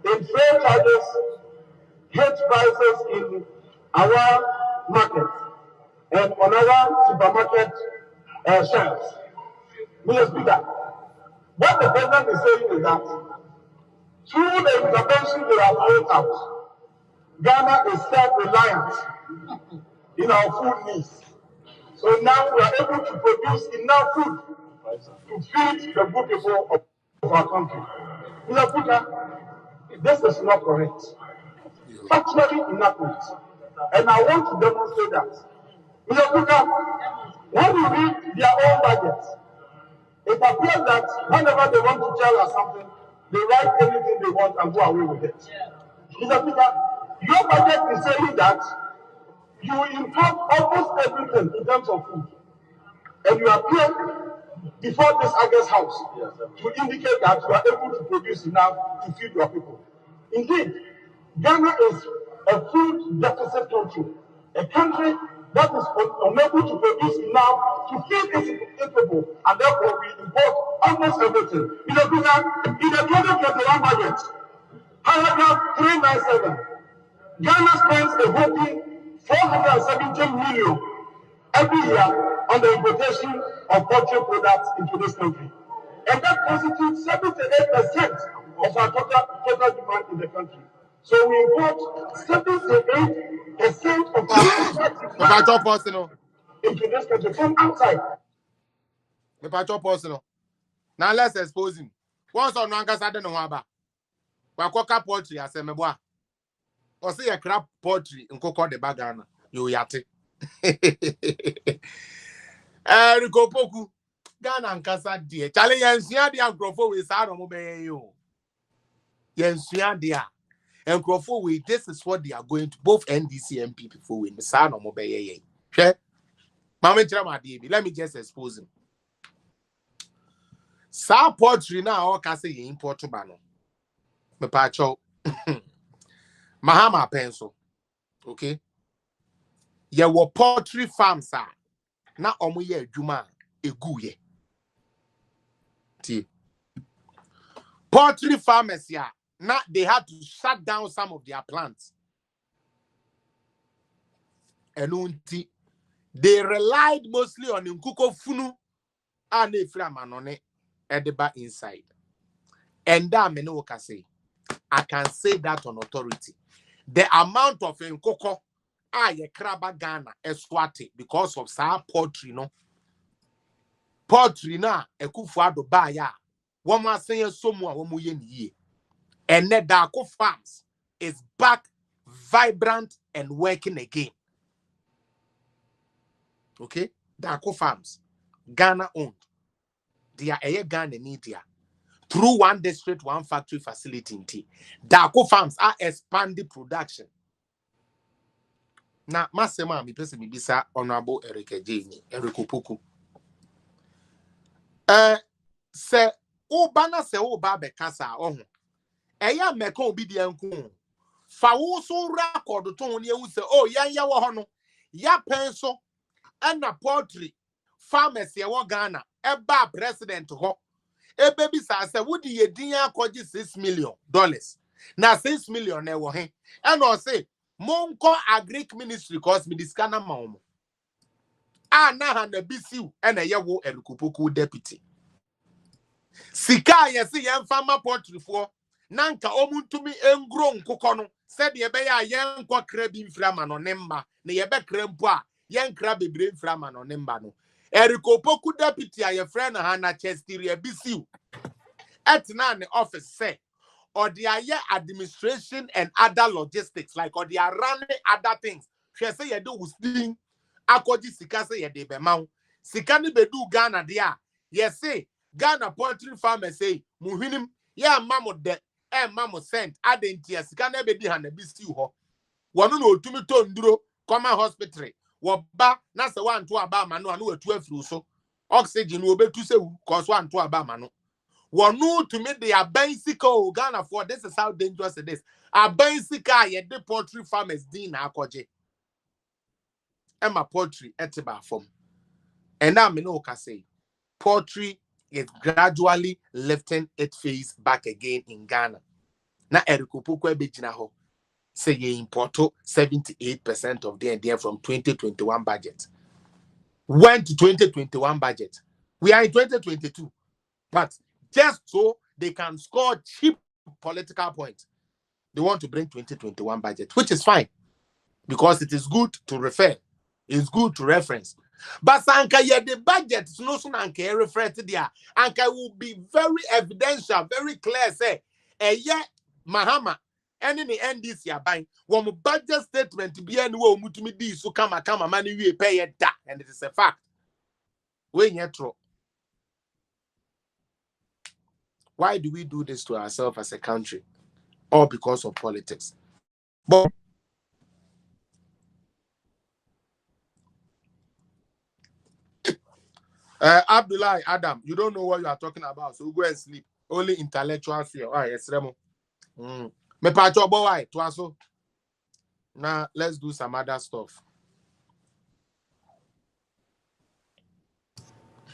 in trade charges, hedge prices in our markets and on our supermarket shelves. Mr. Speaker, what the president is saying is that through the intervention we have rolled out, Ghana is self-reliant in our food needs. So now we are able to produce enough food to feed the good people of our country. Mr. Speaker, this is not correct. Factually inaccurate. And I want to demonstrate that. Mr. Speaker, when we read their own budgets, it appears that whenever they want to tell us something, they write anything they want and go away with it. Mr. Speaker, your budget is saying that you import almost everything in terms of food. And you appear before this August House to indicate that you are able to produce enough to feed your people. Indeed, Ghana is a food deficit country, a country that is unable to produce enough to feed its people, and therefore we import almost everything. In the 2021 budget, paragraph 397, Ghana spends a whopping 417 million every year on the importation of poultry products into this country. And that constitutes 78% of our total demand in the country. So we import 78% of our personal into this country from outside. Personal. Now let's expose him. Once on Nanga Saturday no haba. Wakoka poultry as a meboa. Or say a crab poultry in Coco de Bagana. You yate. Rico Poku. Ghana and Casa dear. Charlie Yansia dia Grofo is out of Mobeyo. Yansia dia. And Grofo we this is what they are going to both NDC and people in the sound of Mobey. Sure. Mama Drama DB. Let me just expose him. Sa poultry now all can say import to Bano. Me pacho. Mahama pencil. Okay. Ye were poultry farms are na omo ye adwuma eguye. Ti. Poultry farmers ya now they had to shut down some of their plants. enunti they relied mostly on nkuko funu and manone ediba inside. And that I say, I can say that on authority. The amount of nkoko ye kraba Ghana eswati because of sa poultry no. Poultry na ekufuado ba ya. Wama say so mu a wamu ye ni. And net Darko Farms is back vibrant and working again. Okay? Darko Farms, Ghana owned. They are a Ghana media. Through one district, one factory facility in T. Darko Farms are expanding production. Now, Masema, mi pese mi bisa Honorable Erike Jeni, Eriko Puku. Se Obana se Oba Bekasa ohun. Eya meko obi di enku. Fa wo so record to ne wu se oh ya wo ho no. Ya penso na poultry farmers ye wo Ghana eba president ho. Baby say would ye din akoji $6 million. Na $6 million e wo he. And o say monko agric ministry cause me diskana ma omo. Na ha na bisiu na ye wo Erikupoku deputy. Sika ye se ye farmer poultry for nanka omuntumi engro nkoko no said ye be ya yen kwa krabi mframa no nemba na ye be krempo a yen kra bebre mframa no nemba no Erikupoku deputy a ye friend ha na chestiri abisiu etna ne office say or the administration and other logistics like or they are running other things she say ye do usdin akoji sika say ye de be maw sika ni bedu Ghana dia ye say Ghana poultry farmers say muhinim ya mamo de mamo sent adentia sika na be di ha na bisiu ho wono na otumi to nduro common hospital wo ba na se wan to aba ma no anu atu afuru so oxygen wo betu se wu cause wan to aba ma no wonu to me they are bicycle Ghana for this is how dangerous it is a bicycle ye de poultry farmers din na akoje Emma poultry etiba form and now me no ka say poultry is gradually lifting its face back again in Ghana. Na Erikupoku ebejina ho say ye importo 78% of the from 2021 budget. Went to 2021 budget. We are in 2022. But just so they can score cheap political points, they want to bring 2021 budget, which is fine because it is good to refer. It's good to reference. But Sanka, yeah, the budget is no sooner refer to there. Anka will be very evidential, very clear. Say, yeah, Mahama, any NDC are buying. One budget statement to be anywhere mutumi so come money we pay it that, and it is a fact. When you throw. Why do we do this to ourselves as a country? All because of politics. But Abdullah Adam, you don't know what you are talking about, so go and sleep. Only intellectuals here. All right, yes, Remo. Me pacho boy, twaso. Now let's do some other stuff.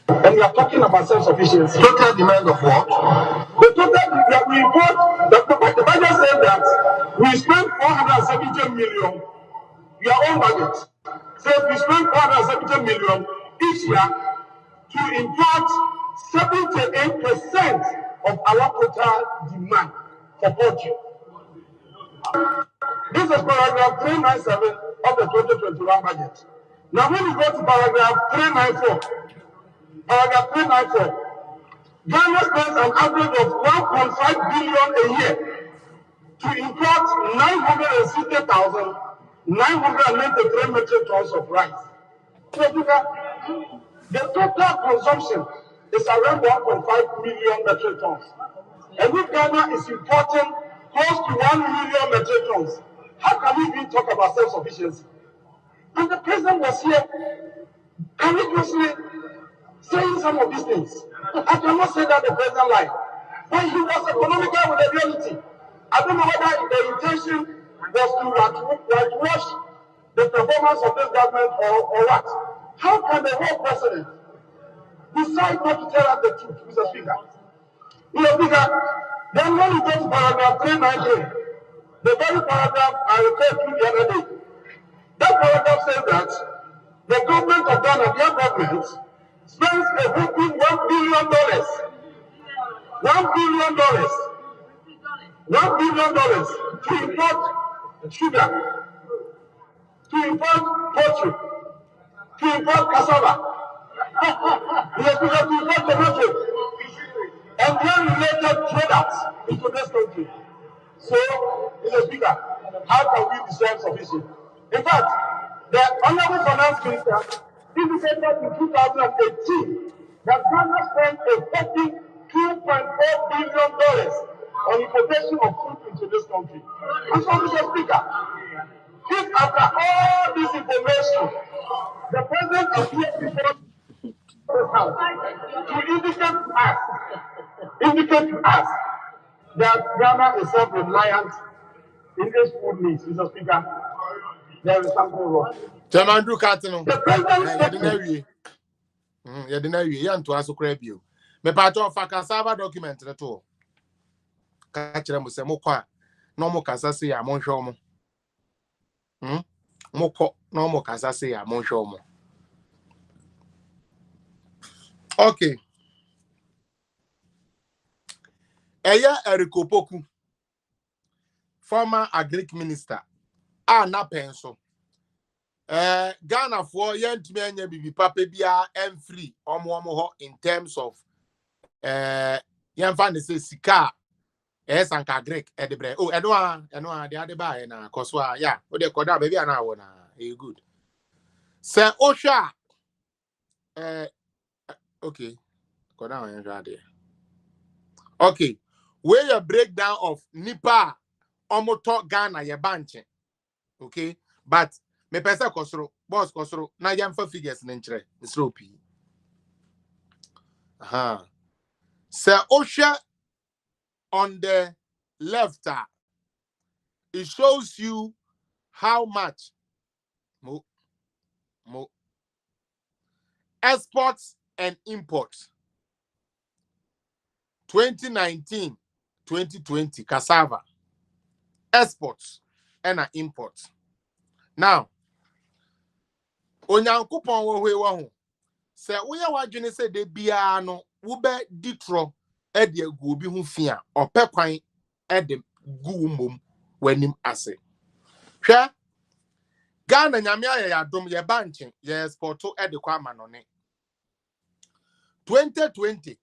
And we are talking about self-sufficiency. Total demand of what? The total that we import, the budget said that we spend 470 million. Your own budget says we spend 470 million each year to import 78% of our total demand for poultry. This is paragraph 397 of the 2021 budget. Now when you go to paragraph 394, Ghana spends an average of 1.5 billion a year to import 960,993 metric tons of rice. So the total consumption is around 1.5 million metric tons. And if Ghana is importing close to 1 million metric tons, how can we even talk about self-sufficiency? And the president was here courageously saying some of these things. I cannot say that the president lied. But he was economical with the reality. I don't know whether the intention was to whitewash the performance of this government or what. How can the whole president decide not to tell us the truth, Mr. Speaker? Mr. Speaker, then when we go to paragraph 398, the very paragraph I referred to the other day, That paragraph says that the government of Ghana, their government, spends a whopping $1 billion. $1 billion. $1 billion to import sugar, to import poultry, to import cassava, yes, to import tomato, and then related products into this country. So, Mr. Speaker, how can we be self-sufficient? In fact, the Honorable Finance Minister indicated in 2018 that Ghana spent a whopping $2.4 billion on importation of food into this country. And so, Mr. Speaker, if after all this information, the President appeared before this House to indicate to us that Ghana is self-reliant in its food needs, Mr. Speaker, there is something wrong. Jamandru Katino. The President Yadina, yan to ask crab you. Me part of a cassava document at all. Catch them with some more no more casasi a monshomo. Moko, no more casasi a monshomo. Okay. Eya Erikopoku, former agric minister. Na penso. Ghana for yent me bibi papa bia em free omo in terms of yan fan say sika sanka agric edebre. Oh eno de ade ba na koswa ya o de koda baby na wo na e good. Say osha okay. Koda on yan ade. Okay. Where a breakdown of Nipa omoto Ghana ye banche. Okay, but me pesa kosoro boss kosoro na yamfa figures n'enchre slow p. So Osha on the left, it shows you how much mo exports and imports 2019-2020 cassava exports and imports. Now, onyankopon wo hwe wo ho se wo ya wadwene se de bia no wo be ditro e de agu obi ho fi a opekwan e de gu mom wanim ase hwe Ghana nyame aye ya dom ye banche ye exporto e de kwa manone 2020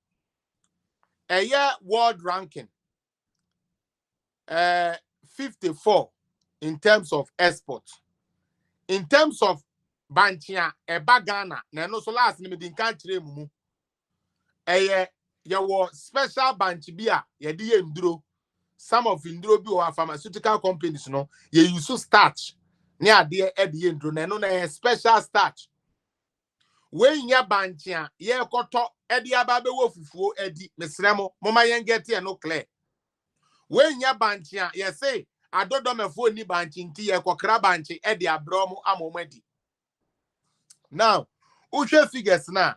a year world ranking 54 in terms of export. In terms of banchia eba Ghana na no so last ni me din kan kire mumu ye wo special banch bia ye de ye nduro. Some of nduro bi o pharmaceutical companies no ye use starch ne ade e de ye nduro na no na special starch we nya banchia ye koto e de aba be wo fufuo edi mesremo moma yen get here no clear we nya banchia ye say adodomefo ni banchi nti ye kokra banchi e de abromo amomadi. Now ushe figures now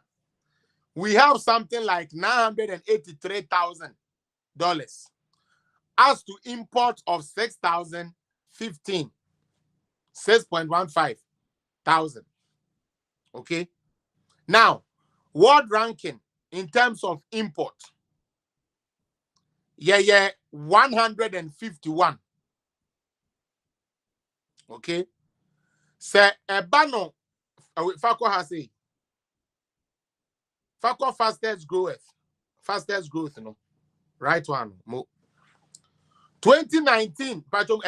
we have something like $983,000 as to import of 6,015 6.15 thousand. Okay, now world ranking in terms of import 151. Okay, say ebano Fako has a Fako fastest growth, no, right one. 2019, patron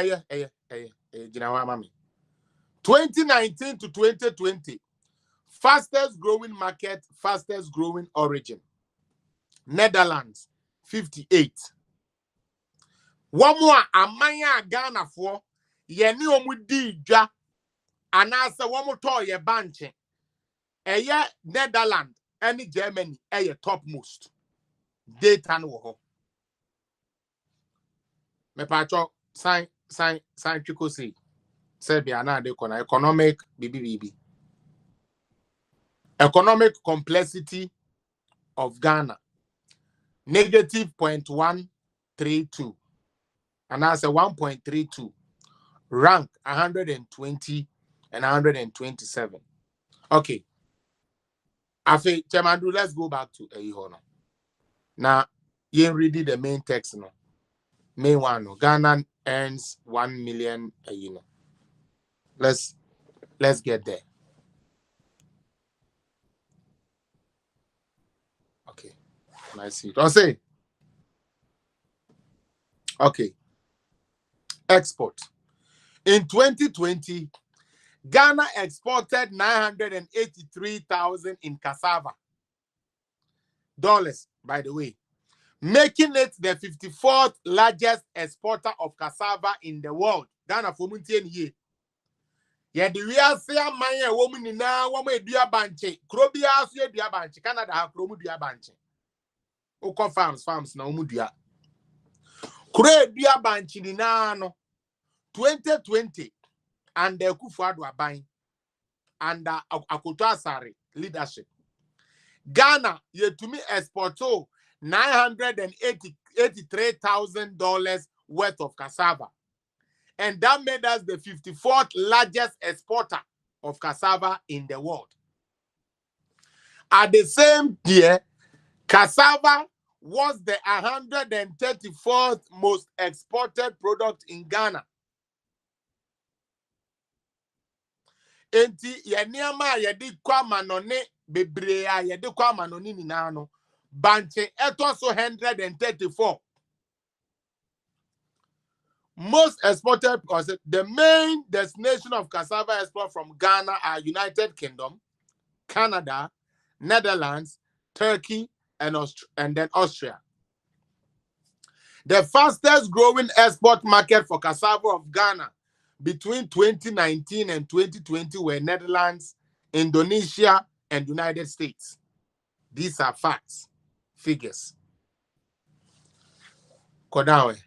2019 to 2020, fastest growing market, fastest growing origin. Netherlands 58. One more amaya Ghana for yeni omudi ja anasa one more toy ye banche. Eye Netherlands and Germany eye topmost. Data no ho. Me pacho sign chiko say. Serbia na de kona economic BBBB. Economic complexity of Ghana negative 0.132 and that's a 1.32 rank 120 and 127. Okay. Afi, Chairman, let's go back to Ehono. Now, you read the main text. No, main one. No, Ghana earns 1 million. Let's get there. Okay, I see. I'll say. Okay. Export. In 2020, Ghana exported 983,000 in cassava dollars, by the way, making it the 54th largest exporter of cassava in the world. Ghana for Muntian ye. Yeah, the real say a woman in now, woman dua banche, Krobia, dua banche, Canada have Kromu dua banche. Oko farms na umudia. Kure dua banche ni no 2020 and the Kufuadwa buying under Akoto Asare leadership. Ghana, yet to me export $983,000 worth of cassava. And that made us the 54th largest exporter of cassava in the world. At the same year, cassava was the 134th most exported product in Ghana. Enti yeniama yedi kwa manone bebrea yedi kwa manoni ni nano banche etoso 134. Most exported because the main destination of cassava export from Ghana are United Kingdom, Canada, Netherlands, Turkey, and then Austria. The fastest growing export market for cassava of Ghana between 2019 and 2020 were Netherlands, Indonesia, and United States. These are facts, figures. Kodawe,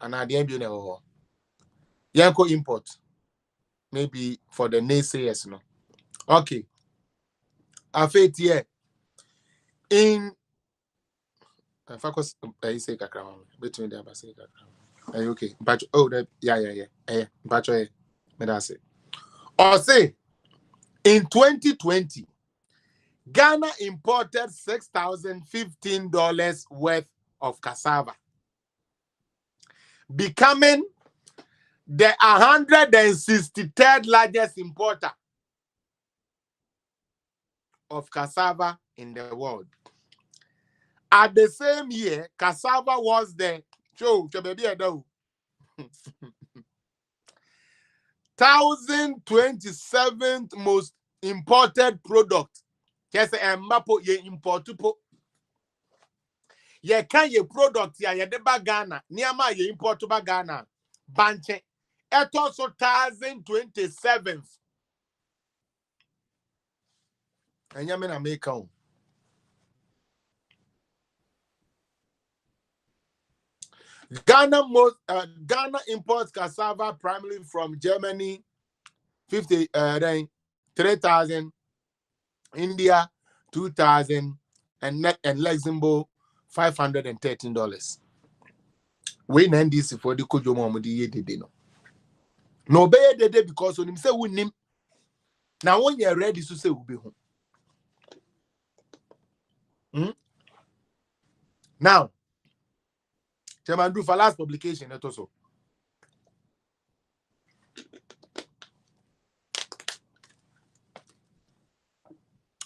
and at the end, Yanko import, maybe for the naysayers, no. Okay. Afet here in focus. I say kakra between the abase kakra. Okay, but oh, that yeah. But me that's it. Or say in 2020, Ghana imported $6,015 worth of cassava, becoming the 163rd largest importer of cassava in the world. At the same year, cassava was the 1,027th most imported product. Just a mapo ye import po. Ye can ye product ya ye deba Ghana. Niama ye import to Ghana. Banche. It also 1,027th. And yamen American. Ghana imports cassava primarily from Germany, 3,000, India, 2,000, and Luxembourg, $513. We NDC for the Kojomo Modi did no. No be dede because when him say we nim. Now when you're ready to say we be home. Now, Chairman do for last publication that also.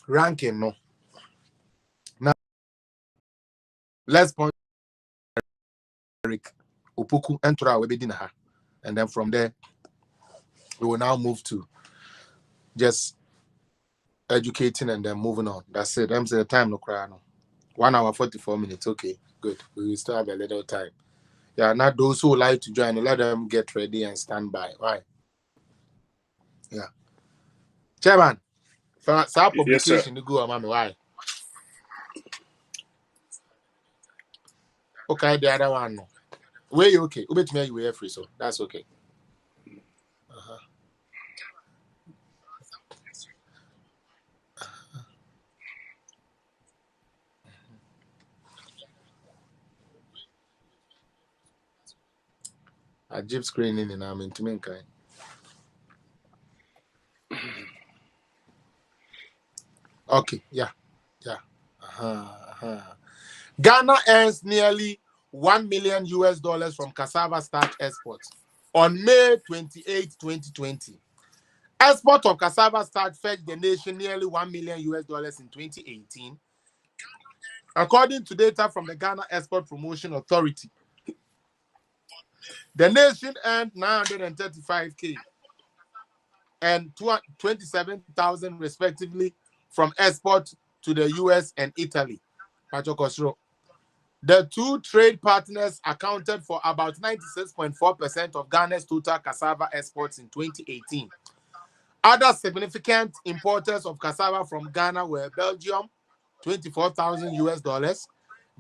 Ranking no. Now let's point Eric Upuku Entra Webedinaha. And then from there we will now move to just educating and then moving on. That's it. I'm saying the time no cry no. 1 hour 44 minutes. Okay, good. We will still have a little time. Yeah, not those who like to join, let them get ready and stand by. Why? Yeah. Chairman, for our publication, you go, mommy. Why? Okay, the other one. No. Where you okay? Ubet me you were free, so that's okay. I jeep screening and I'm into main kind. Okay, yeah. Ghana earns nearly $1 million from cassava starch exports on May 28, 2020. Export of cassava starch fetched the nation nearly $1 million in 2018, according to data from the Ghana Export Promotion Authority. The nation earned $935K and $27,000 respectively from export to the US and Italy. The two trade partners accounted for about 96.4% of Ghana's total cassava exports in 2018. Other significant importers of cassava from Ghana were Belgium, $24,000,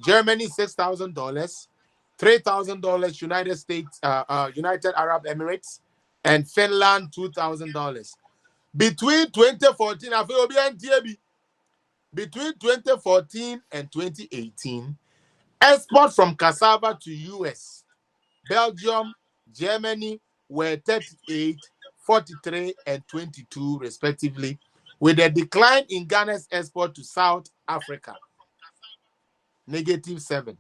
Germany, $6,000, $3,000 United Arab Emirates, and Finland, $2,000. Between 2014 and 2018, exports from cassava to US, Belgium, Germany were 38, 43, and 22 respectively, with a decline in Ghana's export to South Africa, -7.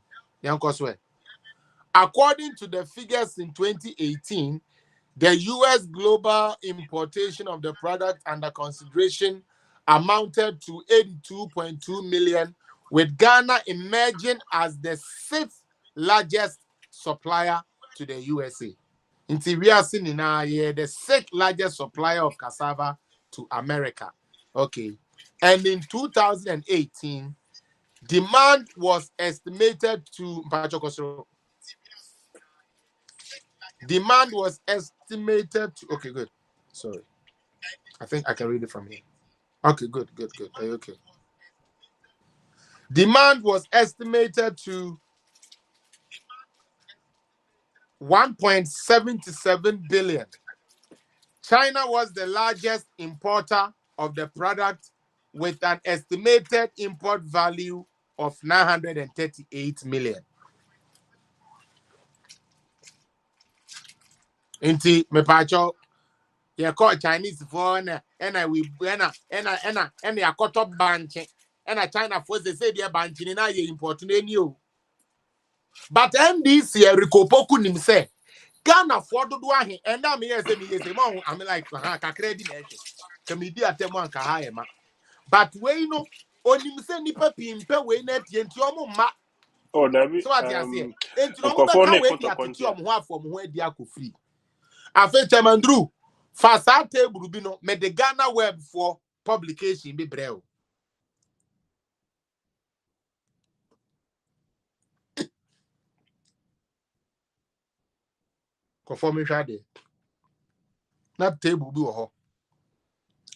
According to the figures in 2018, the US global importation of the product under consideration amounted to 82.2 million, with Ghana emerging as the 6th largest supplier to the USA. We are seeing the 6th largest supplier of cassava to America. Okay. And in 2018, demand was estimated to okay, good. Sorry. I think I can read it from here. Okay, good. Are you okay? Demand was estimated to 1.77 billion. China was the largest importer of the product with an estimated import value of 938 million. Inti mepacho ye call Chinese for and we and ya cut up banche and China for they say they banche na ye import new. But NDC Rikopoku nim say Ghana for do ahe and am here say me say mo am like ka credit na ehwe kamidi atemu anka ha e ma. But we no onim say nipa pimpe we na tie nti omo ma. Oh, David. So what you say? Enti no mo be ka we dia tete omo ho afom ho adi akofri. Afe Chamandru fasa table bi no me the Ghana web for publication be brel. Conform hwade. Na table bi wo ho.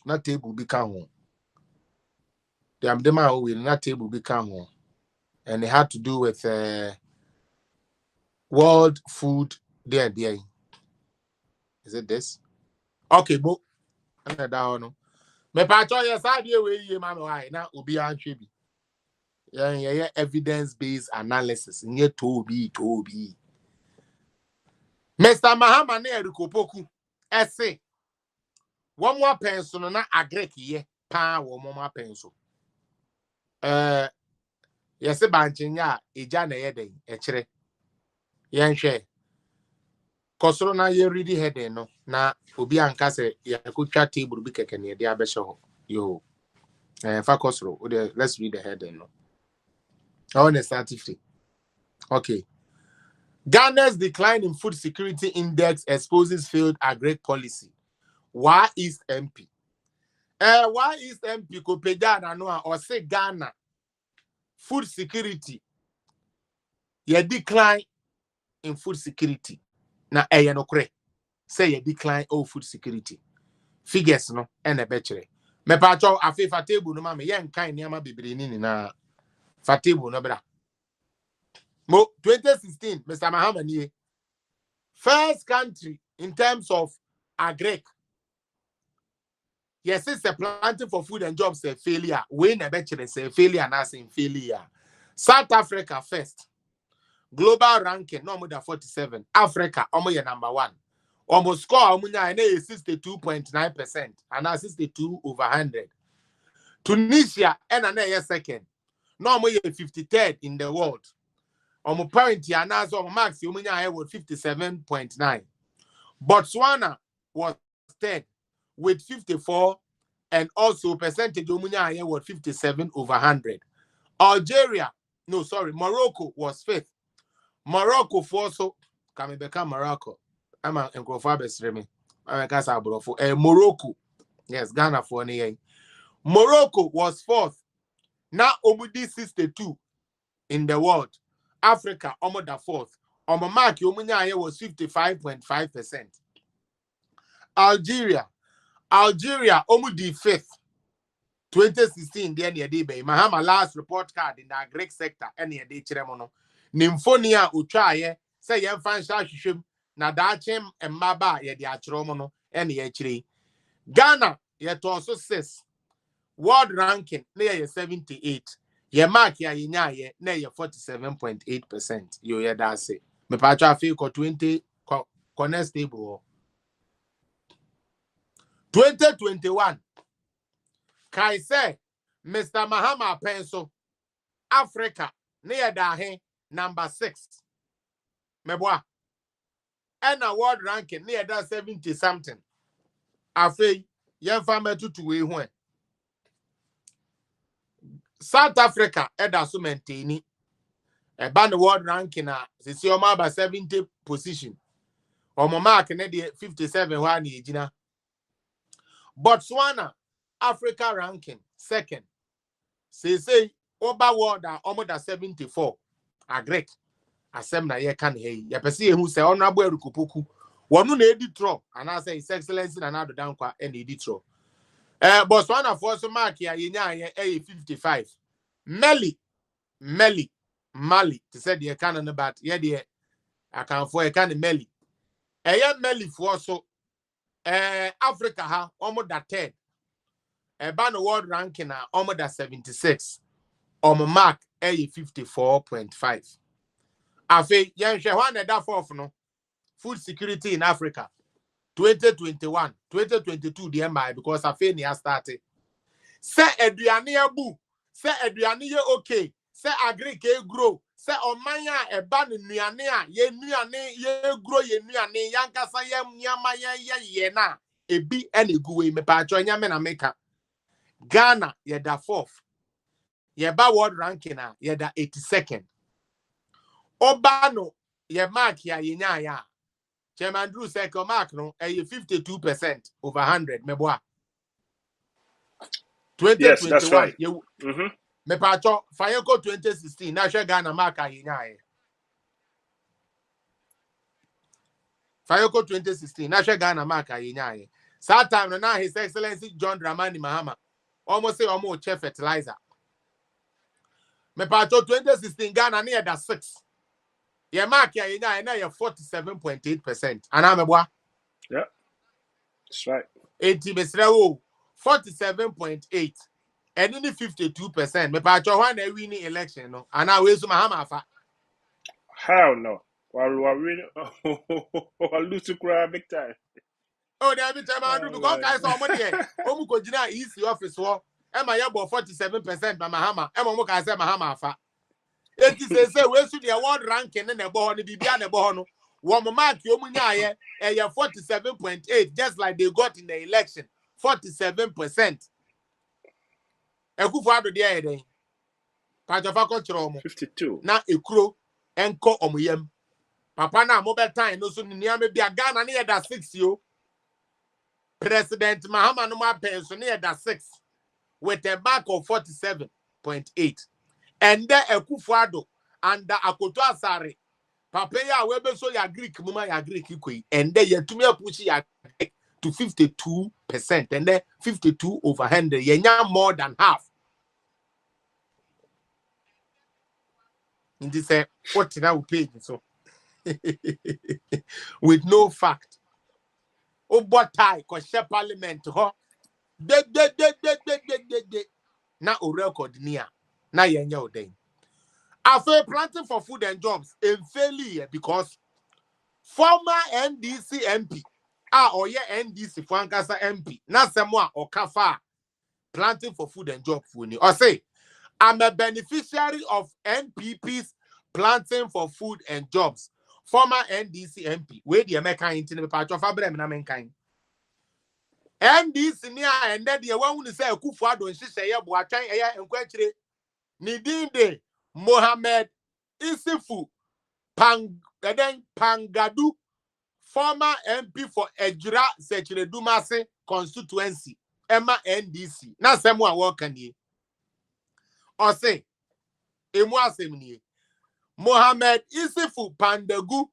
Na table bi ka ho. The amdema we na table bi ka ho. And it had to do with World Food Day. Is it this? Okay, bo. Na da no. Me pa cho yes idea we ye ma me why na obi antwe bi. Yeah, evidence-based analysis. Nye tobi. Mr. Mahama ne Erikopoku ese wo mo penso na agrek ye pa wo mo penso. Yes banchinya eja na ye den e kire. Yen hwe. Kosoro na ye ready head no na obi anka se yakotwa table bi keke ne de abehye ho. Yo. Fa kosoro. Let's read the heading no. I want to start 50. Okay. Ghana's decline in food security index exposes failed agri policy. Why East MP? Why East MP ko peja na no or say Ghana food security. Ye decline in food security. Na no kre. Say ye decline of food security. Figures no and a betchere. Me pacho afi fa table no ma me yen kan niama bibiri ni na fa table no bra. Mo 2016, Mr. Mahama first country in terms of agric. Yes, it's a planting for food and jobs a failure. When a bachelor say failure and as in failure. South Africa first. Global ranking no more than 47. Africa almost number 1. Almost score 62.9% and 62 over 100. Tunisia and another second. No more 53rd in the world. My parent ya na so max you with 57.9. Botswana was third with 54 and also percentage umunya was 57 over 100. Algeria, no sorry, Morocco was fifth. Morocco for so can become Morocco. I'm a Nkrofa Morocco. Yes, Ghana for any. Morocco was fourth. Now Omudi 62 in the world. Africa Omoda fourth. Mark Yomunya was 55.5%. Algeria Omudi fifth. 2016 then ye dey Mahama last report card in the Greek sector any day chiremono. Nymphonia utwaye say yen fan sha hwehwem na daachem emmaba ye de achiromono any ye chire. Ghana ye to also 6. World ranking na ye 78. Ye mark ya nya ye na ye 47.8%. Yo ye da say. Me pa twa fi ko 20 ko stable. 2021 Kai say Mr. Mahama Penso Africa near dahe number 6. Meboa. And a world ranking near that 70 something. Afi yen fama tutu we ho. South Africa eda so maintain e ban world ranking a sisi o ma ba 70 position. Omo mark ne de 57 ho na ejina. Botswana Africa ranking second. Say over world are almost 74. A Greek. Asem na ye kan he. Ye pese ye hu say honorable Erukopoku. Wonu na edi tro and I say his excellency na do dan kwa e na edi tro. Botswana for so mark ya ye nya ye 55. Mali to say the kan na but ye de akan for ye kan Mali. Mali for so Africa ha almost that third. Ban world ranking almost 76. Mark 54.5. Afi yen hwe hwan na da fourth no. Food security in Africa 2021 2022 the MI because afi ne started. Say aduane abu, say aduane ye okay, say agric e grow, say omanya e ba no nuane a ye nuane ye grow ye nuane yankasa ye nyama ye na ebi ene guwe me pa cho nyame na meka. Ghana ye da fourth. Ye ba world ranking ye da 82nd. Obano ye mark ya ye nya ya. Chairman Drew say mark no 52% over 100 meboa. 2021 Yes, that's right. Me pacho Fayeko 2016 na hwe Ghana mark ye nya ye. Fayeko 2016 na hwe Ghana mark ye nya ye. That time na His Excellency John Dramani Mahama almost say almost chef fertilizer. Me pacho 2016 Ghana near that 6. Ye mark ya ina na 47.8%. Ana meboa. Yeah. That's right. 80 besrewo 47.8. And only 52%. Me pa cho hwan na win election no. Ana we so Mahama afa. How no? While really I'll lose to cry big time. Oh, they be time Andrew because guys so mo dey. Omu ko gina EC office wo. E ma ye bo 47% by Mahama. E mo ka say Mahama afa. Eti say we su the world ranking na ebo ho no bibia na ebo ho no wo mo mark yo munya ye 47.8 just like they got in the election 47%. Ekufu ado de ye den pa jofa ko kiro mo 52. na ekuro enko omuyem papa na mo betan no so nia me bia Ghana na ye da 6 yo. President Mahama no ma pension na ye da 6 with a back of 47.8. And then Ekufuado and the Akoto Asare. Papa ya webe so ya Greek muma ya Greek ikwe. And then you to push ya to 52%. And then 52 over 100. Yenya more than half. In this what now we pay so with no fact. Obotai ko she parliament ho. De. Na o record niya. Na yenya oden. After planting for food and jobs in failure because former NDC MP or NDC Frankasa MP na semwa or kafa planting for food and job for or say I'm a beneficiary of NPP's planting for food and jobs. Former NDC MP. Where the American into the patch of Abraham Namenkind. NDC near and then the one who say Kufuado and she say, Boatang and Quetri Nidinde Mohammed Isifu Pangadu, former MP for Ejura Sechere Dumase constituency, Emma NDC. Now, someone walking ye. Or say, Emwasemni Mohammed Isifu Pandagu,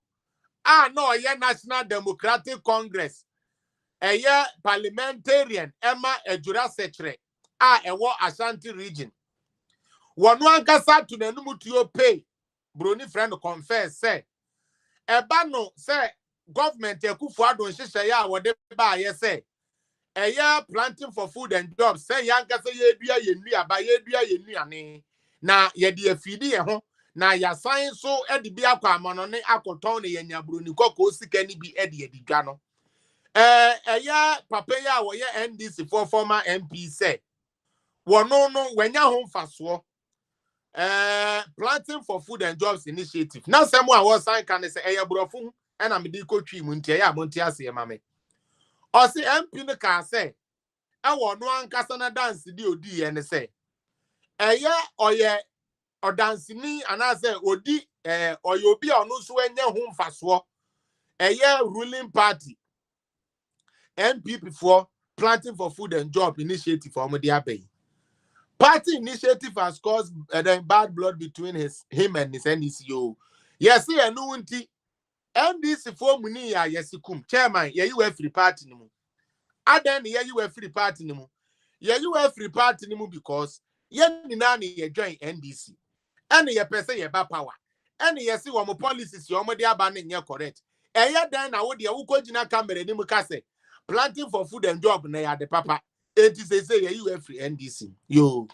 no, ye National Democratic Congress, a year parliamentarian, Emma Ejura Sechere, a war Ashanti region. One kasa to the Numutio pay, Bruni friend confess, say, Ebano, say, government, Kufuado, Shishaya, whatever I say. A year planting for food and jobs, say, Yanka say, ye by ye na ye dear feedy, na ya science so at the Biaka Monone, Akotoni, and Yabruni Coco, Sikani be Eddie Gano. A year, Papaya, or ye NDC for former MP say, well, no, when you're home fast war. Planting for food and jobs initiative. Now someone was saying can say hey brofun and I'm the coach muntia ya muntia se mame. Or say MP no can say e won no ankasa na dance di odi and say oye or dance ni and I say odi or you be on so enye ho mfaso ruling party NPP for planting for food and job initiative for mo dia bay. Party initiative has caused bad blood between him and his NDCO. Yes, he and no NDC for money ya yesikum chairman ye you free party nimu. Aden ye you free party nimu. Ye you free party nimu because ye ni nani ye join NDC. Any ye person ye ba power. Any ye see one policies your modi abaning ye correct. E ye den na wo de wo jina camera nimu kase planting for food and job na ya de papa. It is say you free NDC. Yo.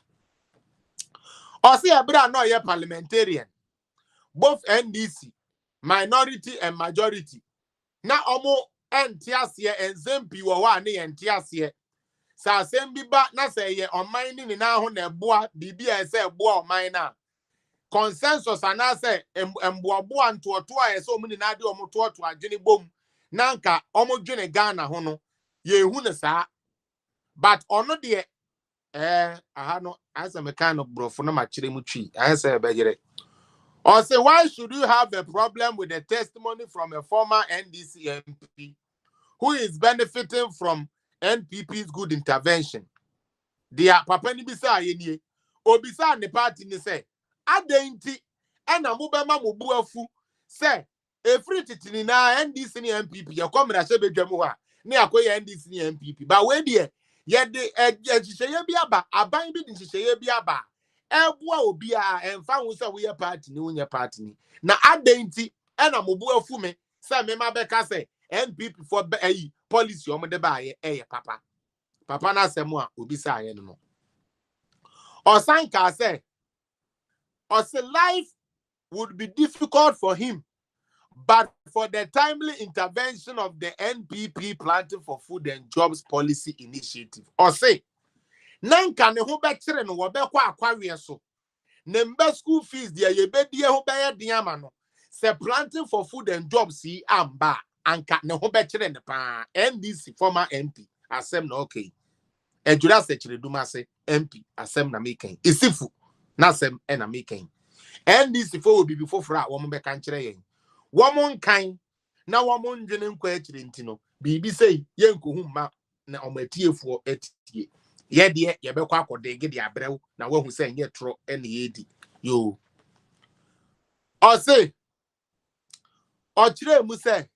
Or see a brand no ye parliamentarian. Both NDC, minority and majority. Na omo entiasie and zempi wa ne entiasie. Sa sembi ba na say ye on mining ni na ho na boa bibia say boa on mine na. Consensus ana say emboaboa ntoto a so mu ni na de omo to adwene bom. Nanka omo dwene Ghana ho no ye hu ne saa. But ono de aha no as a mechanic bro for no machire mu twi. I say begere. Or say, why should you have a problem with the testimony from a former NDC MP who is benefiting from NPP's good intervention? Dia papa ni bisa yenie. Obisa ne party ni say, adenti ena mo bema mo buafu say efri titini na NDC ni MPP ya come na shebedwam ho a ne akoye NDC ni MPP ba we de ye de ehihye bi aba aban bi de hihye bi aba ebua obi a emfa hu se we party ni unye party ni na adenti ena mo buafu me say me ma be ka say NPP for policy o mo de ba ye papa na asem a obi say aye no Osanka say life would be difficult for him, but for the timely intervention of the NPP planting for food and jobs policy initiative. Or say, Nanka ne ho be kire no wo be kwa akwawe so. Ne mba school fees dia ye be die ho be ye diama no. Se planting for food and jobs si amba anka ne ho be kire ne pa. NDC former MP asem na okay. Ejura Sechere Dumase MP asem na making. Isifu na asem na making. NDC for will be before fra wo be kan kire yen. Woman kind na woman dwene nkwa akire ntino bibi sei yenko hu ma na omatiefuo etie ye de ye be kwa akode ge de abrew na wahu sei nye tro ene yedi yo o say o kire mu say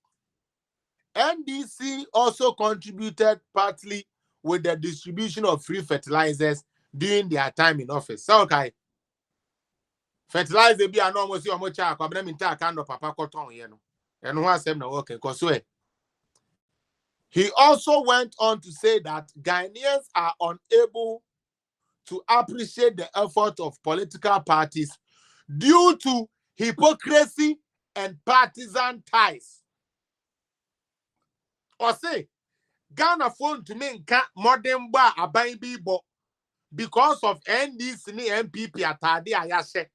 NDC also contributed partly with the distribution of free fertilizers during their time in office. So okay. Fertilizer be no mo si o mo cha akwa mi nta aka no papa cotton ye no. Eno ho asem na work so he also went on to say that Ghanaians are unable to appreciate the effort of political parties due to hypocrisy and partisan ties. Or say Ghana phone to me modern bar a baby bo because of NDC ni MPP atade ayase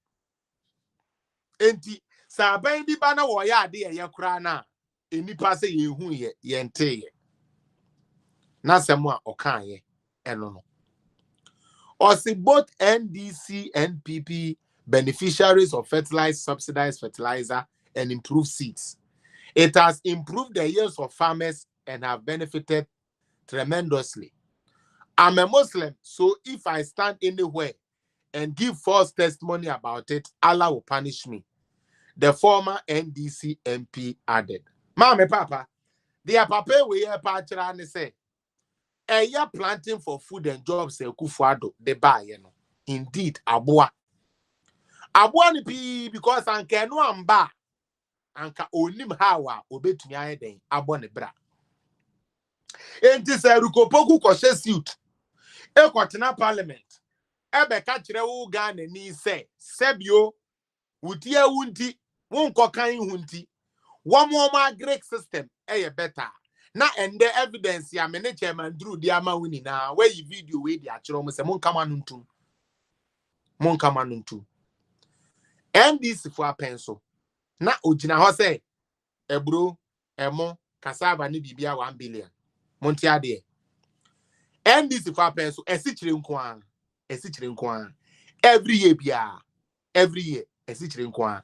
enti saban bi ba na wo ya ade ye kura na enipa se yehu ye yente ye na semu a okan ye eno no or see both NDC and NPP beneficiaries of subsidized fertilizer and improved seeds. It has improved the years of farmers and have benefited tremendously. I'm a Muslim, so if I stand anywhere and give false testimony about it, Allah will punish me. The former NDC MP added. Mama, Papa, the papa we hear Pachra and say, a year planting for food and jobs, Kufuado, the buy, indeed, Abua. Abua ni pi because anke no amba anka onim hawa obetumi ayeden abɔ ne bra. Enti se rukopoku kɔhye suit. Ekɔtena parliament. Ebeka kyerɛ wo Ghana ni se sebio wutie wunti wonkɔkan hunti. Wɔn agric system ɛyɛ better. Na ende evidence ya mene chairman Drew di ama wini na where you video we di akyerɛ mo se monkama nuntum. Monkama nuntum. NDC for a pencil. Na ojina ho say ebro emo cassava ni bibia 1 billion. Monti ade. NDC for a pencil esichire nko an. Every year bia. Every year esichire nko an.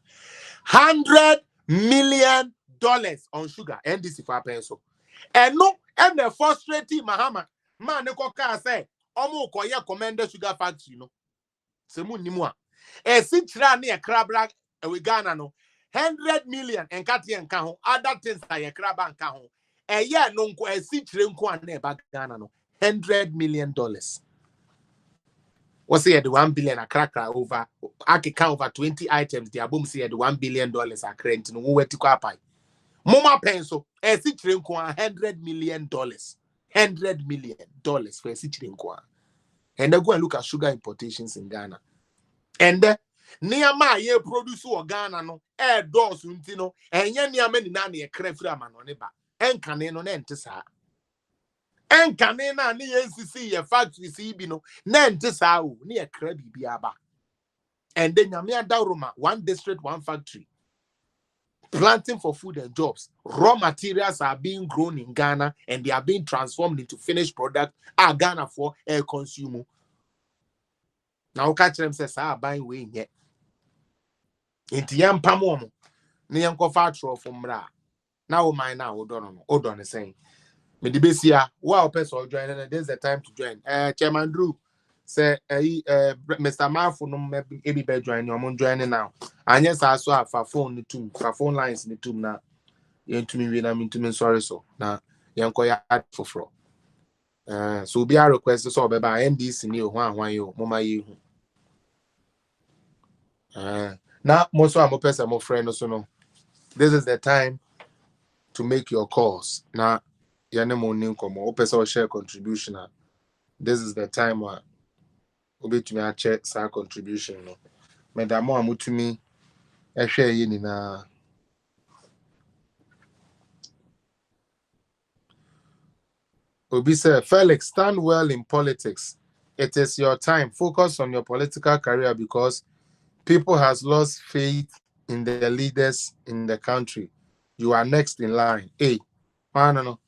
$100 million on sugar NDC for a pencil. And no and the frustrating Mahama man ne koka say omo koye commended sugar factory no. Semu nimwa. Esichira ne krabra we Ghana no 100 million and kati enka ho other things like kraba enka ho eye no nko esichire nko an na ba Ghana no $100 million. What's here the 1 billion a cracker over akeka over 20 items the abom say the $1 billion a crent no we tikwa pai mama penso esichire nko an $100 million $100 million for esichire nko an. And they go and look at sugar importations in Ghana. And Niama ye produce or Ghana no air doors untino and yen yamani nani a crefra man on eba and canin on entesa and canena ni NCC a factory cibino nentesa near crabby biaba and then Yamia Dauruma 1 district 1 factory planting for food and jobs. Raw materials are being grown in Ghana and they are being transformed into finished product at Ghana for air consumer. Now catch them says buying way yet. Into yam pamomo, near fatro from Ra. Now, my now, hold on, saying. Me the base here, wow, person join, and there's the time to join. Chairman Drew say, Mr. Marfo, no, maybe be joining, I'm joining now. And yes, I saw for phone lines in the tomb now. You to me, I'm into me, sorry, so now, young koya for fro. So be a request so be by NDC new one you, mama you. Now, most of my person, my friend, also know. This is the time to make your calls. Now, your name on income or person share contribution. This is the time where we to me a check sa contribution. No, madam, I'm to me. I share you na. Obi say, Felix, stand well in politics. It is your time. Focus on your political career because people has lost faith in the leaders in the country. You are next in line. Hey, no.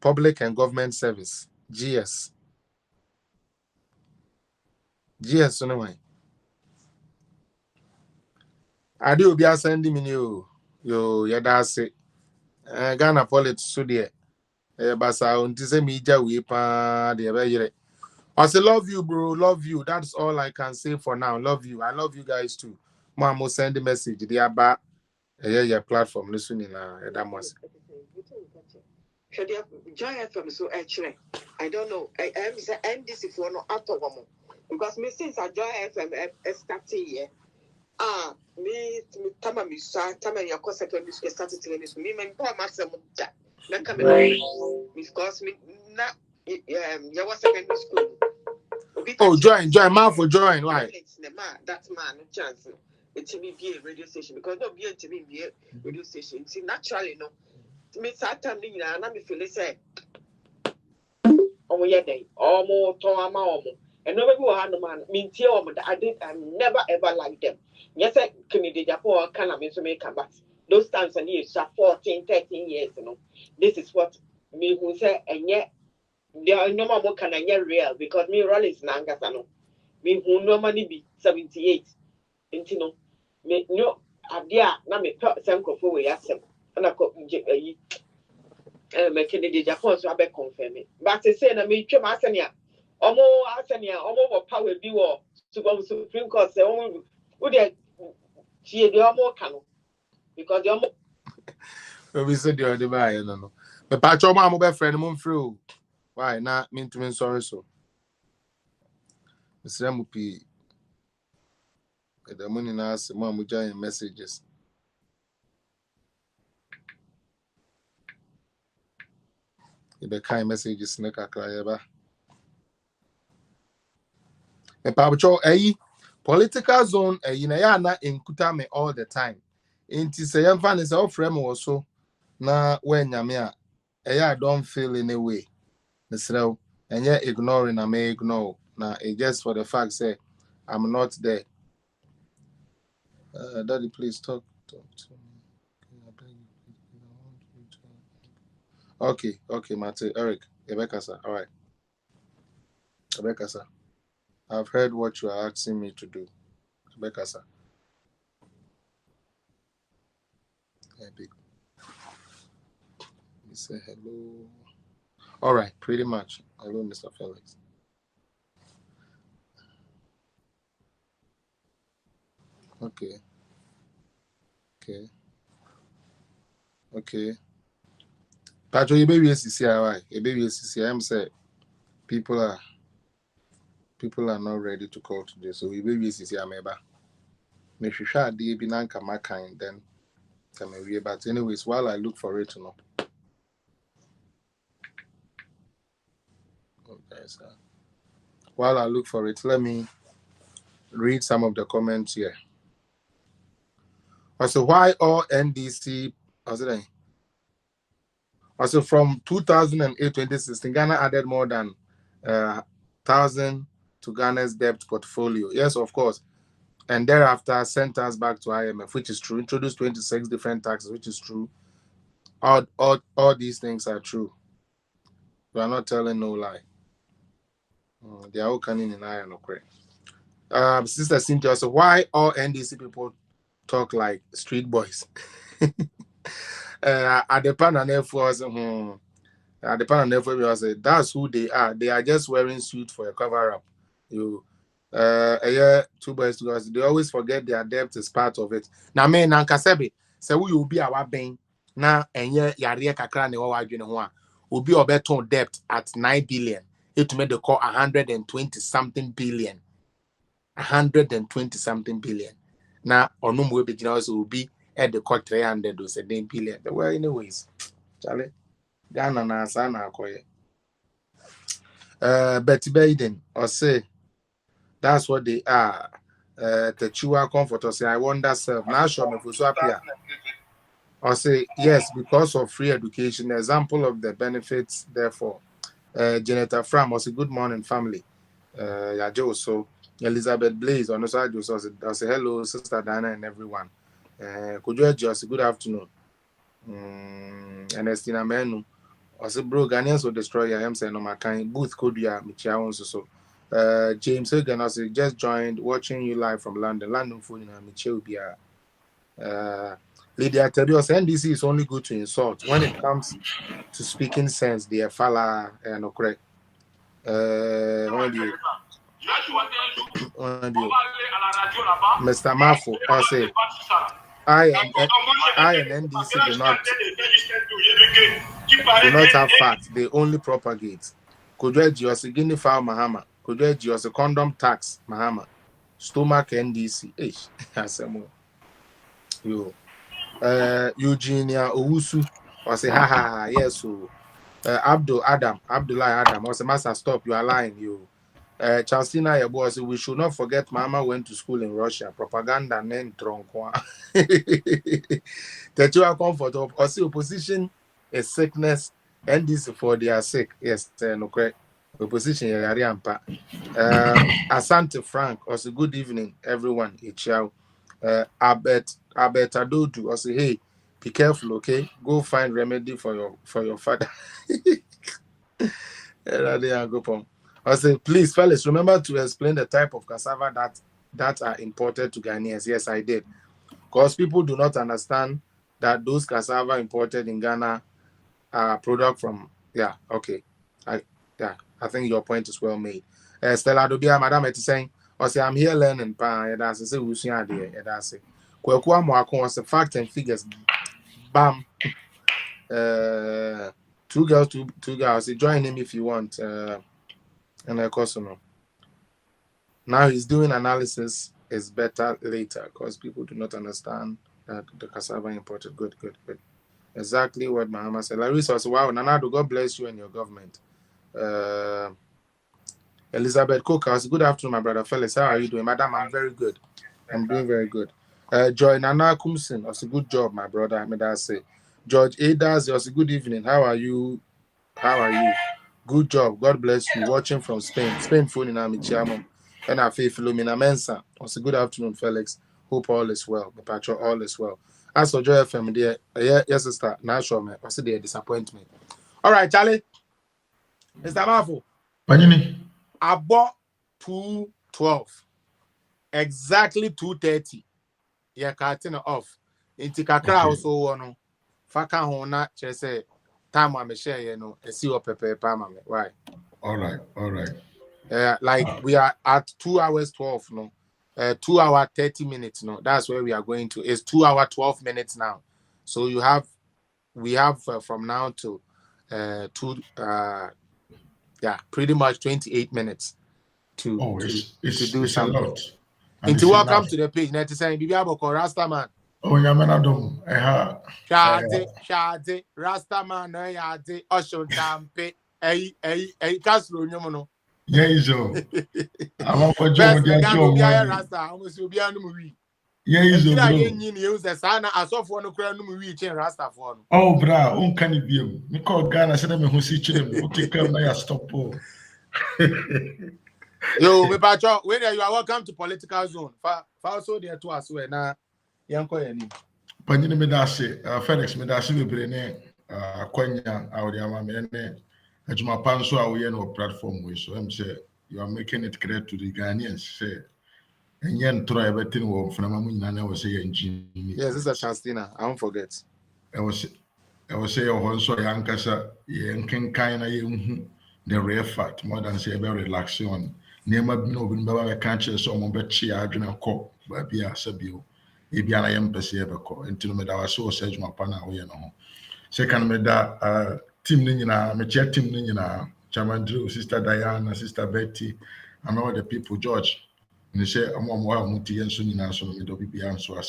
Public and Government Service, GS. GS, no way. I do be sending me you. Yeah, that's it. Ghana politics, so dear. Basa, until say me, we pa, the I say, love you, bro. Love you. That's all I can say for now. Love you. I love you guys too. Mom will send the message. They are back. Yeah, platform. Listening. That must. Joy FM so actually, I don't know. I am NDC for no after one because me since I join FM started here. Me tama me sa tama ya ko secondary school started training me me poor myself that na come because me na ya was secondary school. Oh, join, man for join. Why? That man no chance. It will be a radio station because no be a radio station. See naturally no. Me Saturday na me feel say Omo yede, omo toama omo. And nobody will have no man. Mean I never ever liked them. Yes, I can be Japan can I make a but those times and years are 14, 13 years, you know. This is what me who say and yet there are no more can I get real because me roll is nangasano. Me who normally be 78. And you know, me no idea na me put some coffee we asem. And I got making the Japan so I be confirm it. But I say na me trim asenia. Omo asenia omo power bi wo Supreme Court say omo wo dey tie the omo kanu because the omo We said the other way, no. But patch your mom be friend mum through. Why not mean to mean sorry so? Mr. Mupi the money now say mom giant messages. The kind messages snake a cry ever. And Pabucho, political zone, na inkuta me all the time. Inti say I'm fan is all frame or so. Na when yamia, I don't feel any way. Mr. And yet ignoring, I may ignore. Now it just for the fact say I'm not there. Daddy, please talk to me. Okay, Mate, Eric, Rebecca, sir. All right, Rebecca, sir. I've heard what you are asking me to do, Rebecca, sir. Epic. You say hello. All right, pretty much. Hello, Mr. Felix. Okay. Patrick, you baby CCI. A baby CCI. Say people are not ready to call today, so we baby CCI meba. Me shisha di binanka makan then come away. But anyways, while I look for it, no. Okay, sir. While I look for it, let me read some of the comments here. Also, why all NDC? Also, from 2008-2016, Ghana added more than 1,000 to Ghana's debt portfolio. Yes, of course. And thereafter sent us back to IMF, which is true. Introduced 26 different taxes, which is true. All these things are true. We are not telling no lie. They are all coming in iron, okay. Sister Cynthia, so why all NDC people talk like street boys? At the panel, that's who they are. They are just wearing suits for a cover up. Two boys together. They always forget their debt is part of it. Now, me Nankasebi, say we will be our bank now, and yari kakra ne wa wadwene ho a obi obeton debt at 9 billion. It made the call 120 something billion. 120 something billion. Now, or no more begin also will be at the court 300 or 7 billion. Well, anyways, Charlie, Ghana na sana akoye. Betty Baden or say that's what they are. The Chua comfort or say I wonder self. Now show me for swap here. Or say yes, because of free education. Example of the benefits, therefore. Janetta Fram was a good morning family. Yajo so Elizabeth Blaze on the side was say hello, Sister Diana and everyone. Could you just good afternoon? Ernestina Menu was a bro Ghanaians will destroy your MC no my kind booth could be a Michia so. James Hogan also just joined watching you live from London phone in Michel Bia. Lydia Tedios NDC is only good to insult. When it comes to speaking sense, they are fala and no correct. Mr. Mafo, I say I and NDC do not have facts, they only propagate. Could you also guinea fowl Mahama? Could you also condom tax Mahama? Stomach NDC. You Eugenia Owusu or say ha yes so Abdullah Adam or say master stop you are lying you Chelsea your boss we should not forget Mama went to school in Russia propaganda nen tronkwa that you are comfort of or see opposition is sickness and this for their sake yes no correct Opposition yari ampa. Asante Frank, also good evening, everyone. Ichao. Abet Adodu, also hey, be careful, okay? Go find remedy for your father. I say, please, fellas, remember to explain the type of cassava that are imported to Ghanaians. Yes, I did. Because people do not understand that those cassava imported in Ghana are product from, yeah, okay. I think your point is well made. Stella Dobia, Madam, it's saying, I say, I'm here learning, and I say, we see idea, and I say, Kwekwa Mwako was the fact and figures, bam. 2 girls, two guys. Join him if you want. And of course, no. Now he's doing analysis. Is better later because people do not understand that the cassava imported. Good. Exactly what Mahama said. Larissa was wow. Nanado, God bless you and your government. Elizabeth Kokas, good afternoon, my brother fellas. How are you doing, madam? I'm very good. I'm doing very good. Joy Nana Kumsin, was a good job, my brother. May I say. George Adas, was a good evening. How are you? Good job. God bless you. Watching from Spain. Spain phone in Amichiamo. And I feel Philomena Mensa. Was a good afternoon, Felix. Hope all is well. The patron, all is well. As for Joy FM, dear, yes, sister. Now show me. What's the disappointment? All right, Charlie. Mr. Mafu. Panini. I bought 2:12. Exactly 2:30. Yeah, cutting off. Inti kakra also one. Faka hona chese time I'm share, you know, see what pepe mame. Why? All right. Like we are at 2 hours 12, no. 2 hour 30 minutes, no. That's where we are going to. It's 2 hour 12 minutes now. So we have from now to pretty much 28 minutes to do something. A lot. Into welcome to the page. Net saying Bibiabo Rastaman. Oh, Yamanadom. Shade, Rastaman, no yade, Ocean Tampe, Castle, Yomono. Yeah, so I want for John. Rasta, almost you'll be on the movie. Yeah, use the sign as of one crown movie chain Rasta for. Oh, bra, can it be? Me call Ghana, said I'm who see children. Okay, come now, stop. Yo, me pacho, when you are welcome to political zone. Also there to us where now. Panini Medasi, Felix Medasi, Brene, Konya, Audiama, Mene, Ajuma Panso, our no platform with. So I'm say you are making it clear to the Ghanaians. Say, and yen try everything from Nana was saying, yes, this is a chance dinner. I won't forget. I was say, also Yankasa, Yankin kind of the rare fact, more than say about relaxation. Near my no, when I can't share some bet she Adrian Cock, but be a Sabio. Ibiana Yempesi Ebeco, until me that was so says my partner, we know. Second, me that team Nina, me chair team Nina, Chairman Drew, Sister Diana, Sister Betty, and all the people, George. And they say, I'm more Muti and Sunina, so me do be answer.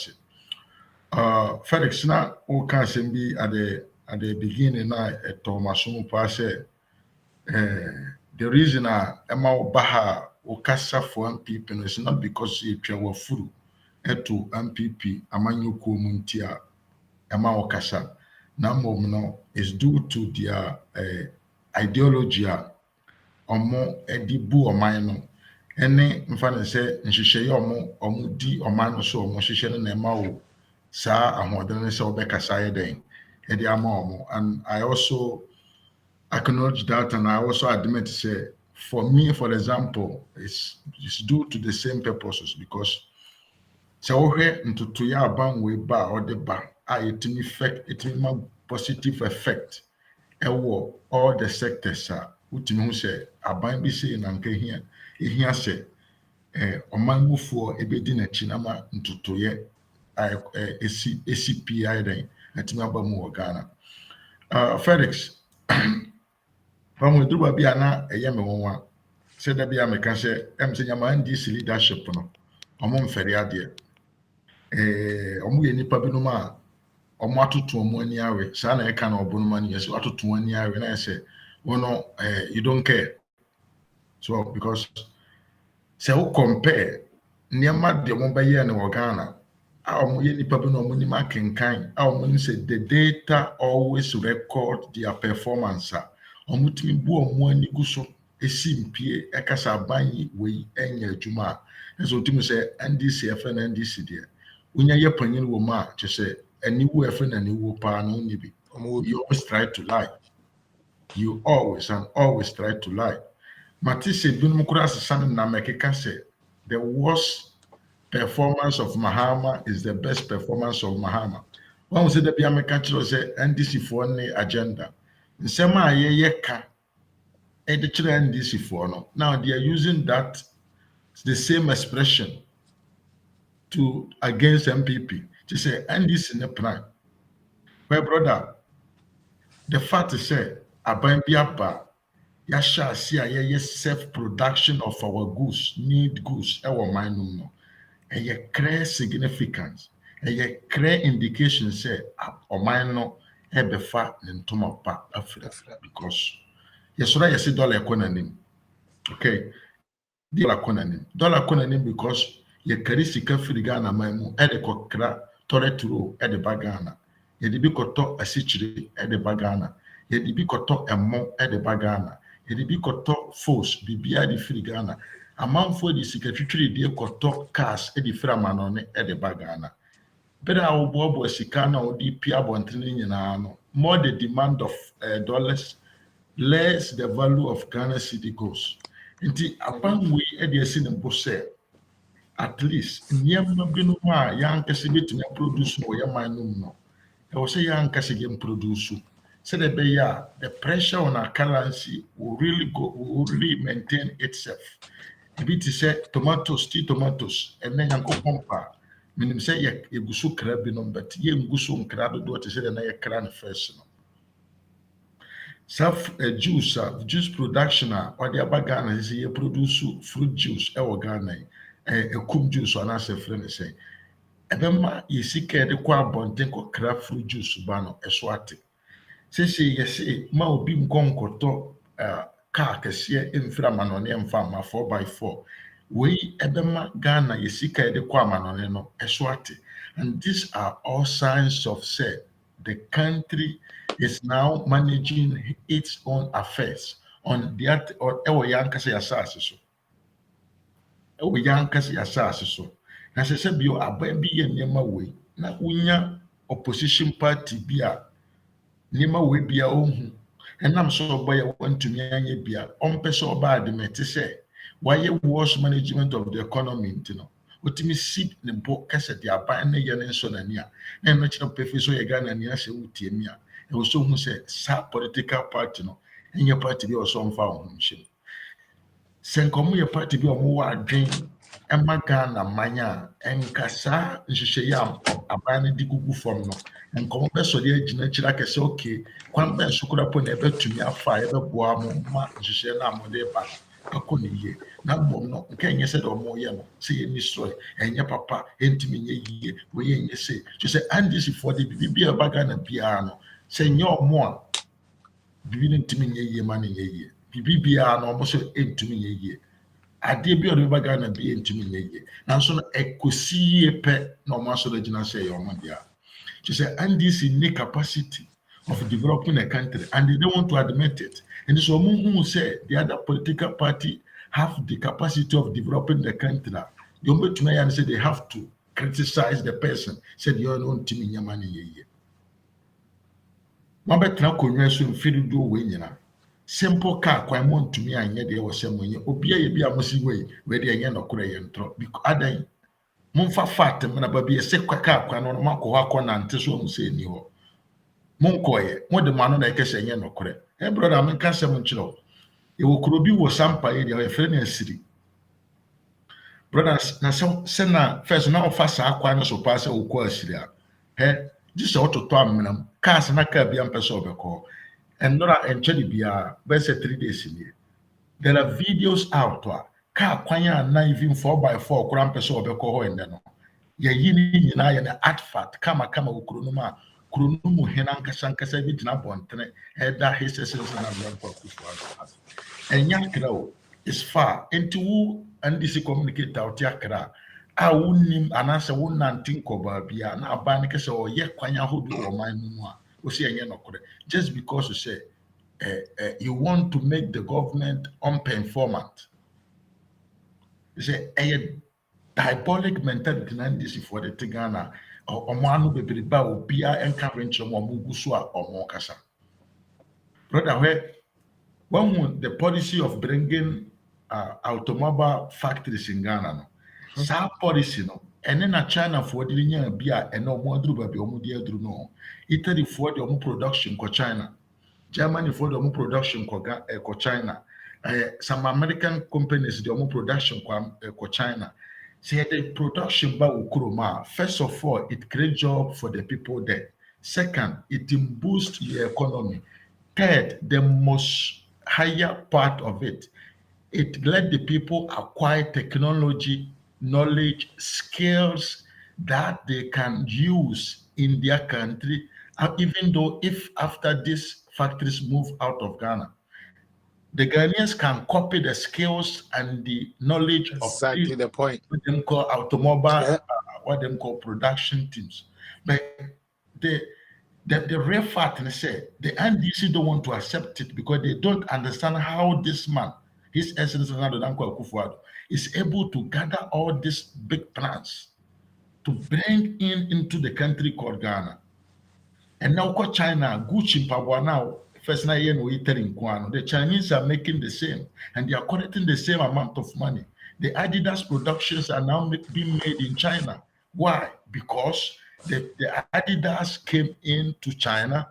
Felix, now, who can be at the beginning now at Thomas Passe. The reason Emma Baha or Casa for people is not because you were full. Eto MPP Amanyu Komuntia Emma Okasa Namomno is due to their ideology omo edibu omano ene mfana se nhihye omo di omano so omo hihye na ema wo saa ahoden se obekasa yeden e di ama omo. And I also acknowledge that, and I also admit say for me, for example, it's due to the same purposes, because so here into tuya ban we ba or the ba it may positive effect ewo all the sectors utimi hu say aban bi say na nka hia say oman mufuo ebedi na chi na ma ntutoye ACPI den atimi aba mu wo Ghana. Felix from we do bia na eyeme wonwa say da bia me ka say say nyama NDC leadership no omo mfere ade omo ye nipa bi no ma omo atoto omo ani awe sa na e ka na obo no ma ni so atoto ani awe na say wono you don't care. So because say we compare niama de mo ba ye na wo Ghana omo ye nipa bi no omo ni ma kenkan omo ni say the data always record their performance omo timi bu omo ani gu so esimpie ekasa banyi we enye adwuma enso timi say NDC efe na NDC de unya ye panyin wo ma che say aniwu efe na aniwu pa no nibi you always try to lie. You always and always try to lie. Matisse Dunum Kurasa na Mekeka said the worst performance of Mahama is the best performance of Mahama. One said the Biameka say NDC for any agenda. In Sema Yeka editor NDC for no. Now they are using that the same expression to against MPP to say NDC in the plan. My brother, the fact is say Aban Biaba Yasha see a self-production of our goods, need goods, our mind no. And ye clear significance, and ye clear indication say our mind no ebe fa n'ntoma pa Africa because yesura yesi dollar economy. Okay, dollar economy because ye carry sika firi Ghana maimu ede kokra toreturo ede bagana. Ye di bi koto asichiri ede bagana. Ye di bi koto emo ede bagana. Yedi bi koto force bibia di firi Ghana amanfo di sikatwitwiri di koto cars e di fira manone e de bagana beda obobo sika na odi pia bontene nyina no more the demand of dollars less the value of Ghana city goes nti apan we e de esi ne bose at least nyamma binu ma yankase betumi produce no yaman no e wo se yankase gem produce. So the pressure on our currency will really maintain itself. If it is tomatoes, and then you go pumpa. Meaning say you go so crabby, but you go so crabby. Do what you say, and I can first. Self juice production or the bagana is you produce fruit juice or Ghana, a kum juice or an friend say. And then you see the quab on think of crab fruit juice bano a swati. Sisi yesi ma obi nkonkoto car kese emfira manone emfa ma 4x4 we ebema Ghana yesika ede kwa manone no eswate and these are all signs of say the country is now managing its own affairs on the or ewo yankase yasase so na sese bio aban bi ye nyema we na unya opposition party bia nima we bia ohu enam so boy wantumi anye bia ompese oba admit say why worse management of the economy ntino otimi sit ne bo kase dia ban na ye ne so na nia na no kire pefe so ye Ghana nia se wutie mi a e wo so hu say sa political party no enye party bi o so mfa ho nhye senkomu ye party bi o mo wa adwen ema Ghana manya enkasa nhye ya aban di gugu fom no nkomo be so de agina kira kese okay kwan be sukura po na ebetumi afa ebeboa mo ma nhye na mo de ba akoniye na bom no nke enye se do mo ye no se ye ni story enye papa entimi nye yiye we ye enye se to say and this for the bibia baga na bia no se nye omo a bibi ntimi nye yiye ma ne nye yiye bibia no mo so entimi nye yiye ade bi o de baga na bia entimi nye yiye na so no ekosi pe na mo so de gina se ye omo dia. She said, NDC need capacity of developing a country, and they don't want to admit it. And so, who say the other political party have the capacity of developing the country. You want to and say they have to criticize the person. Said you don't team in your money ye. One better now convention feel do win. Simple car quite want to me and yet there was some way. Obia be a must way where they are not crying because other. Monfa fat mena babi ese kwaka kwa no mako hako na nte so mu se ni ho monkoye mo de mano na ekese nye nokore e brother me ka sem nchiro e wo kuro bi wo sampa e de e fere na asiri brother na se na first na ofa sa akwa no so pa se wo ko asiri a he ji so to amnam ka se na ka bia mpese obeko enora enchedi bia be se 3 days ni there are videos out car kwanya na even 4x4 kura mpese obeko ho ende no ye yini nyina ye na artifact kama ukronumu hena nkasa bi dina bontene eda hisesense na blanco kufu enya krawo is far into who and this communicate out yakra a wonim anase wonantin koba bia na aba ne kese o ye kwanya hodu o man mu a o se enye nokore just because you say you want to make the government unperformant. You say a diabolic mentality this for the Tigana or Omanu Bebiriba or Bia encourage Mugusua or Mokasa. Brother, when the policy of bringing automobile factories in Ghana, no, policy no, and then a China for the linear Bia and no more drew baby or no, Italy for the production for China, Germany for the production for China, some American companies the production for China. See the production by Ukuruma. First of all, it creates job for the people there. Second, it boosts the economy. Third, the most higher part of it, it let the people acquire technology, knowledge, skills that they can use in their country, even though if after these factories move out of Ghana, the Ghanaians can copy the skills and the knowledge exactly of the point. What them call automobile, what them call production teams. But the real fact is the NDC don't want to accept it because they don't understand how this man, His Excellency Nana Dankwa Akufo-Addo, is able to gather all these big plans to bring into the country called Ghana. And now China, Gucci, Pabwa now, first na yen we telling Kwano. The Chinese are making the same, and they are collecting the same amount of money. The Adidas productions are now being made in China. Why? Because the Adidas came into China.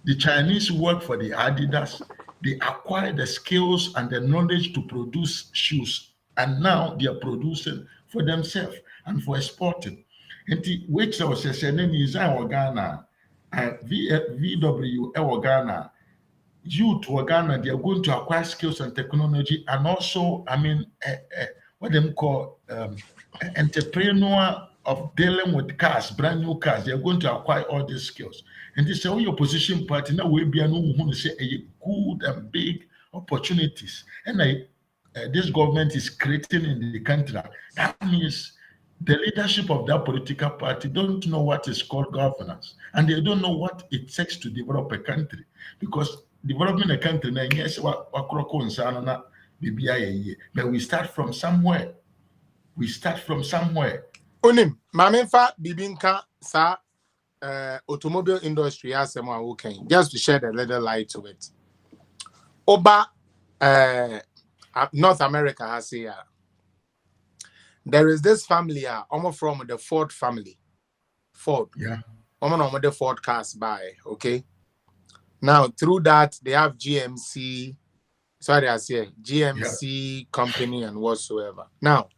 The Chinese work for the Adidas. They acquired the skills and the knowledge to produce shoes, and now they are producing for themselves and for exporting. And which was saying in Ghana. VW Ghana, youth Ghana, they are going to acquire skills and technology, and also, what them call entrepreneur of dealing with cars, brand new cars. They are going to acquire all these skills. And this is all your opposition party now will be a no say a good and big opportunities. And this government is creating in the country. That means the leadership of that political party don't know what is called governance, and they don't know what it takes to develop a country. Because developing a country, yes, but we start from somewhere. Onim, Mamenfa Bibinka sa automobile industry as someone who can just to shed a little light to it. Oba North America has here. There is this family, almost from the Ford family. Ford. Yeah. Almost the Ford cars by, okay? Now, through that, they have GMC, company and whatsoever. Now,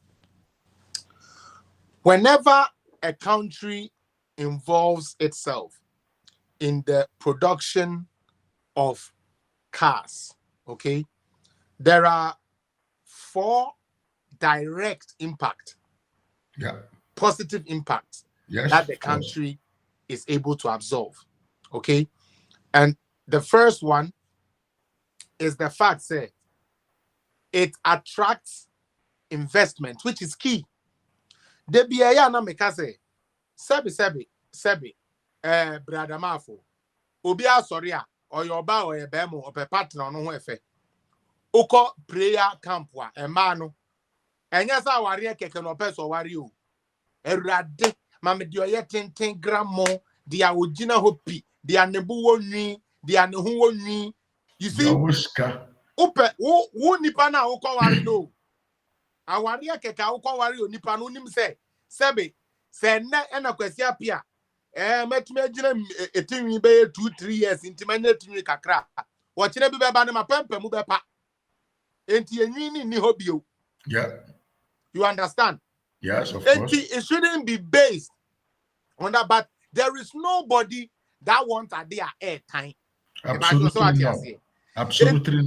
whenever a country involves itself in the production of cars, okay, there are 4 direct impact, positive impact that the country is able to absorb, okay? And the first one is the fact that it attracts investment, which is key. The BIA na meka say, sebi, brother Mafo, obi asori a, or your ba or your bemo, or partner no ho efe. Oko prayer camp wa, emano. Enya sa wari keke no peso wari o. Erade mame di oye 10 gram mo dia ogina hopi dia nebu wonwi dia ne ho wonwi. You see upe wo nipa na wo wari no. Awari keke wo wari o nipa no nim se sebe se na ena kwasi apia metumi agina etinwi be 2-3 years intima na etinwi kakra wo kire bi beba ne mapempa mu bepa enti enwi ni hobio. Yeah. You understand? Yes, of course. It shouldn't be based on that, but there is nobody that wants a their airtime. Absolutely no. Absolutely no.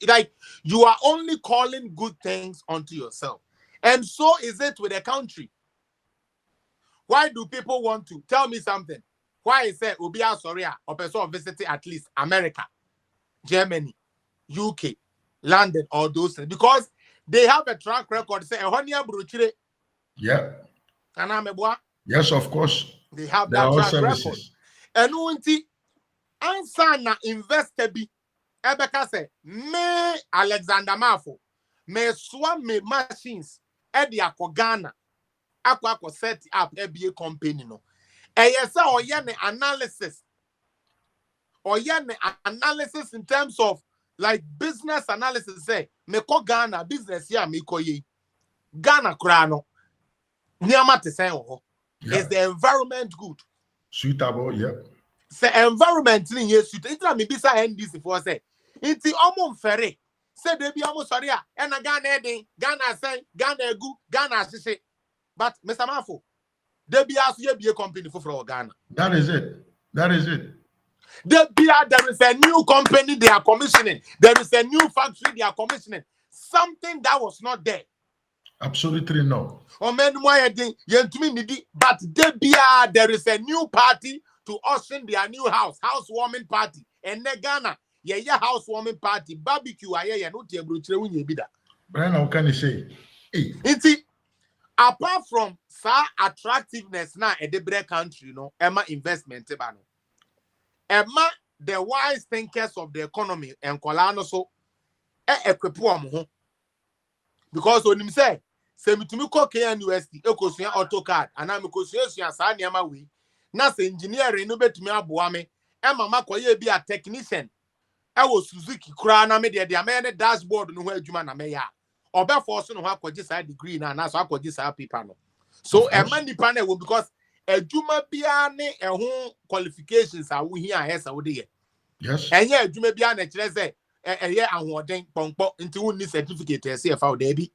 Like you are only calling good things onto yourself. And so is it with a country. Why do people want to tell me something? Why is it Ubia Soria or person visiting at least America, Germany, UK, London, all those things? Because they have a track record. Say, yeah. Yes, of course. They have There are that all track record. services. And unti answer na investor bi ebeka say me Alexander Mafo me swam me machines e de akọ Ghana akọ set up a company no. Eye say oye ne analysis. Oye ne analysis in terms of like business analysis say me ko Ghana business here me ko ye. Ghana kura no. Niama te say ho. Is the environment good? Suitable, yeah. Say environment ni yes suit. Itra me bisa NDC for say. Inti omo mfere. Say they be omo sorry a. Ena Ghana edin, Ghana say, Ghana egu, Ghana sise. But Mr. Mafo, they be asu ye be a company for Ghana. That is it. That is it. There is a new company they are commissioning. There is a new factory they are commissioning. Something that was not there. Absolutely no. But there is a new party to usher their new housewarming party. And the Ghana, housewarming party, barbecue, Brian, how can you say? Hey. Apart from attractiveness now a debre country, Emma investment, Emma the wise thinkers of the economy and Kolano so because when him say me to me ko KNUST ekosua AutoCAD and am ekosua sa niam we na se engineering no betumi aboa me Emma makoye bi a technician wo Suzuki kura na me de amene dashboard no ho adwuma na me ya obe force no ho akogye sa degree na so akogye sa paper no so Emma nipa na wo because adwuma bia ne ehun qualifications a wo hia hesa wo de ye yes enye adwuma bia na kire se eye ahoden pongpo nti wo ni certificate ese e fa wo da bi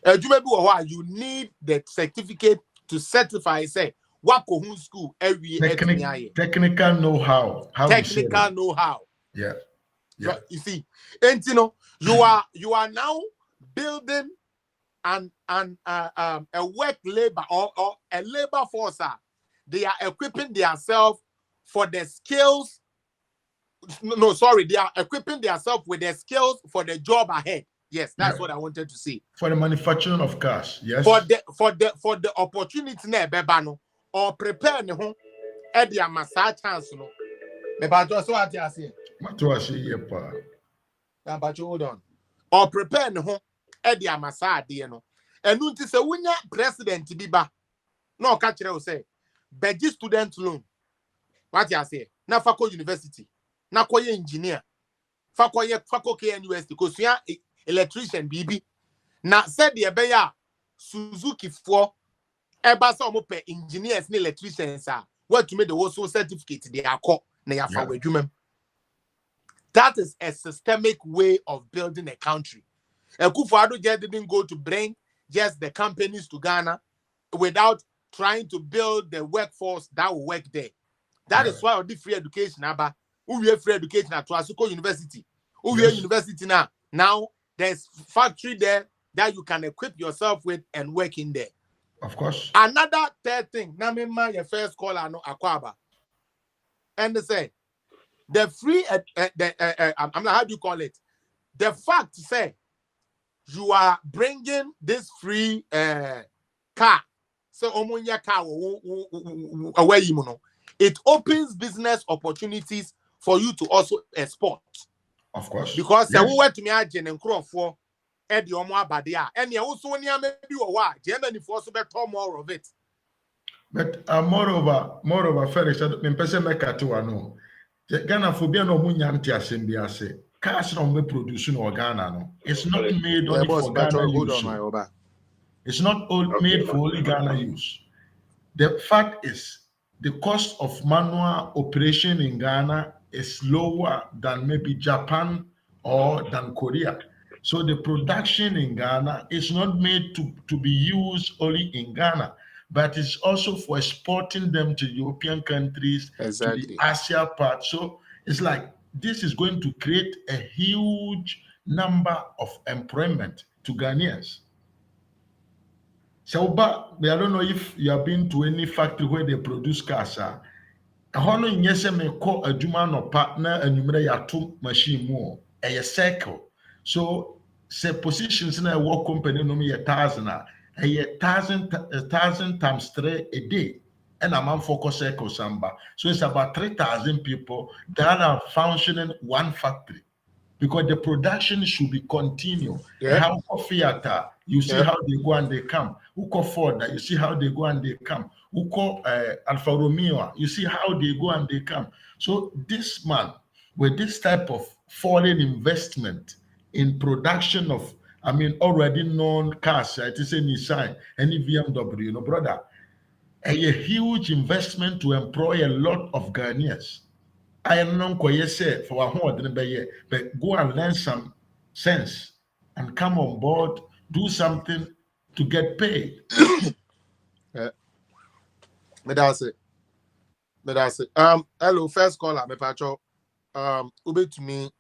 adwuma bi wo ho you need the certificate to certify say wako hun school every technical know-how technical know-how yeah so, you see and you are now building a work labor or a labor force. They are equipping themselves for the skills. No, sorry, they are equipping themselves with the skills for the job ahead. Yes, that's what I wanted to say. For the manufacturing of cars, yes. For the opportunity ne bebano or prepare ne ho e dia masa chance no. Me ba so what you say. Hold on. Or prepare ne ho e dia masa ade no. Enu nti se wunya president bi ba. No ka kire o say beji student loan. What you say? Na Fako University. Na koye engineer. Fako KNUST kosua electrician bibi. Na said the beya Suzuki for eba so mo pe engineers ni electricians are what to make the also certificate they are called na ya fa wadwuma. That is a systemic way of building a country. Akufo-Addo just didn't go to bring just the companies to Ghana without trying to build the workforce that will work there. That is why the free education aba. We have free education at Asuko University. We have university now there's factory there that you can equip yourself with and work in there. Of course. Another third thing, now your first caller no Akwaba. And they say the free I'm not how do you call it? The fact say you are bringing this free car. So omunya car away you know. It opens business opportunities for you to also export. Of course. Because we were to me agent and crop for Eddie Omo Abadia. And you also near maybe or what Germany for also better more of it. But moreover, Felix, me person make a to no. Ghana phobia no munyanti asembiase. Cars no me produce no Ghana no. It's not made only for Ghana use. It's not made for only Ghana use. The fact is, the cost of manual operation in Ghana is lower than maybe Japan or than Korea. So the production in Ghana is not made to be used only in Ghana, but it's also for exporting them to European countries, to the Asia part. So it's like this is going to create a huge number of employment to Ghanaians. So, but I don't know if you have been to any factory where they produce cars. A hono nyese me ko adwuma no partner anumere yato machine mu a circle. So, say positions na work company no me 1,000 a 1,000 times 3 a day. and a man focus Samba. So it's about 3,000 people that are functioning one factory. Because the production should be continued. Yeah. How theater, you see Yeah. how they go and they come. Uko Ford, you see how they go and they come. Uko Alfa Romeo, you see how they go and they come. So this man, with this type of foreign investment in production of, already known cars, it is a Nissan, any BMW, brother, a huge investment to employ a lot of Ghanaians. I am not quite say for a whole but go and learn some sense and come on board, do something to get paid. Yeah. But that's it. Hello, first caller, me pacho. Ube to me,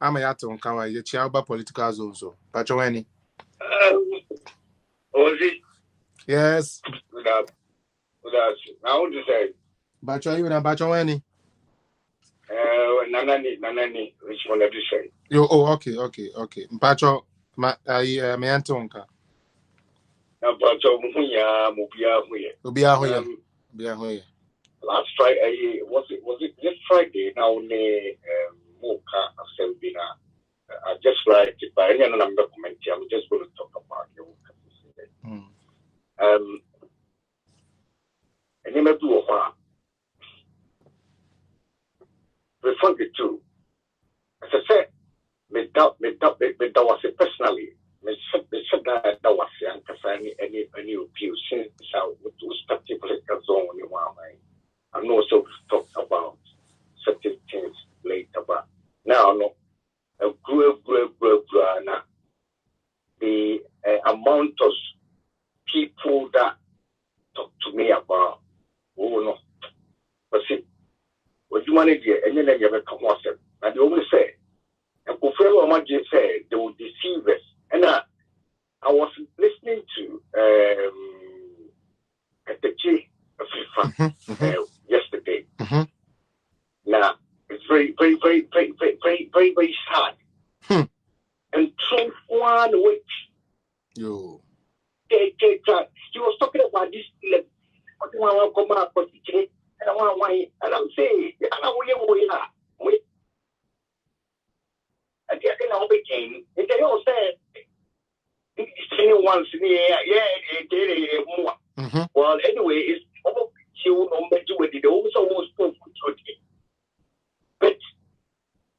I'm a yato on kawa, ye chiaba political zone so. Pacho any? Ozi. Yes. Good afternoon. I want to say. Pacho you na pacho any? Nanani, which one have you say? Yo, oh, okay. Pacho, me anto on ka. Na pacho muya Ubia hoye. Last Friday, was it this Friday? Now, Moka Assembly. I just write it, but I'm not commenting. I'm just going to talk about your and you may do a while. We found it too. As I said, me doubt was it personally. Me said that was any appeal since we started political zone in one mind. I know so we talked about certain things later, but now no. The amount of people that talk to me about but see what you want to get and then you have come once and they always say and say they will deceive us. And I was listening to Katechi yesterday. Now it's very sad. And Trump one which Yo. He was talking about this and I'm saying, we and the other begin, and they all said once well anyway it's almost you know with the also spoke to it. But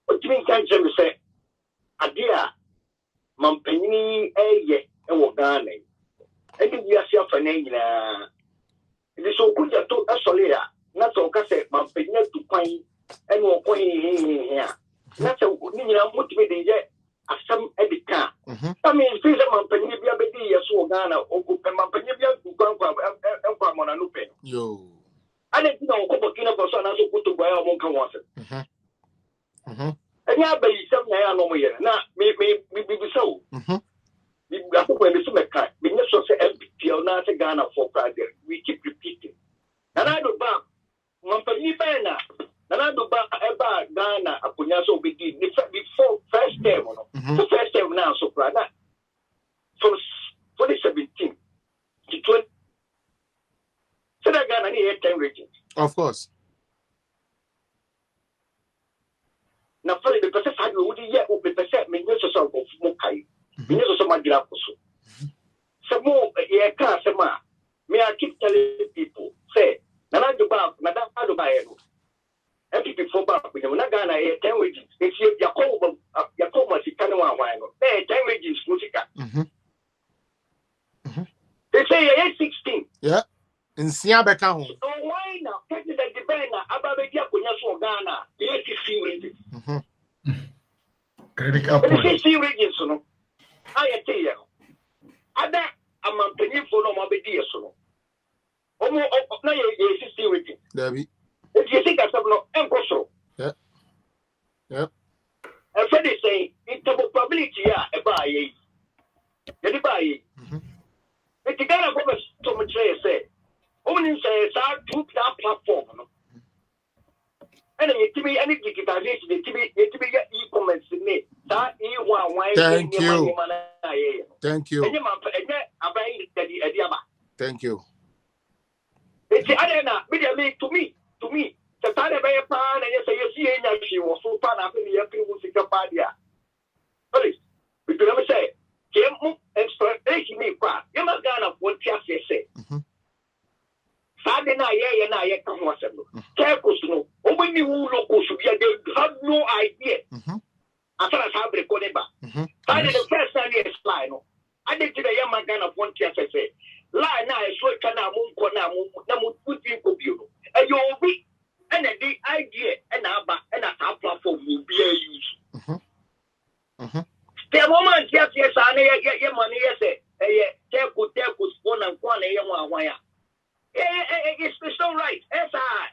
what do you mean can't you say idea Mampini and Wagane. And we are self an it is so good to a solia, not so cassette, Mampina to coin and walk here. That's a good motivating yet as some edit car. I mean, please, Mampini be a baby, a Swagana, or Mampini to come on a loop. Yo. I didn't know Copacina for son as a good to buy a monka once. And yeah, but you said, I know here. Now, maybe so. We got when the summer cut. We just say empty or not a Ghana for Friday. We keep repeating. And I do back. Mampani Bena. And I do back about Ghana. I could not so be before first term. The first term now, so Prada. From 2017 to 20. So that Ghana need 10 regions. Of course. Now, for the person who would yet open the set, me no so of Mokai. Me no so much graposo. Some more, yeah, can't say, me, I keep telling people, say, Nana Duba, Madame Adubayano. Every before back, we don't Gana, 10 wages. If you Yakoma, Sikano, hey, 10 wages, Musica. They say, 16. Yeah. In Siabeka home. So why now? Take the Debena, Ababedia, Punaso Ghana, 16 wages. Critical point. point. 16 wages, no. I tell you. Ada, I'm a penny for no Mabedia, so. Almost, now you're 16 wages. Debbie. If you think I have no impossible. Yeah. Yeah. And for they say, it's a probability, yeah, a buy. Anybody. If you got a woman to much say, only says, I'll put that platform. And it to be any digitization, it to be e-commerce in it. Thank you. Thank you. Thank you. It's Adena, to me. The time of a pan and yes, you see, she was so fun after the empty music of Badia. Police, we could never say, Kim, explanation me, you must go up what just say. Saturday night, and I come was a careful snow. When you look, they have no idea. As far as I have recorded back. Saturday, the first time you explain, I did to the young man of one just say, lie now, so can I move, Namu, put in computer. And you'll be. And the idea and our platform will be a use. The moment, yes, I get your money, yes, tell spawn and one a young wire. It's all right. As I,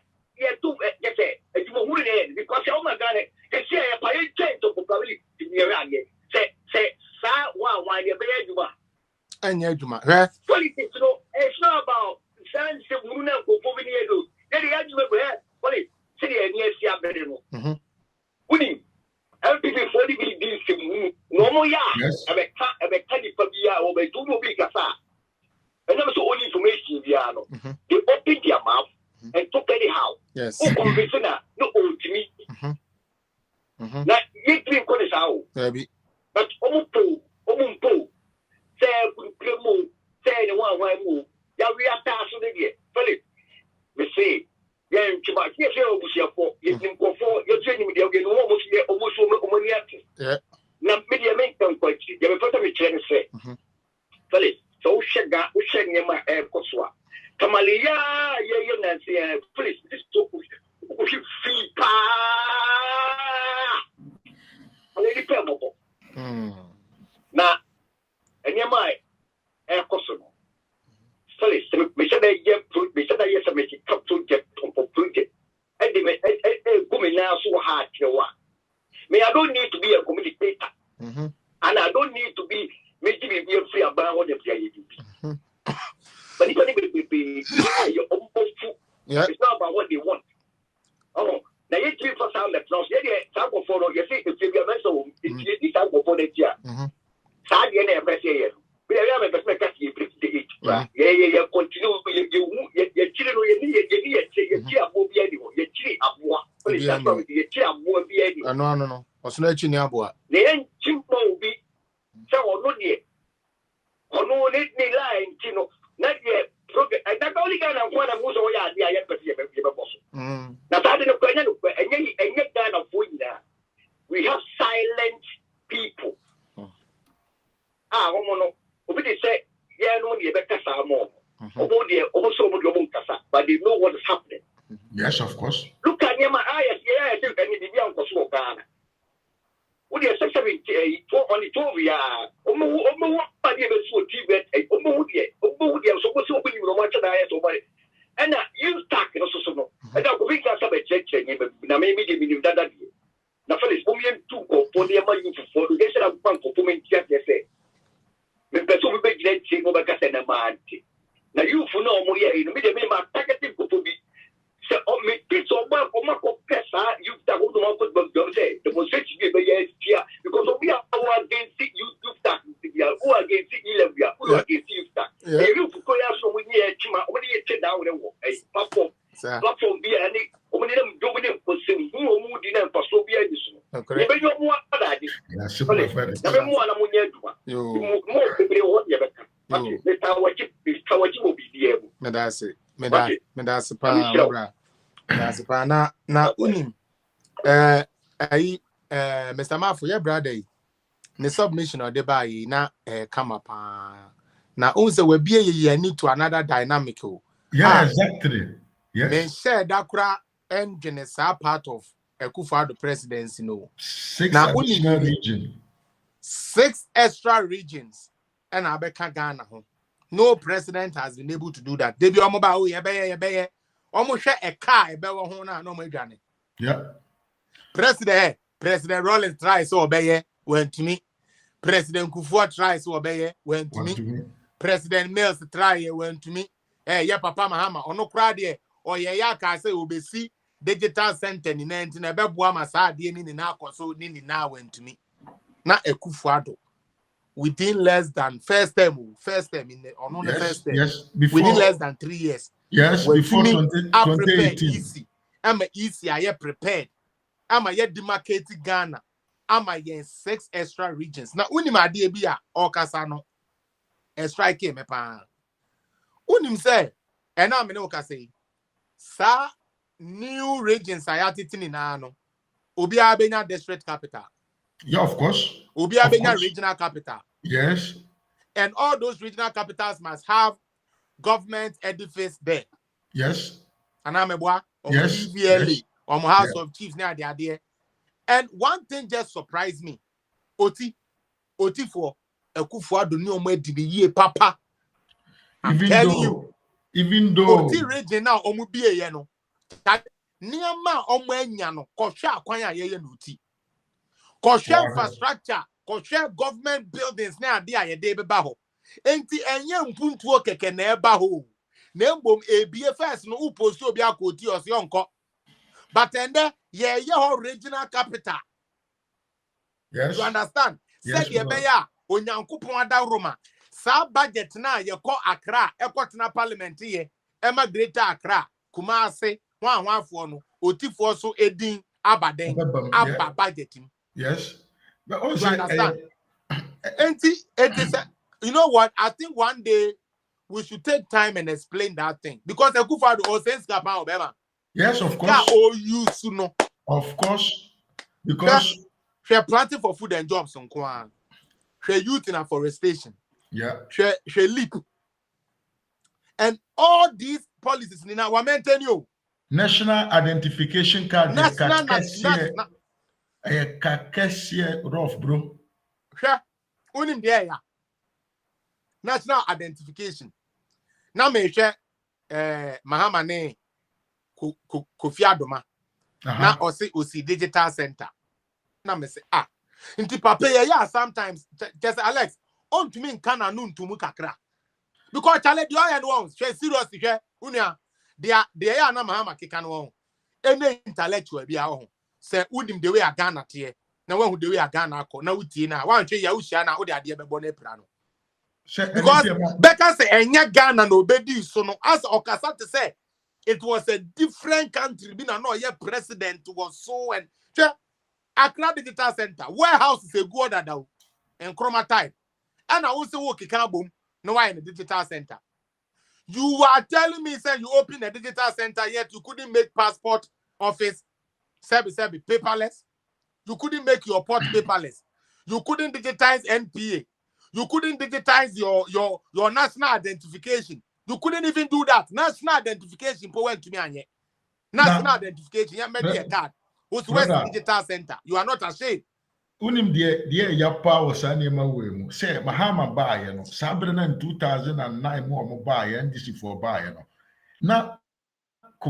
too, yes, you wouldn't end because, oh my God, they say a pilot change of probably around here. Say, why you bear you are. And yet, politics, it's not about Sans Muna for 4 years. Then the argument we had. Well, city and yes, yeah, better. Winning. LPP 40 billion. No more, yeah. I bet Teddy Fabia or by 2 big affair. And there was all information, Viano. They opened their mouth and took anyhow. Yes. Oh, conventional, no old to me. Now, you drink on his house. Maybe. But Omupo, say, Kremo, say, the one way move. Yeah, we are passing again. Philip, we say. Yeah, yes, you're training with the almost yeah. Now, media make them quite cheap. You have a photo of say. Philip, so Shaga, Ushang, my air Koswa. Kamalia, Nancy, please, this talk with free pa. Lady Pebble. Now, and your my air Kosovo. Phyllis, we said yes, I make it come to get for printed. And they women now so hard to one. Me, I don't need to be a communicator. And I don't need to be making me be free about what they do. But if anybody be your own food, it's not about what they want. Oh, now you three for sound that knows, some of follow, you see, if you are so, it's time for the year. Sadly, I never say it. We have a best make us you continue, you children, no. What's not in your the end chimpo be so no dear. Or no, let me lie, Tino, not yet. And that only kind of one of most of the idea, but you have a boss. Now, I don't know, and yet, kind of food now. We have silent people. They say, yeah, no, you better more. But they know what is happening. Yes, of course. Look at my eyes, yeah, I think I need to be on the slow Ghana. Would you say something on the Tovia? What you so Tibet, so open you watch an eye over it. And you talk also. And I'll be got some check, but maybe give you that. Now, for this woman, 2 for the money for the guest of one for women, just say. So we make that thing over Casanamante. Now you for no more in the middle of targeting to be. So, me kids or one for Marco Pesa, you that would not put them say. The most give a yes here because we are against you, who against Ilabia, who against you. You could call us when you when you sit down a platform be any, when them doing for some who moved in for so be additional. Okay. Na unim Mr. Mafu, your brother, the submission of the buy na come up. Now, also, we be need to another dynamical. Yeah, exactly. Yes. They share that engine is a part of Akufo-Addo presidency. No. 6 additional regions. 6 extra regions. And Abeka Ghana. No president has been able to do that. They be almost almost share a car. No more journey. Yeah. President Rollins tries to obey. Went to me. President Kufuor tries to obey. Went to me. President Mills try went to me. Eh, yeah, Papa Mahama. Ono crowd or yeah, can say we see digital center in 19. A bebuama sa di ni na so ni na went to me. Na Akufo-Addo. Within less than first term in the first term. Yes, before, within less than 3 years. Yes, before 2018. Easy. I'm easy. I prepared. I'm a demarcated Ghana. I'm a 6 extra regions. Now, unim idea be a Okasano. A strike me pa. Unim say, and I'm no say, sa new regions I had it in Nano. Ubia Benya district capital. Yeah, of course. Ubia Benya regional capital. Yes. And all those regional capitals must have government edifice there. Yes. And I'm a boy. Yes. Yes. House of Chiefs near the idea. And one thing just surprised me. Oti for a kufu do no more the year papa. I'm telling you. Even though Oti region now omubie ye no. Niama omwenya no kosha akwanya ye no ti. Kosha infrastructure, kosha government buildings na ade aye de beba ho. Enti enye mpuntuo keke na eba ho. Na mbom ebie first no uposto obi akoti ose onko. But ende ye ho regional capital. yes. You understand? Yes, Said ye be ya onyankopon ada Roma. Sa budget na ye ko Accra, e ko tena parliament ye. Ema greater Accra, Kumasi, wanfo no, otifo so edin abaden, aba budgeting. Yes. But You also, understand? It is you know what? I think one day we should take time and explain that thing. Because the Kufa do sense kapa obema. yes, of course. Ka all you know. Of course. Because She planting for food and jobs on Kwan. She youth in afforestation. yeah. She leap. And all these policies Nina were maintain you. National identification card. National rough, bro. Unim there ya. National identification. Now me share Mahama ne Kofi Adoma. Now osi digital center. Now me say inti papa ya sometimes just Alex on to me in Kana nun to mukakra. Because chale the oil ones she seriously she unia they are na Mahama kikan won. Any intellectual be a say unim the way a Ghana tie. Na when the way a Ghana ko na utie na wan hwe ya usia na wo de ade be bo na pra no. Because Becca say enya Ghana no obedi so no as Okasa to say it was a different country. Been no your president was so and Accra Digital Center warehouse is a good order and chroma type. And I also work in boom. No why in the digital center. You are telling me say you open a digital center yet you couldn't make passport office service paperless. You couldn't make your port paperless. You couldn't digitize NPA. You couldn't digitize your national identification. You couldn't even do that. National identification went to me anye. National identification, you made a card. Who's West Digital Center? You are not ashamed. Unim dear yapa was anima we say Mahama buy no Sabrina in 2009 more buy and this for buy no. Now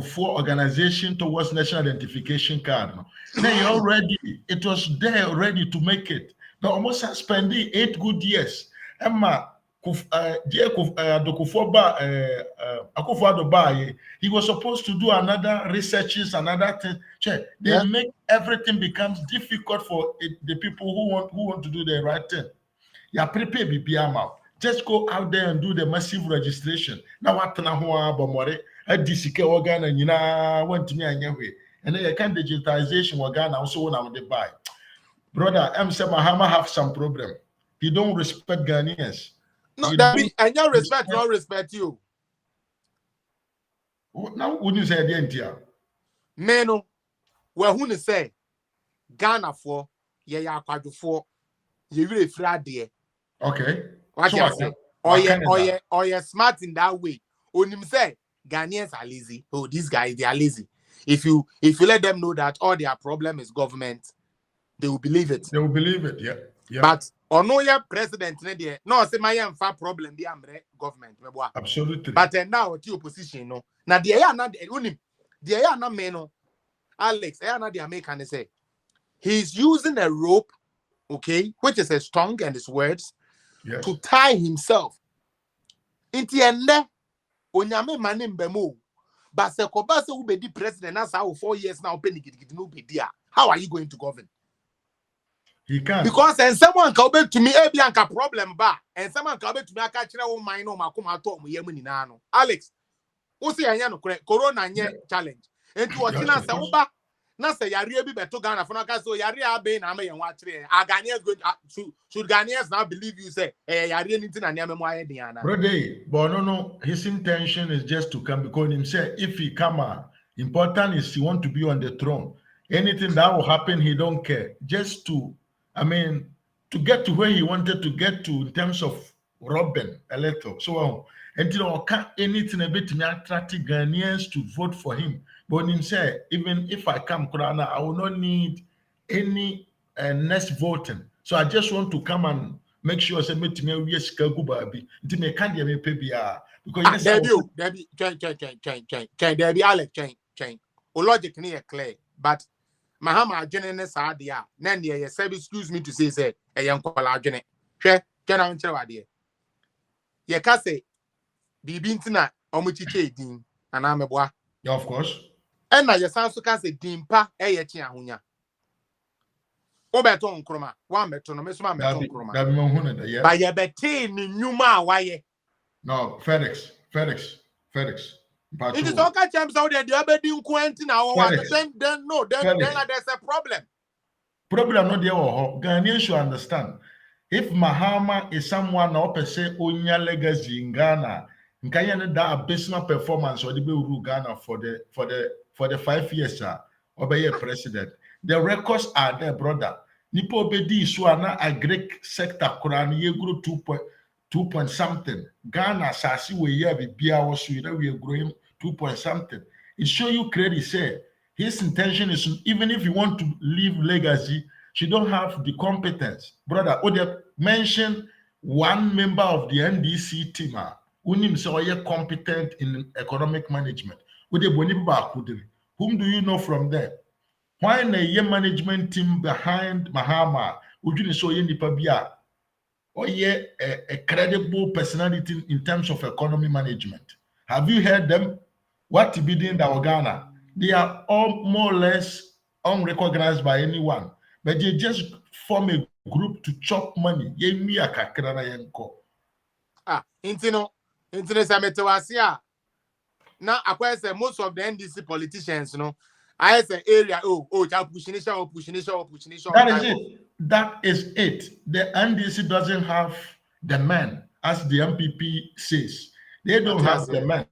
for organization towards national identification card no. Now you already it was there ready to make it. Now almost spending 8 good years. Emma he was supposed to do another researches, another thing. They make everything becomes difficult for the people who want to do the right thing. Yeah, prepare BPM. Just go out there and do the massive registration. Now what bomore a DCK organ and you know went to me and then you can digitization organ also now they buy. Brother, M. Mahama have some problem. He don't respect Ghanaians. No, that means and your respect, no respect you. Now, wouldn't you say the entire? Meno, well, who say Ghana for ya quadru for you really Friday. Okay. What so you say? Or you're smart in that way. When him say Ghanaians are lazy. Oh, these guys they are lazy. If you let them know that all their problem is government, they will believe it. They will believe it, yeah. But no your president no say my problem be government. Absolutely. But now the opposition no. Now the ya na unim the ya na me no Alex ya na the American say he's using a rope, okay, which is a strong and his words to tie himself. Inti ende onyame mane mbemo. But se koba se ube di president as how 4 years now open no be dia. How are you going to govern? He can. Because and someone can be to me a bianca problem ba and someone can be to me a catch one mine no makuma to mo yemu ni na no. Alex, Usi anya no corona nye challenge. Enti ochina se uba na se yare bi beto Ghana for na ka so yare abe na me yen wa kire. A Ghanaians go should Ghanaians now believe you say yare anything na near me aye diana. Brother, but no, his intention is just to come because himself, if he come, important is he want to be on the throne. Anything that will happen, he don't care. Just to, to get to where he wanted to get to in terms of robbing a little. So, until anything a bit me attract Ghanaians to vote for him. But himself, even if I come, I will not need any next voting. So I just want to come and make sure say me we Chicago baby. Nti me can dey me pay bia because Debbie Debbie Alex chain. O logic ni clear, but Mahama adwene ne saa de a na ne ye say excuse me to say e ye nkwala adwene. Hwe na nkyere wade. Ye ka say bibi ntina omuchiche edin ana meboa. Yeah, of course. And na ye san so ka say dimpa e ye chi ahonya. Obeto nkroma, wa meto no meso ma meto nkroma. That be my hune yeah. Ba ye beti ni nyuma awaye. No, FedEx. It is all kind of so that the abedi nkwenti na one then there's a problem. Problem not there or Ghanaians should understand. If Mahama is someone or per se onya legacy in Ghana, nkaya that abysmal performance or the be Ghana for the 5 years or be a president. The records are there, brother. Nipo bedi so na agric sector Quran ye grew 2 point something. Ghana sasi we year be bia was we are growing 2 point something. It show you credit say his intention is even if you want to leave legacy, she don't have the competence. Brother, they mention one member of the NDC team unim say competent in economic management. Whom do you know from there? Why a management team behind Mahama would you show Nipabia or a credible personality in terms of economy management? Have you heard them? What be doing in Ghana? They are all more or less unrecognized by anyone, but they just form a group to chop money. Intino Sametewasia. Now, I say most of the NDC politicians, I say area, pushing. That is it. The NDC doesn't have the men, as the MPP says. They don't have the men.